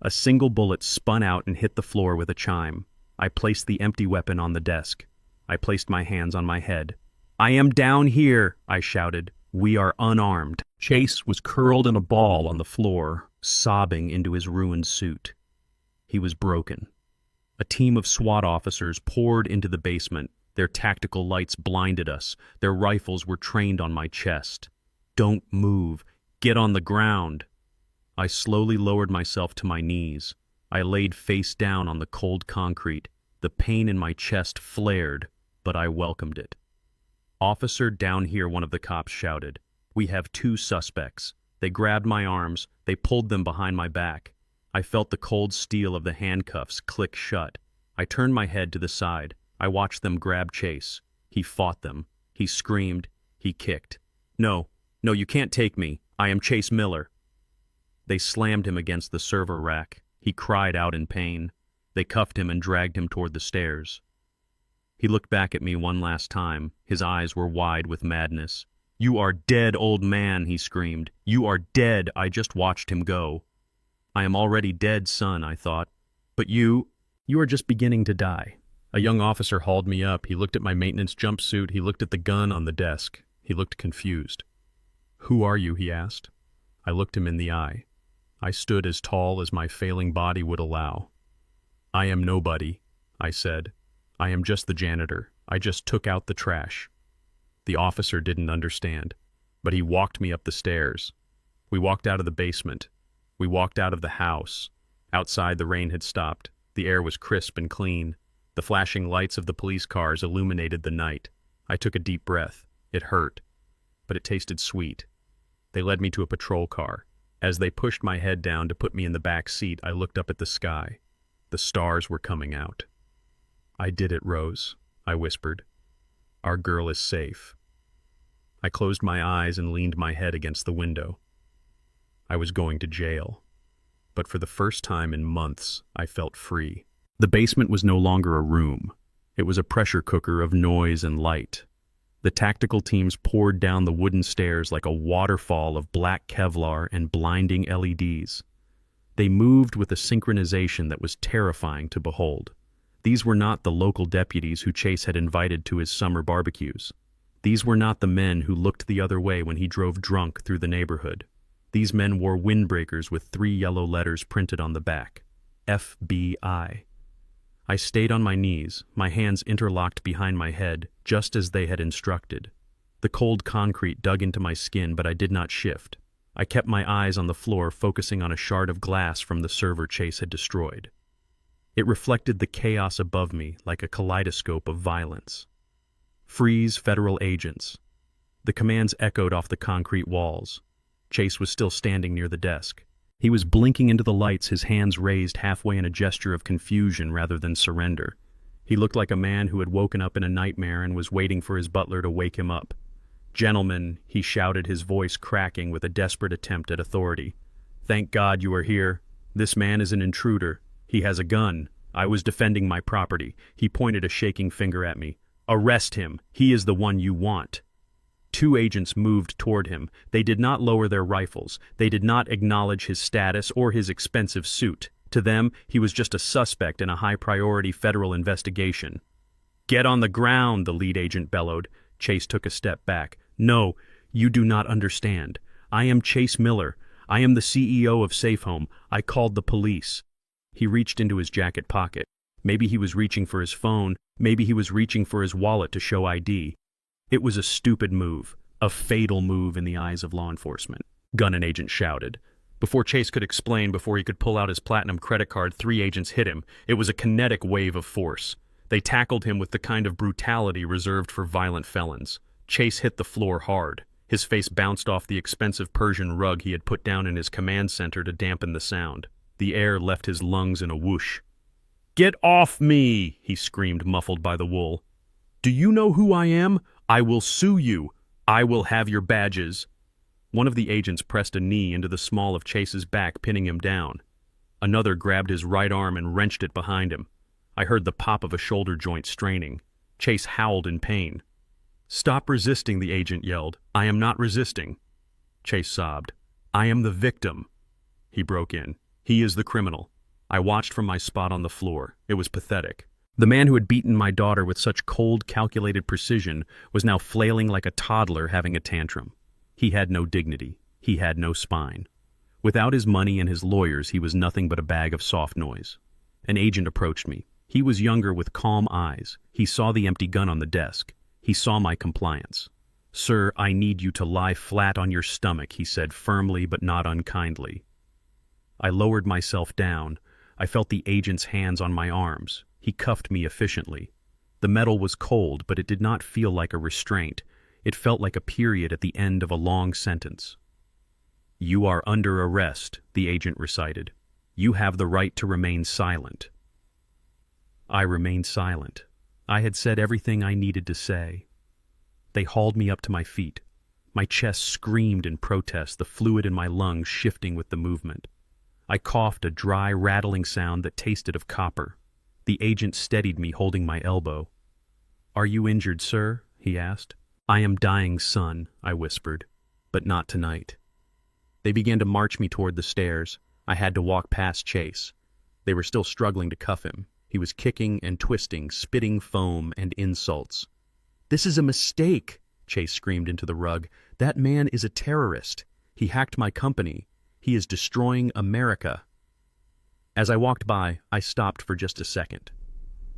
A single bullet spun out and hit the floor with a chime. I placed the empty weapon on the desk. I placed my hands on my head. I am down here, I shouted. We are unarmed. Chase was curled in a ball on the floor, sobbing into his ruined suit. He was broken. A team of SWAT officers poured into the basement. Their tactical lights blinded us. Their rifles were trained on my chest. Don't move. Get on the ground. I slowly lowered myself to my knees. I laid face down on the cold concrete. The pain in my chest flared, but I welcomed it. Officer, down here, one of the cops shouted. We have 2 suspects. They grabbed my arms. They pulled them behind my back. I felt the cold steel of the handcuffs click shut. I turned my head to the side. I watched them grab Chase. He fought them. He screamed. He kicked. No, you can't take me. I am Chase Miller. They slammed him against the server rack. He cried out in pain. They cuffed him and dragged him toward the stairs. He looked back at me one last time. His eyes were wide with madness. You are dead, old man, he screamed. You are dead. I just watched him go. I am already dead, son, I thought. But you are just beginning to die. A young officer hauled me up. He looked at my maintenance jumpsuit. He looked at the gun on the desk. He looked confused. Who are you? He asked. I looked him in the eye. I stood as tall as my failing body would allow. I am nobody, I said. I am just the janitor. I just took out the trash. The officer didn't understand, but he walked me up the stairs. We walked out of the basement. We walked out of the house. Outside, the rain had stopped. The air was crisp and clean. The flashing lights of the police cars illuminated the night. I took a deep breath. It hurt, but it tasted sweet. They led me to a patrol car. As they pushed my head down to put me in the back seat, I looked up at the sky. The stars were coming out. I did it, Rose, I whispered. Our girl is safe. I closed my eyes and leaned my head against the window. I was going to jail. But for the first time in months, I felt free. The basement was no longer a room. It was a pressure cooker of noise and light. The tactical teams poured down the wooden stairs like a waterfall of black Kevlar and blinding LEDs. They moved with a synchronization that was terrifying to behold. These were not the local deputies who Chase had invited to his summer barbecues. These were not the men who looked the other way when he drove drunk through the neighborhood. These men wore windbreakers with 3 yellow letters printed on the back. FBI. I stayed on my knees, my hands interlocked behind my head, just as they had instructed. The cold concrete dug into my skin, but I did not shift. I kept my eyes on the floor, focusing on a shard of glass from the server Chase had destroyed. It reflected the chaos above me like a kaleidoscope of violence. Freeze, federal agents. The commands echoed off the concrete walls. Chase was still standing near the desk. He was blinking into the lights, his hands raised halfway in a gesture of confusion rather than surrender. He looked like a man who had woken up in a nightmare and was waiting for his butler to wake him up. "Gentlemen," he shouted, his voice cracking with a desperate attempt at authority. "Thank God you are here. This man is an intruder. He has a gun. I was defending my property." He pointed a shaking finger at me. "Arrest him. He is the one you want." 2 agents moved toward him. They did not lower their rifles. They did not acknowledge his status or his expensive suit. To them, he was just a suspect in a high-priority federal investigation. "Get on the ground," the lead agent bellowed. Chase took a step back. "No, you do not understand. I am Chase Miller. I am the CEO of Safe Home. I called the police." He reached into his jacket pocket. Maybe he was reaching for his phone. Maybe he was reaching for his wallet to show ID. It was a stupid move, a fatal move in the eyes of law enforcement. "Gun," an agent shouted. Before Chase could explain, before he could pull out his platinum credit card, 3 agents hit him. It was a kinetic wave of force. They tackled him with the kind of brutality reserved for violent felons. Chase hit the floor hard. His face bounced off the expensive Persian rug he had put down in his command center to dampen the sound. The air left his lungs in a whoosh. "Get off me!" he screamed, muffled by the wool. "Do you know who I am? I will sue you. I will have your badges." One of the agents pressed a knee into the small of Chase's back, pinning him down. Another grabbed his right arm and wrenched it behind him. I heard the pop of a shoulder joint straining. Chase howled in pain. "Stop resisting," the agent yelled. "I am not resisting." Chase sobbed. "I am the victim." He broke in. "He is the criminal." I watched from my spot on the floor. It was pathetic. The man who had beaten my daughter with such cold, calculated precision was now flailing like a toddler having a tantrum. He had no dignity. He had no spine. Without his money and his lawyers, he was nothing but a bag of soft noise. An agent approached me. He was younger with calm eyes. He saw the empty gun on the desk. He saw my compliance. "Sir, I need you to lie flat on your stomach," he said firmly but not unkindly. I lowered myself down. I felt the agent's hands on my arms. He cuffed me efficiently. The metal was cold, but it did not feel like a restraint. It felt like a period at the end of a long sentence. "You are under arrest," the agent recited. "You have the right to remain silent." I remained silent. I had said everything I needed to say. They hauled me up to my feet. My chest screamed in protest, the fluid in my lungs shifting with the movement. I coughed, a dry, rattling sound that tasted of copper. The agent steadied me, holding my elbow. "Are you injured, sir?" he asked. "I am dying, son," I whispered. "But not tonight." They began to march me toward the stairs. I had to walk past Chase. They were still struggling to cuff him. He was kicking and twisting, spitting foam and insults. "This is a mistake," Chase screamed into the rug. "That man is a terrorist. He hacked my company. He is destroying America." As I walked by, I stopped for just a second.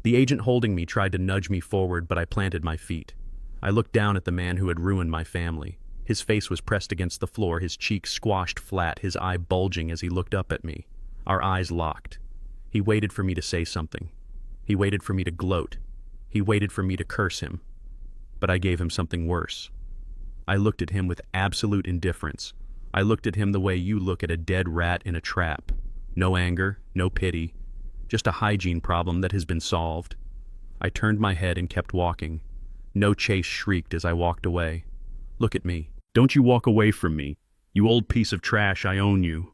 The agent holding me tried to nudge me forward, but I planted my feet. I looked down at the man who had ruined my family. His face was pressed against the floor, his cheek squashed flat, his eye bulging as he looked up at me. Our eyes locked. He waited for me to say something. He waited for me to gloat. He waited for me to curse him. But I gave him something worse. I looked at him with absolute indifference. I looked at him the way you look at a dead rat in a trap. No anger, no pity, just a hygiene problem that has been solved. I turned my head and kept walking. No Chase shrieked as I walked away. "Look at me. Don't you walk away from me. "You old piece of trash, I own you."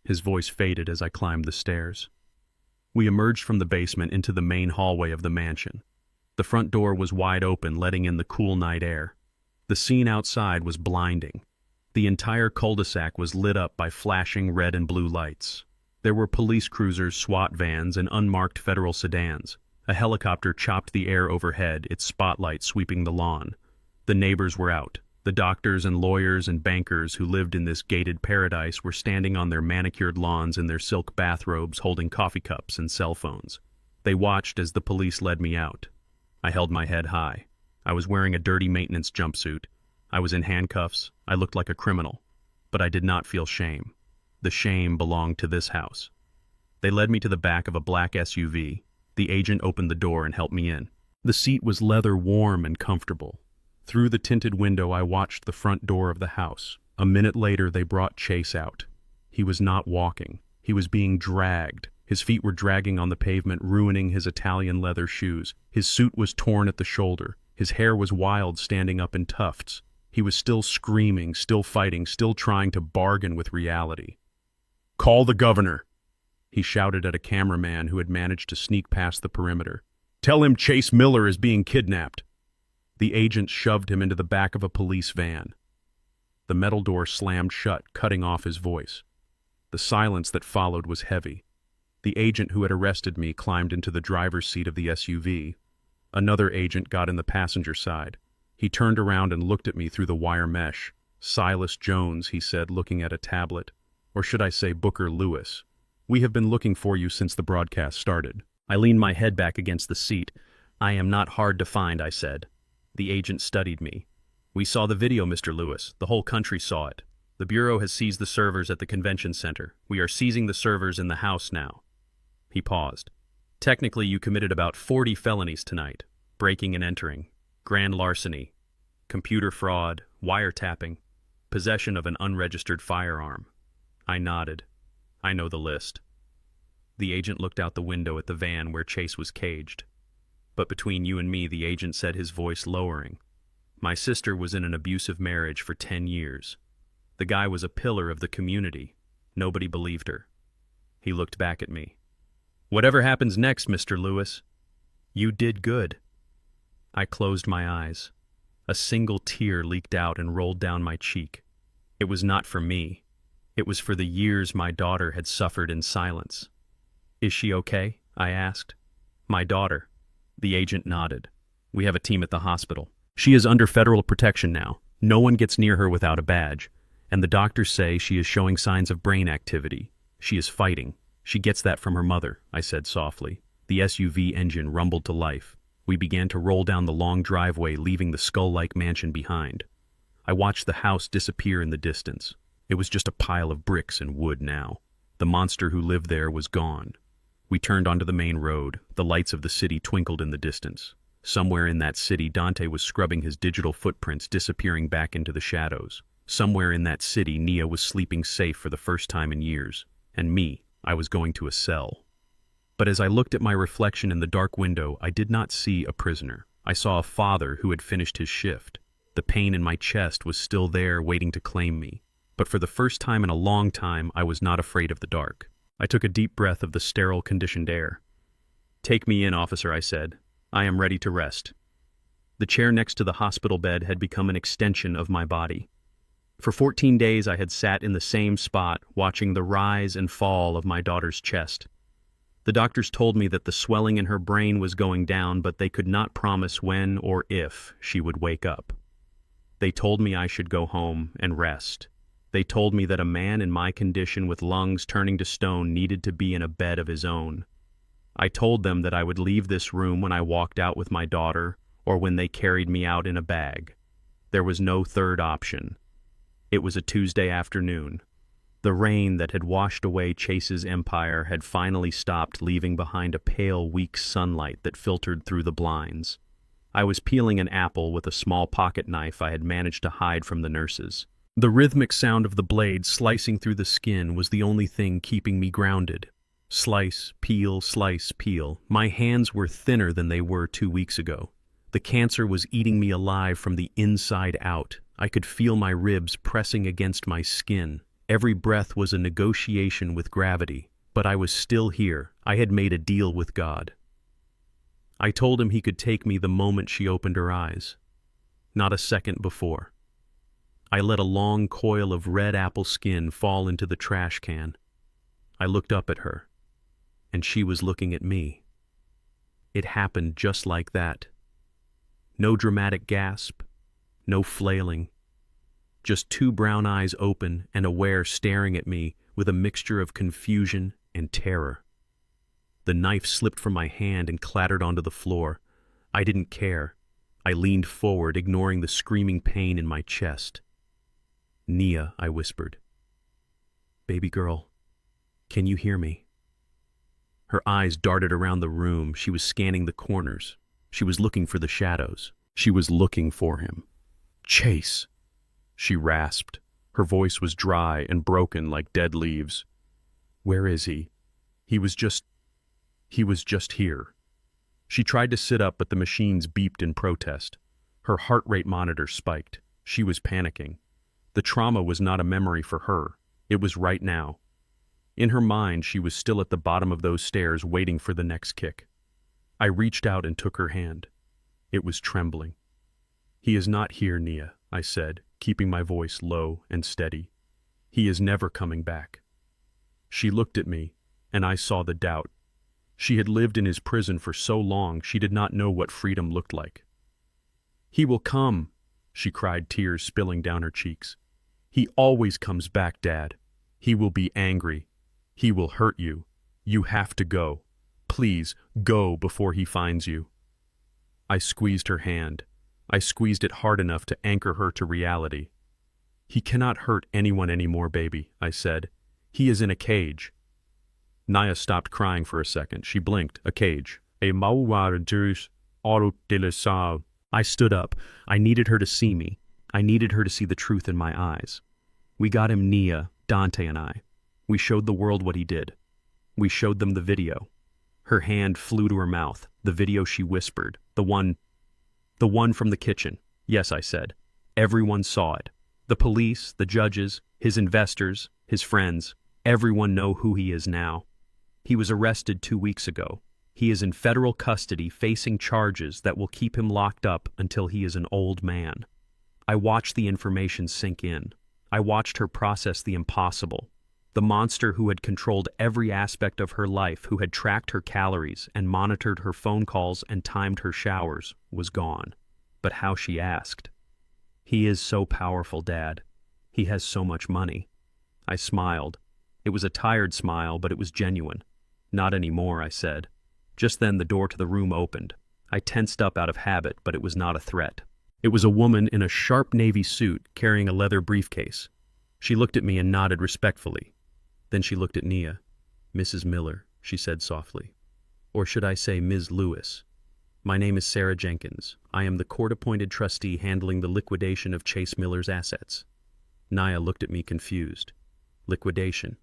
His voice faded as I climbed the stairs. We emerged from the basement into the main hallway of the mansion. The front door was wide open, letting in the cool night air. The scene outside was blinding. The entire cul-de-sac was lit up by flashing red and blue lights. There were police cruisers, SWAT vans, and unmarked federal sedans. A helicopter chopped the air overhead, its spotlight sweeping the lawn. The neighbors were out. The doctors and lawyers and bankers who lived in this gated paradise were standing on their manicured lawns in their silk bathrobes, holding coffee cups and cell phones. They watched as the police led me out. I held my head high. I was wearing a dirty maintenance jumpsuit. I was in handcuffs. I looked like a criminal. But I did not feel shame. The shame belonged to this house. They led me to the back of a black SUV. The agent opened the door and helped me in. The seat was leather warm and comfortable. Through the tinted window, I watched the front door of the house. A minute later, they brought Chase out. He was not walking. He was being dragged. His feet were dragging on the pavement, ruining his Italian leather shoes. His suit was torn at the shoulder. His hair was wild, standing up in tufts. He was still screaming, still fighting, still trying to bargain with reality. "Call the governor," he shouted at a cameraman who had managed to sneak past the perimeter. "Tell him Chase Miller is being kidnapped." The agent shoved him into the back of a police van. The metal door slammed shut, cutting off his voice. The silence that followed was heavy. The agent who had arrested me climbed into the driver's seat of the SUV. Another agent got in the passenger side. He turned around and looked at me through the wire mesh. "Silas Jones," he said, looking at a tablet. "Or should I say Booker Lewis? We have been looking for you since the broadcast started." I leaned my head back against the seat. "I am not hard to find," I said. The agent studied me. "We saw the video, Mr. Lewis. The whole country saw it. The Bureau has seized the servers at the convention center. We are seizing the servers in the house now." He paused. "Technically, you committed about 40 felonies tonight. Breaking and entering, grand larceny, computer fraud, wiretapping, possession of an unregistered firearm." I nodded. "I know the list." The agent looked out the window at the van where Chase was caged. "But between you and me," the agent said, his voice lowering, "my sister was in an abusive marriage for 10 years. The guy was a pillar of the community. Nobody believed her." He looked back at me. "Whatever happens next, Mr. Lewis, you did good." I closed my eyes. A single tear leaked out and rolled down my cheek. It was not for me. It was for the years my daughter had suffered in silence. "Is she okay?" I asked. "My daughter." The agent nodded. "We have a team at the hospital. She is under federal protection now. No one gets near her without a badge. And the doctors say she is showing signs of brain activity. She is fighting. She gets that from her mother," I said softly. The SUV engine rumbled to life. We began to roll down the long driveway, leaving the skull-like mansion behind. I watched the house disappear in the distance. It was just a pile of bricks and wood now. The monster who lived there was gone. We turned onto the main road. The lights of the city twinkled in the distance. Somewhere in that city, Dante was scrubbing his digital footprints, disappearing back into the shadows. Somewhere in that city, Nia was sleeping safe for the first time in years. And me, I was going to a cell. But as I looked at my reflection in the dark window, I did not see a prisoner. I saw a father who had finished his shift. The pain in my chest was still there, waiting to claim me. But for the first time in a long time, I was not afraid of the dark. I took a deep breath of the sterile, conditioned air. "Take me in, officer," I said. "I am ready to rest." The chair next to the hospital bed had become an extension of my body. For 14 days I had sat in the same spot, watching the rise and fall of my daughter's chest. The doctors told me that the swelling in her brain was going down, but they could not promise when or if she would wake up. They told me I should go home and rest. They told me that a man in my condition with lungs turning to stone needed to be in a bed of his own. I told them that I would leave this room when I walked out with my daughter or when they carried me out in a bag. There was no third option. It was a Tuesday afternoon. The rain that had washed away Chase's empire had finally stopped, leaving behind a pale, weak sunlight that filtered through the blinds. I was peeling an apple with a small pocket knife I had managed to hide from the nurses. The rhythmic sound of the blade slicing through the skin was the only thing keeping me grounded. Slice, peel, slice, peel. My hands were thinner than they were 2 weeks ago. The cancer was eating me alive from the inside out, I could feel my ribs pressing against my skin. Every breath was a negotiation with gravity, but I was still here. I had made a deal with God. I told him he could take me the moment she opened her eyes, not a second before. I let a long coil of red apple skin fall into the trash can. I looked up at her, and she was looking at me. It happened just like that. No dramatic gasp, no flailing. Just two brown eyes open and aware staring at me with a mixture of confusion and terror. The knife slipped from my hand and clattered onto the floor. I didn't care. I leaned forward, ignoring the screaming pain in my chest. "Nia," I whispered. "Baby girl, can you hear me?" Her eyes darted around the room. She was scanning the corners. She was looking for the shadows. She was looking for him. "Chase," she rasped. Her voice was dry and broken like dead leaves. "Where is he? He was just here." She tried to sit up, but the machines beeped in protest. Her heart rate monitor spiked. She was panicking. The trauma was not a memory for her. It was right now. In her mind, she was still at the bottom of those stairs waiting for the next kick. I reached out and took her hand. It was trembling. "He is not here, Nia," I said, keeping my voice low and steady. "He is never coming back." She looked at me, and I saw the doubt. She had lived in his prison for so long, she did not know what freedom looked like. "He will come," she cried, tears spilling down her cheeks. "He always comes back, Dad. He will be angry. He will hurt you. You have to go. Please, go before he finds you." I squeezed her hand. I squeezed it hard enough to anchor her to reality. "He cannot hurt anyone anymore, baby," I said. "He is in a cage." Nia stopped crying for a second. She blinked. A cage. I stood up. I needed her to see me. I needed her to see the truth in my eyes. "We got him, Nia, Dante and I. We showed the world what he did. We showed them the video." Her hand flew to her mouth. "The video," she whispered. The one from the kitchen." "Yes," I said. "Everyone saw it. The police, the judges, his investors, his friends. Everyone know who he is now. He was arrested 2 weeks ago. He is in federal custody facing charges that will keep him locked up until he is an old man." I watched the information sink in. I watched her process the impossible. The monster who had controlled every aspect of her life, who had tracked her calories and monitored her phone calls and timed her showers, was gone. But how she asked. "He is so powerful, Dad. He has so much money." I smiled. It was a tired smile, but it was genuine. "Not anymore," I said. Just then the door to the room opened. I tensed up out of habit, but it was not a threat. It was a woman in a sharp navy suit carrying a leather briefcase. She looked at me and nodded respectfully. Then she looked at Nia. "Mrs. Miller," she said softly. "Or should I say Ms. Lewis? My name is Sarah Jenkins. I am the court-appointed trustee handling the liquidation of Chase Miller's assets." Nia looked at me confused. "Liquidation?"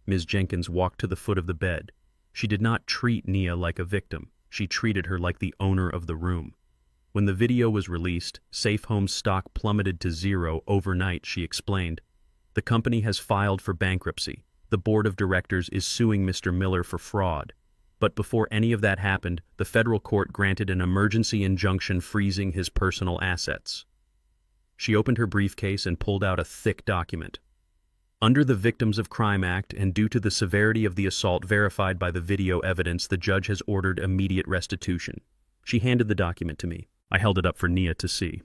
Ms. Jenkins walked to the foot of the bed. She did not treat Nia like a victim. She treated her like the owner of the room. When the video was released, Safe Home's stock plummeted to zero overnight, she explained. "The company has filed for bankruptcy. The board of directors is suing Mr. Miller for fraud. But before any of that happened, the federal court granted an emergency injunction freezing his personal assets." She opened her briefcase and pulled out a thick document. "Under the Victims of Crime Act and due to the severity of the assault verified by the video evidence, the judge has ordered immediate restitution." She handed the document to me. I held it up for Nia to see.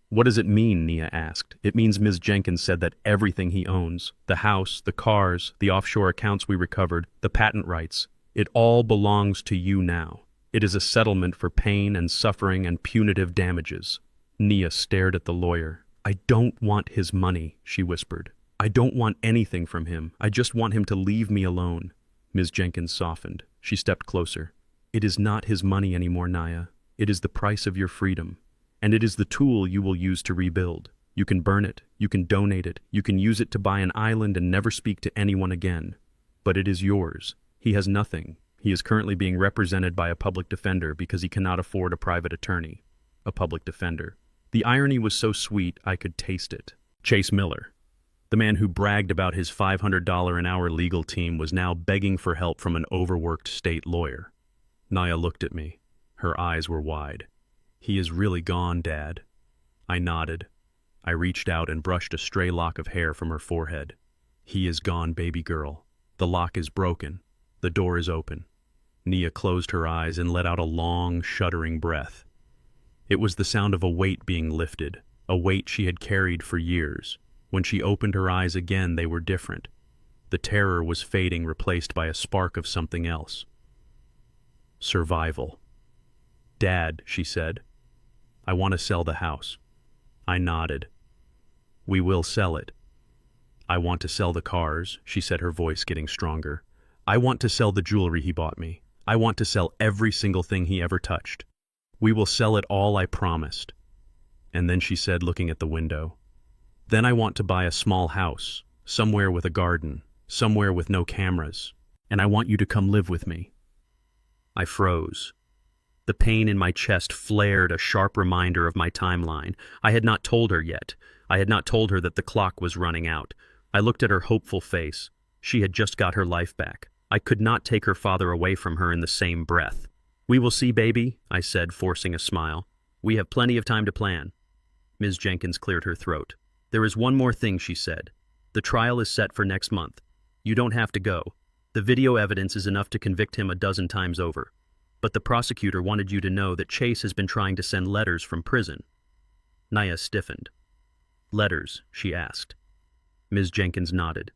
"What does it mean?" Nia asked. "It means Ms. Jenkins said that everything he owns, the house, the cars, the offshore accounts we recovered, the patent rights, it all belongs to you now. It is a settlement for pain and suffering and punitive damages." Nia stared at the lawyer. "I don't want his money," she whispered. "I don't want anything from him. I just want him to leave me alone." Ms. Jenkins softened. She stepped closer. "It is not his money anymore, Nia. It is the price of your freedom. And it is the tool you will use to rebuild. You can burn it. You can donate it. You can use it to buy an island and never speak to anyone again. But it is yours. He has nothing. He is currently being represented by a public defender because he cannot afford a private attorney. A public defender. The irony was so sweet I could taste it. Chase Miller, the man who bragged about his $500 an hour legal team, was now begging for help from an overworked state lawyer. Naya looked at me. Her eyes were wide. "He is really gone, Dad." I nodded. I reached out and brushed a stray lock of hair from her forehead. "He is gone, baby girl. The lock is broken. The door is open." Nia closed her eyes and let out a long, shuddering breath. It was the sound of a weight being lifted, a weight she had carried for years. When she opened her eyes again, they were different. The terror was fading, replaced by a spark of something else. Survival. "Dad," she said, "I want to sell the house." I nodded. "We will sell it." "I want to sell the cars," she said, her voice getting stronger. "I want to sell the jewelry he bought me. I want to sell every single thing he ever touched. We will sell it all, I promised." And then she said, looking at the window, "Then I want to buy a small house, somewhere with a garden, somewhere with no cameras, and I want you to come live with me." I froze. The pain in my chest flared, a sharp reminder of my timeline. I had not told her yet. I had not told her that the clock was running out. I looked at her hopeful face. She had just got her life back. I could not take her father away from her in the same breath. "We will see, baby," I said, forcing a smile. "We have plenty of time to plan." Ms. Jenkins cleared her throat. "There is one more thing," she said. "The trial is set for next month. You don't have to go. The video evidence is enough to convict him a dozen times over. But the prosecutor wanted you to know that Chase has been trying to send letters from prison." Naya stiffened. "Letters?" she asked. Ms. Jenkins nodded.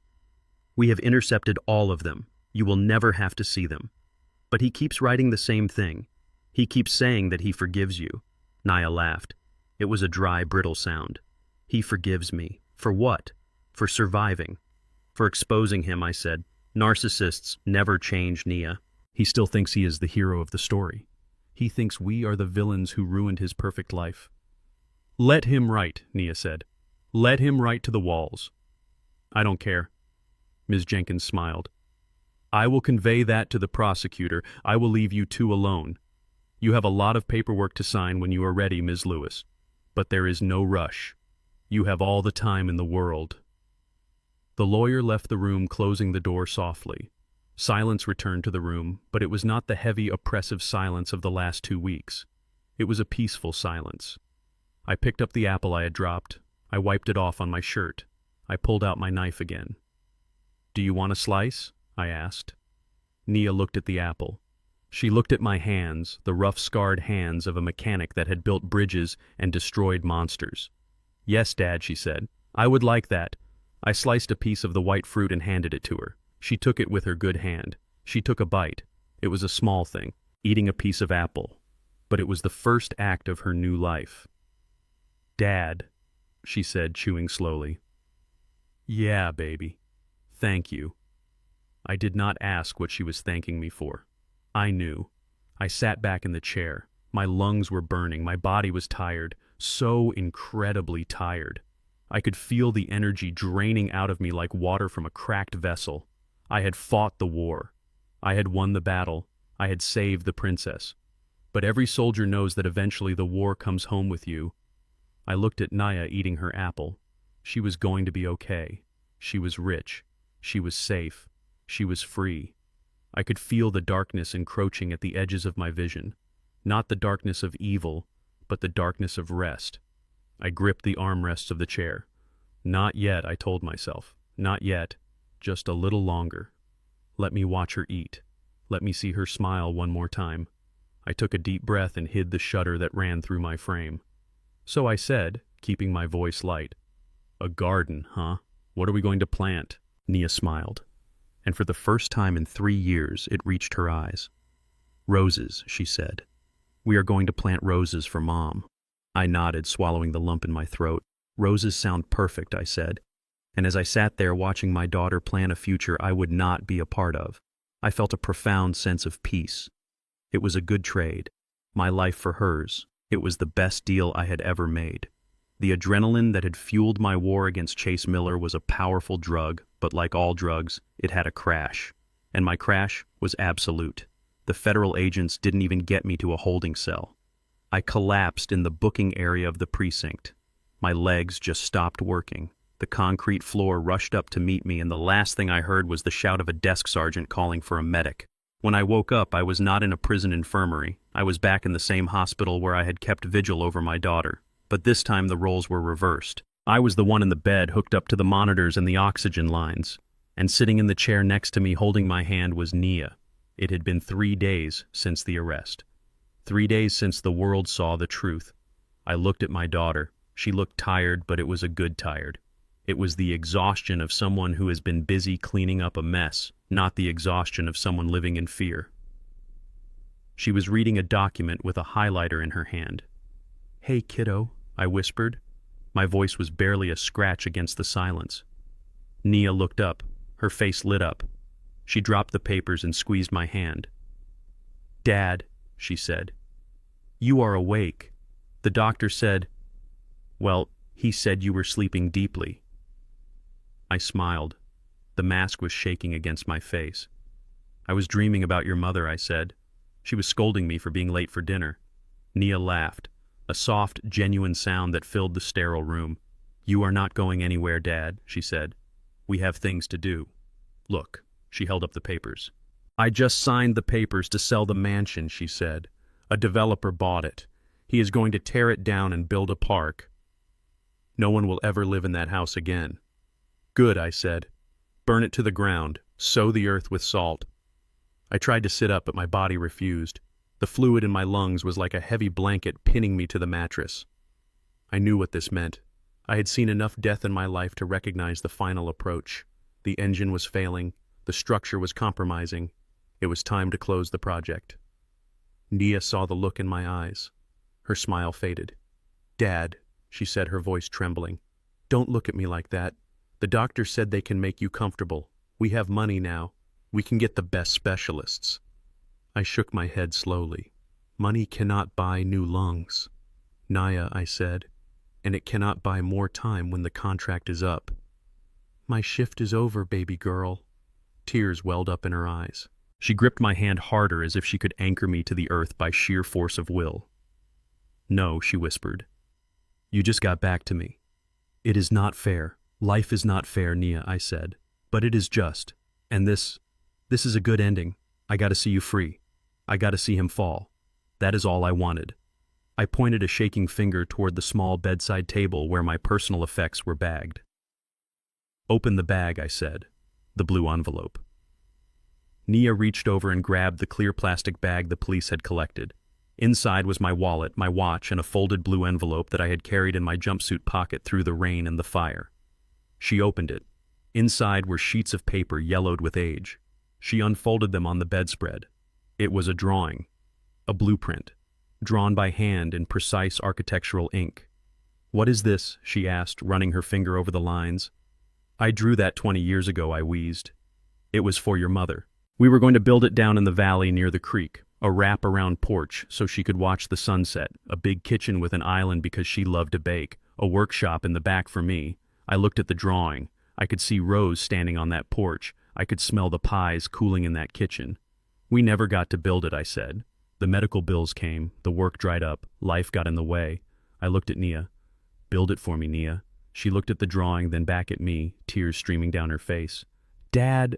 "We have intercepted all of them. You will never have to see them. But he keeps writing the same thing. He keeps saying that he forgives you." Naya laughed. It was a dry, brittle sound. "He forgives me. For what? For surviving." "For exposing him," I said. "Narcissists never change, Nia. He still thinks he is the hero of the story. He thinks we are the villains who ruined his perfect life." "Let him write," Nia said. "Let him write to the walls." "I don't care." Ms. Jenkins smiled. "I will convey that to the prosecutor. I will leave you two alone. You have a lot of paperwork to sign when you are ready, Ms. Lewis. But there is no rush. You have all the time in the world." The lawyer left the room, closing the door softly. Silence returned to the room, but it was not the heavy, oppressive silence of the last 2 weeks. It was a peaceful silence. I picked up the apple I had dropped. I wiped it off on my shirt. I pulled out my knife again. "Do you want a slice?" I asked. Nia looked at the apple. She looked at my hands, the rough, scarred hands of a mechanic that had built bridges and destroyed monsters. "Yes, Dad," she said. "I would like that." I sliced a piece of the white fruit and handed it to her. She took it with her good hand. She took a bite. It was a small thing, eating a piece of apple. But it was the first act of her new life. "Dad," she said, chewing slowly. "Yeah, baby. Thank you." I did not ask what she was thanking me for. I knew. I sat back in the chair. My lungs were burning. My body was tired. So incredibly tired. I could feel the energy draining out of me like water from a cracked vessel. I had fought the war. I had won the battle. I had saved the princess. But every soldier knows that eventually the war comes home with you. I looked at Naya eating her apple. She was going to be okay. She was rich. She was safe. She was free. I could feel the darkness encroaching at the edges of my vision. Not the darkness of evil, but the darkness of rest. I gripped the armrests of the chair. Not yet, I told myself. Not yet. Just a little longer. Let me watch her eat. Let me see her smile one more time. I took a deep breath and hid the shudder that ran through my frame. So I said, keeping my voice light, "A garden, huh? What are we going to plant?" Nia smiled. And for the first time in 3 years, it reached her eyes. "Roses," she said. "We are going to plant roses for Mom." I nodded, swallowing the lump in my throat. "Roses sound perfect," I said. And as I sat there watching my daughter plan a future I would not be a part of, I felt a profound sense of peace. It was a good trade. My life for hers. It was the best deal I had ever made. The adrenaline that had fueled my war against Chase Miller was a powerful drug, but like all drugs, it had a crash. And my crash was absolute. The federal agents didn't even get me to a holding cell. I collapsed in the booking area of the precinct. My legs just stopped working. The concrete floor rushed up to meet me, and the last thing I heard was the shout of a desk sergeant calling for a medic. When I woke up, I was not in a prison infirmary. I was back in the same hospital where I had kept vigil over my daughter. But this time the roles were reversed. I was the one in the bed hooked up to the monitors and the oxygen lines. And sitting in the chair next to me holding my hand was Nia. It had been 3 days since the arrest. 3 days since the world saw the truth. I looked at my daughter. She looked tired, but it was a good tired. It was the exhaustion of someone who has been busy cleaning up a mess, not the exhaustion of someone living in fear. She was reading a document with a highlighter in her hand. "Hey, kiddo," I whispered. My voice was barely a scratch against the silence. Nia looked up. Her face lit up. She dropped the papers and squeezed my hand. "Dad," she said, "you are awake. The doctor said, well, he said you were sleeping deeply." I smiled. The mask was shaking against my face. "I was dreaming about your mother," I said. "She was scolding me for being late for dinner." Nia laughed, a soft, genuine sound that filled the sterile room. "You are not going anywhere, Dad," she said. "We have things to do. Look." She held up the papers. "I just signed the papers to sell the mansion," she said. "A developer bought it. He is going to tear it down and build a park. No one will ever live in that house again." "Good," I said. "Burn it to the ground. Sow the earth with salt." I tried to sit up, but my body refused. The fluid in my lungs was like a heavy blanket pinning me to the mattress. I knew what this meant. I had seen enough death in my life to recognize the final approach. The engine was failing. The structure was compromising. It was time to close the project. Nia saw the look in my eyes. Her smile faded. "Dad," she said, her voice trembling, "don't look at me like that. The doctor said they can make you comfortable. We have money now. We can get the best specialists." I shook my head slowly. "Money cannot buy new lungs." "Nia," I said, "and it cannot buy more time when the contract is up." "My shift is over, baby girl." Tears welled up in her eyes. She gripped my hand harder as if she could anchor me to the earth by sheer force of will. "No," she whispered. "You just got back to me." "It is not fair. Life is not fair, Nia," I said. "But it is just. And this is a good ending. I gotta see you free. I gotta see him fall. That is all I wanted." I pointed a shaking finger toward the small bedside table where my personal effects were bagged. "Open the bag," I said. The blue envelope. Nia reached over and grabbed the clear plastic bag the police had collected. Inside was my wallet, my watch, and a folded blue envelope that I had carried in my jumpsuit pocket through the rain and the fire. She opened it. Inside were sheets of paper yellowed with age. She unfolded them on the bedspread. It was a drawing, a blueprint, drawn by hand in precise architectural ink. "What is this?" she asked, running her finger over the lines. "I drew that 20 years ago," I wheezed. "It was for your mother. We were going to build it down in the valley near the creek, a wrap-around porch so she could watch the sunset, a big kitchen with an island because she loved to bake, a workshop in the back for me." I looked at the drawing. I could see Rose standing on that porch. I could smell the pies cooling in that kitchen. "We never got to build it," I said. "The medical bills came, the work dried up, life got in the way." I looked at Nia. "Build it for me, Nia." She looked at the drawing, then back at me, tears streaming down her face. "Dad."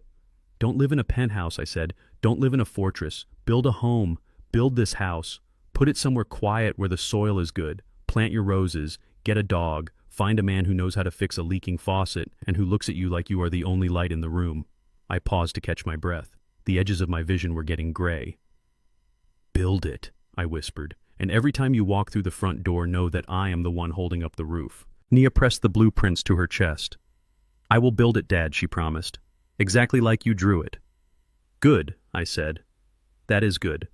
"Don't live in a penthouse," I said. "Don't live in a fortress. Build a home. Build this house. Put it somewhere quiet where the soil is good. Plant your roses. Get a dog. Find a man who knows how to fix a leaking faucet and who looks at you like you are the only light in the room." I paused to catch my breath. The edges of my vision were getting gray. "Build it," I whispered, "and every time you walk through the front door, know that I am the one holding up the roof." Nia pressed the blueprints to her chest. "I will build it, Dad," she promised. "Exactly like you drew it." "Good," I said. "That is good."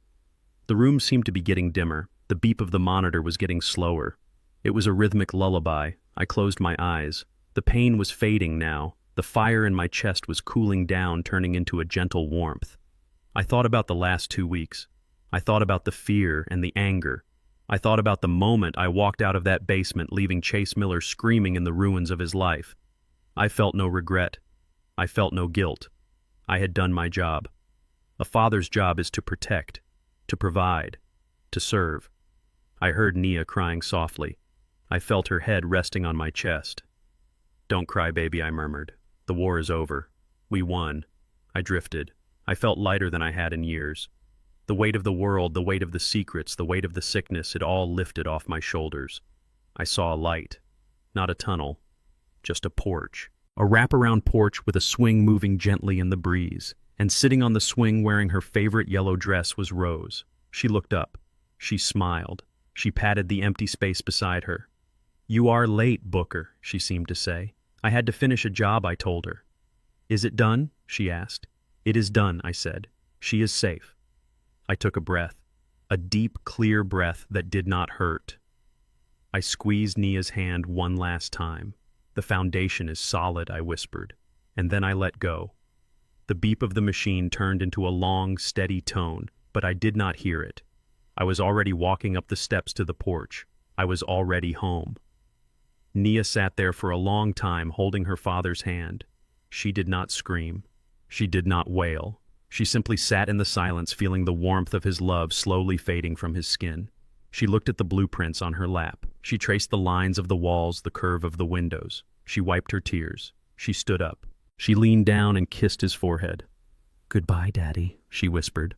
The room seemed to be getting dimmer. The beep of the monitor was getting slower. It was a rhythmic lullaby. I closed my eyes. The pain was fading now. The fire in my chest was cooling down, turning into a gentle warmth. I thought about the last 2 weeks. I thought about the fear and the anger. I thought about the moment I walked out of that basement, leaving Chase Miller screaming in the ruins of his life. I felt no regret. I felt no guilt. I had done my job. A father's job is to protect, to provide, to serve. I heard Nia crying softly. I felt her head resting on my chest. "Don't cry, baby," I murmured. "The war is over. We won." I drifted. I felt lighter than I had in years. The weight of the world, the weight of the secrets, the weight of the sickness, it all lifted off my shoulders. I saw a light. Not a tunnel. Just a porch. A wraparound porch with a swing moving gently in the breeze. And sitting on the swing wearing her favorite yellow dress was Rose. She looked up. She smiled. She patted the empty space beside her. "You are late, Booker," she seemed to say. "I had to finish a job," I told her. "Is it done?" she asked. "It is done," I said. "She is safe." I took a breath. A deep, clear breath that did not hurt. I squeezed Nia's hand one last time. "The foundation is solid," I whispered. And then I let go. The beep of the machine turned into a long, steady tone, but I did not hear it. I was already walking up the steps to the porch. I was already home. Nia sat there for a long time holding her father's hand. She did not scream. She did not wail. She simply sat in the silence, feeling the warmth of his love slowly fading from his skin. She looked at the blueprints on her lap. She traced the lines of the walls, the curve of the windows. She wiped her tears. She stood up. She leaned down and kissed his forehead. "Goodbye, Daddy," she whispered.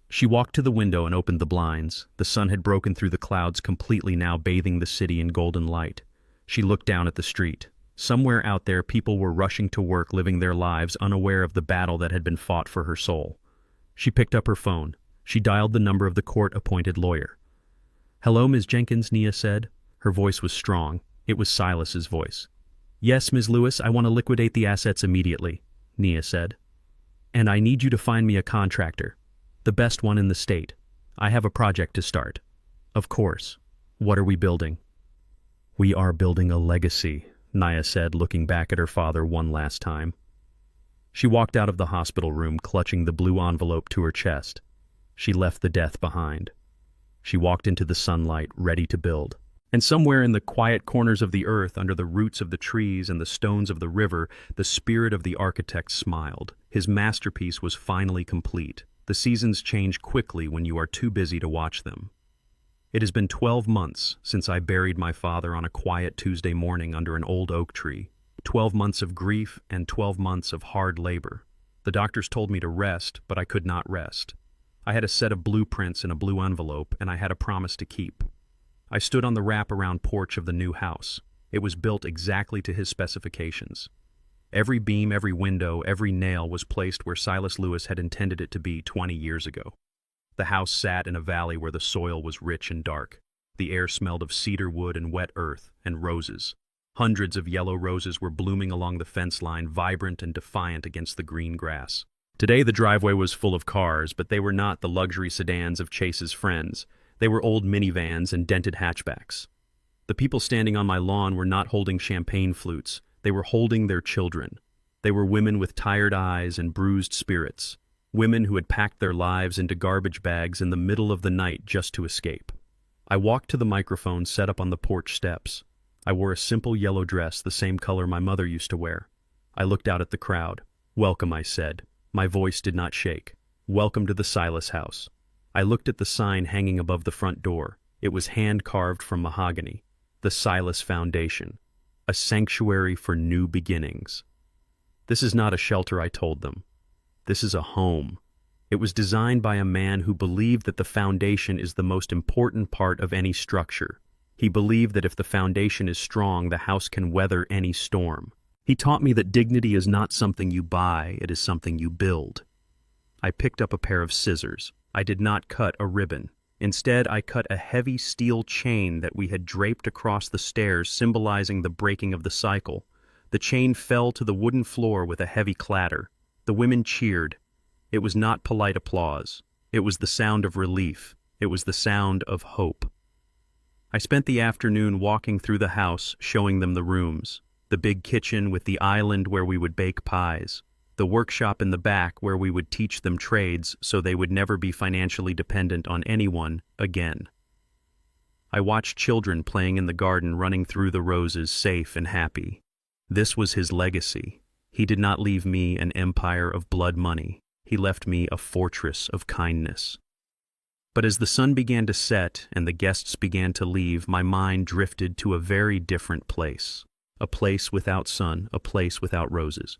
She walked to the window and opened the blinds. The sun had broken through the clouds completely, now bathing the city in golden light. She looked down at the street. Somewhere out there, people were rushing to work, living their lives, unaware of the battle that had been fought for her soul. She picked up her phone. She dialed the number of the court-appointed lawyer. "Hello, Ms. Jenkins," Nia said. Her voice was strong. It was Silas's voice. "Yes, Ms. Lewis, I want to liquidate the assets immediately," Nia said. "And I need you to find me a contractor. The best one in the state. I have a project to start." "Of course. What are we building?" "We are building a legacy," Nia said, looking back at her father one last time. She walked out of the hospital room, clutching the blue envelope to her chest. She left the death behind. She walked into the sunlight, ready to build. And somewhere in the quiet corners of the earth, under the roots of the trees and the stones of the river, the spirit of the architect smiled. His masterpiece was finally complete. The seasons change quickly when you are too busy to watch them. It has been 12 months since I buried my father on a quiet Tuesday morning under an old oak tree. 12 months of grief and 12 months of hard labor. The doctors told me to rest, but I could not rest. I had a set of blueprints in a blue envelope, and I had a promise to keep. I stood on the wrap-around porch of the new house. It was built exactly to his specifications. Every beam, every window, every nail was placed where Silas Lewis had intended it to be 20 years ago. The house sat in a valley where the soil was rich and dark. The air smelled of cedar wood and wet earth and roses. Hundreds of yellow roses were blooming along the fence line, vibrant and defiant against the green grass. Today the driveway was full of cars, but they were not the luxury sedans of Chase's friends. They were old minivans and dented hatchbacks. The people standing on my lawn were not holding champagne flutes. They were holding their children. They were women with tired eyes and bruised spirits. Women who had packed their lives into garbage bags in the middle of the night just to escape. I walked to the microphone set up on the porch steps. I wore a simple yellow dress, the same color my mother used to wear. I looked out at the crowd. "Welcome," I said. My voice did not shake. "Welcome to the Silas house." I looked at the sign hanging above the front door. It was hand-carved from mahogany. The Silas Foundation. A sanctuary for new beginnings. "This is not a shelter," I told them. "This is a home." It was designed by a man who believed that the foundation is the most important part of any structure. He believed that if the foundation is strong, the house can weather any storm. He taught me that dignity is not something you buy, it is something you build. I picked up a pair of scissors. I did not cut a ribbon. Instead, I cut a heavy steel chain that we had draped across the stairs, symbolizing the breaking of the cycle. The chain fell to the wooden floor with a heavy clatter. The women cheered. It was not polite applause. It was the sound of relief. It was the sound of hope. I spent the afternoon walking through the house, showing them the rooms. The big kitchen with the island where we would bake pies. The workshop in the back where we would teach them trades so they would never be financially dependent on anyone again. I watched children playing in the garden, running through the roses, safe and happy. This was his legacy. He did not leave me an empire of blood money. He left me a fortress of kindness. But as the sun began to set and the guests began to leave, my mind drifted to a very different place. A place without sun, a place without roses.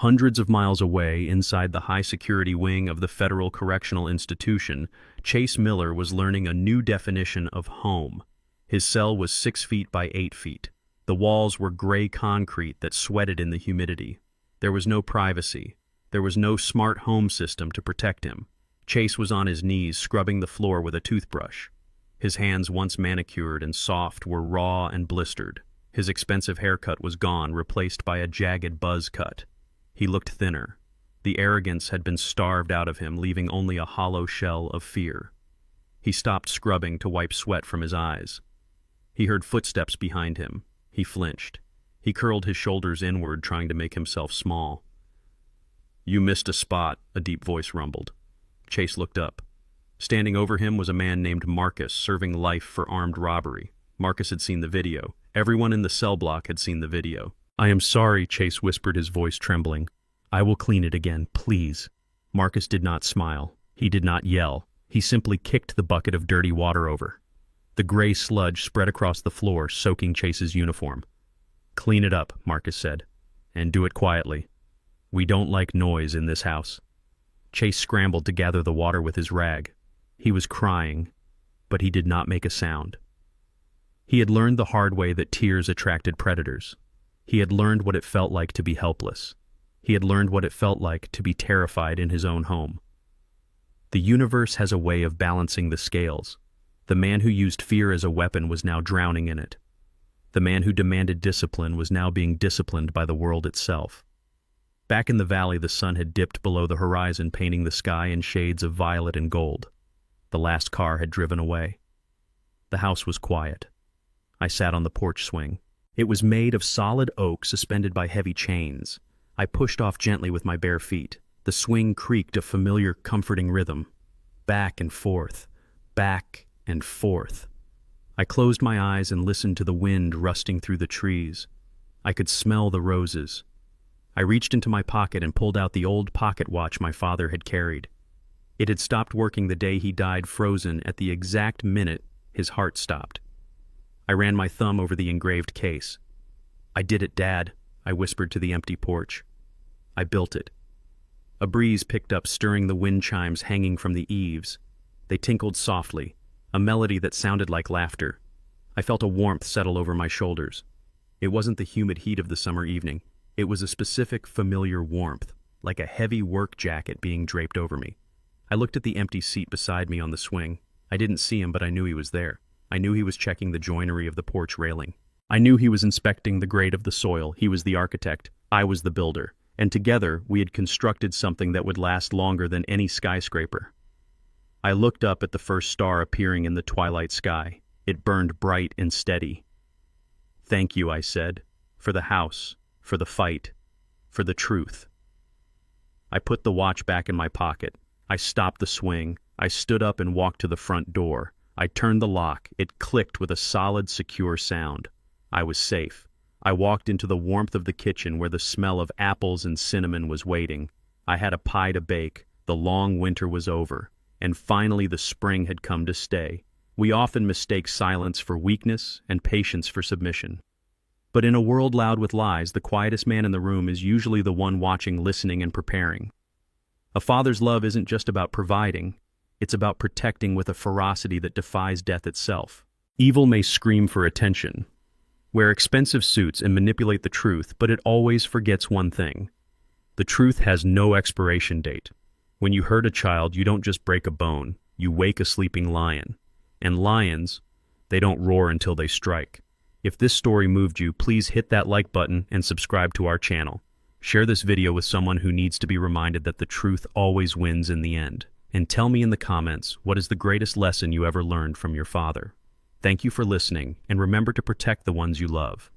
Hundreds of miles away, inside the high-security wing of the Federal Correctional Institution, Chase Miller was learning a new definition of home. His cell was 6 feet by 8 feet. The walls were gray concrete that sweated in the humidity. There was no privacy. There was no smart home system to protect him. Chase was on his knees, scrubbing the floor with a toothbrush. His hands, once manicured and soft, were raw and blistered. His expensive haircut was gone, replaced by a jagged buzz cut. He looked thinner. The arrogance had been starved out of him, leaving only a hollow shell of fear. He stopped scrubbing to wipe sweat from his eyes. He heard footsteps behind him. He flinched. He curled his shoulders inward, trying to make himself small. "You missed a spot," a deep voice rumbled. Chase looked up. Standing over him was a man named Marcus, serving life for armed robbery. Marcus had seen the video. Everyone in the cell block had seen the video. "I am sorry," Chase whispered, his voice trembling. "I will clean it again, please." Marcus did not smile. He did not yell. He simply kicked the bucket of dirty water over. The gray sludge spread across the floor, soaking Chase's uniform. "Clean it up," Marcus said, "and do it quietly. We don't like noise in this house." Chase scrambled to gather the water with his rag. He was crying, but he did not make a sound. He had learned the hard way that tears attracted predators. He had learned what it felt like to be helpless. He had learned what it felt like to be terrified in his own home. The universe has a way of balancing the scales. The man who used fear as a weapon was now drowning in it. The man who demanded discipline was now being disciplined by the world itself. Back in the valley, the sun had dipped below the horizon, painting the sky in shades of violet and gold. The last car had driven away. The house was quiet. I sat on the porch swing. It was made of solid oak suspended by heavy chains. I pushed off gently with my bare feet. The swing creaked a familiar, comforting rhythm. Back and forth, back and forth. I closed my eyes and listened to the wind rusting through the trees. I could smell the roses. I reached into my pocket and pulled out the old pocket watch my father had carried. It had stopped working the day he died, frozen at the exact minute his heart stopped. I ran my thumb over the engraved case. "I did it, Dad," I whispered to the empty porch. "I built it." A breeze picked up, stirring the wind chimes hanging from the eaves. They tinkled softly, a melody that sounded like laughter. I felt a warmth settle over my shoulders. It wasn't the humid heat of the summer evening. It was a specific, familiar warmth, like a heavy work jacket being draped over me. I looked at the empty seat beside me on the swing. I didn't see him, but I knew he was there. I knew he was checking the joinery of the porch railing. I knew he was inspecting the grade of the soil. He was the architect. I was the builder. And together, we had constructed something that would last longer than any skyscraper. I looked up at the first star appearing in the twilight sky. It burned bright and steady. "Thank you," I said, "for the house, for the fight, for the truth." I put the watch back in my pocket. I stopped the swing. I stood up and walked to the front door. I turned the lock. It clicked with a solid, secure sound. I was safe. I walked into the warmth of the kitchen where the smell of apples and cinnamon was waiting. I had a pie to bake. The long winter was over. And finally the spring had come to stay. We often mistake silence for weakness and patience for submission. But in a world loud with lies, the quietest man in the room is usually the one watching, listening, and preparing. A father's love isn't just about providing. It's about protecting with a ferocity that defies death itself. Evil may scream for attention, wear expensive suits, and manipulate the truth, but it always forgets one thing. The truth has no expiration date. When you hurt a child, you don't just break a bone, you wake a sleeping lion. And lions, they don't roar until they strike. If this story moved you, please hit that like button and subscribe to our channel. Share this video with someone who needs to be reminded that the truth always wins in the end. And tell me in the comments, what is the greatest lesson you ever learned from your father? Thank you for listening, and remember to protect the ones you love.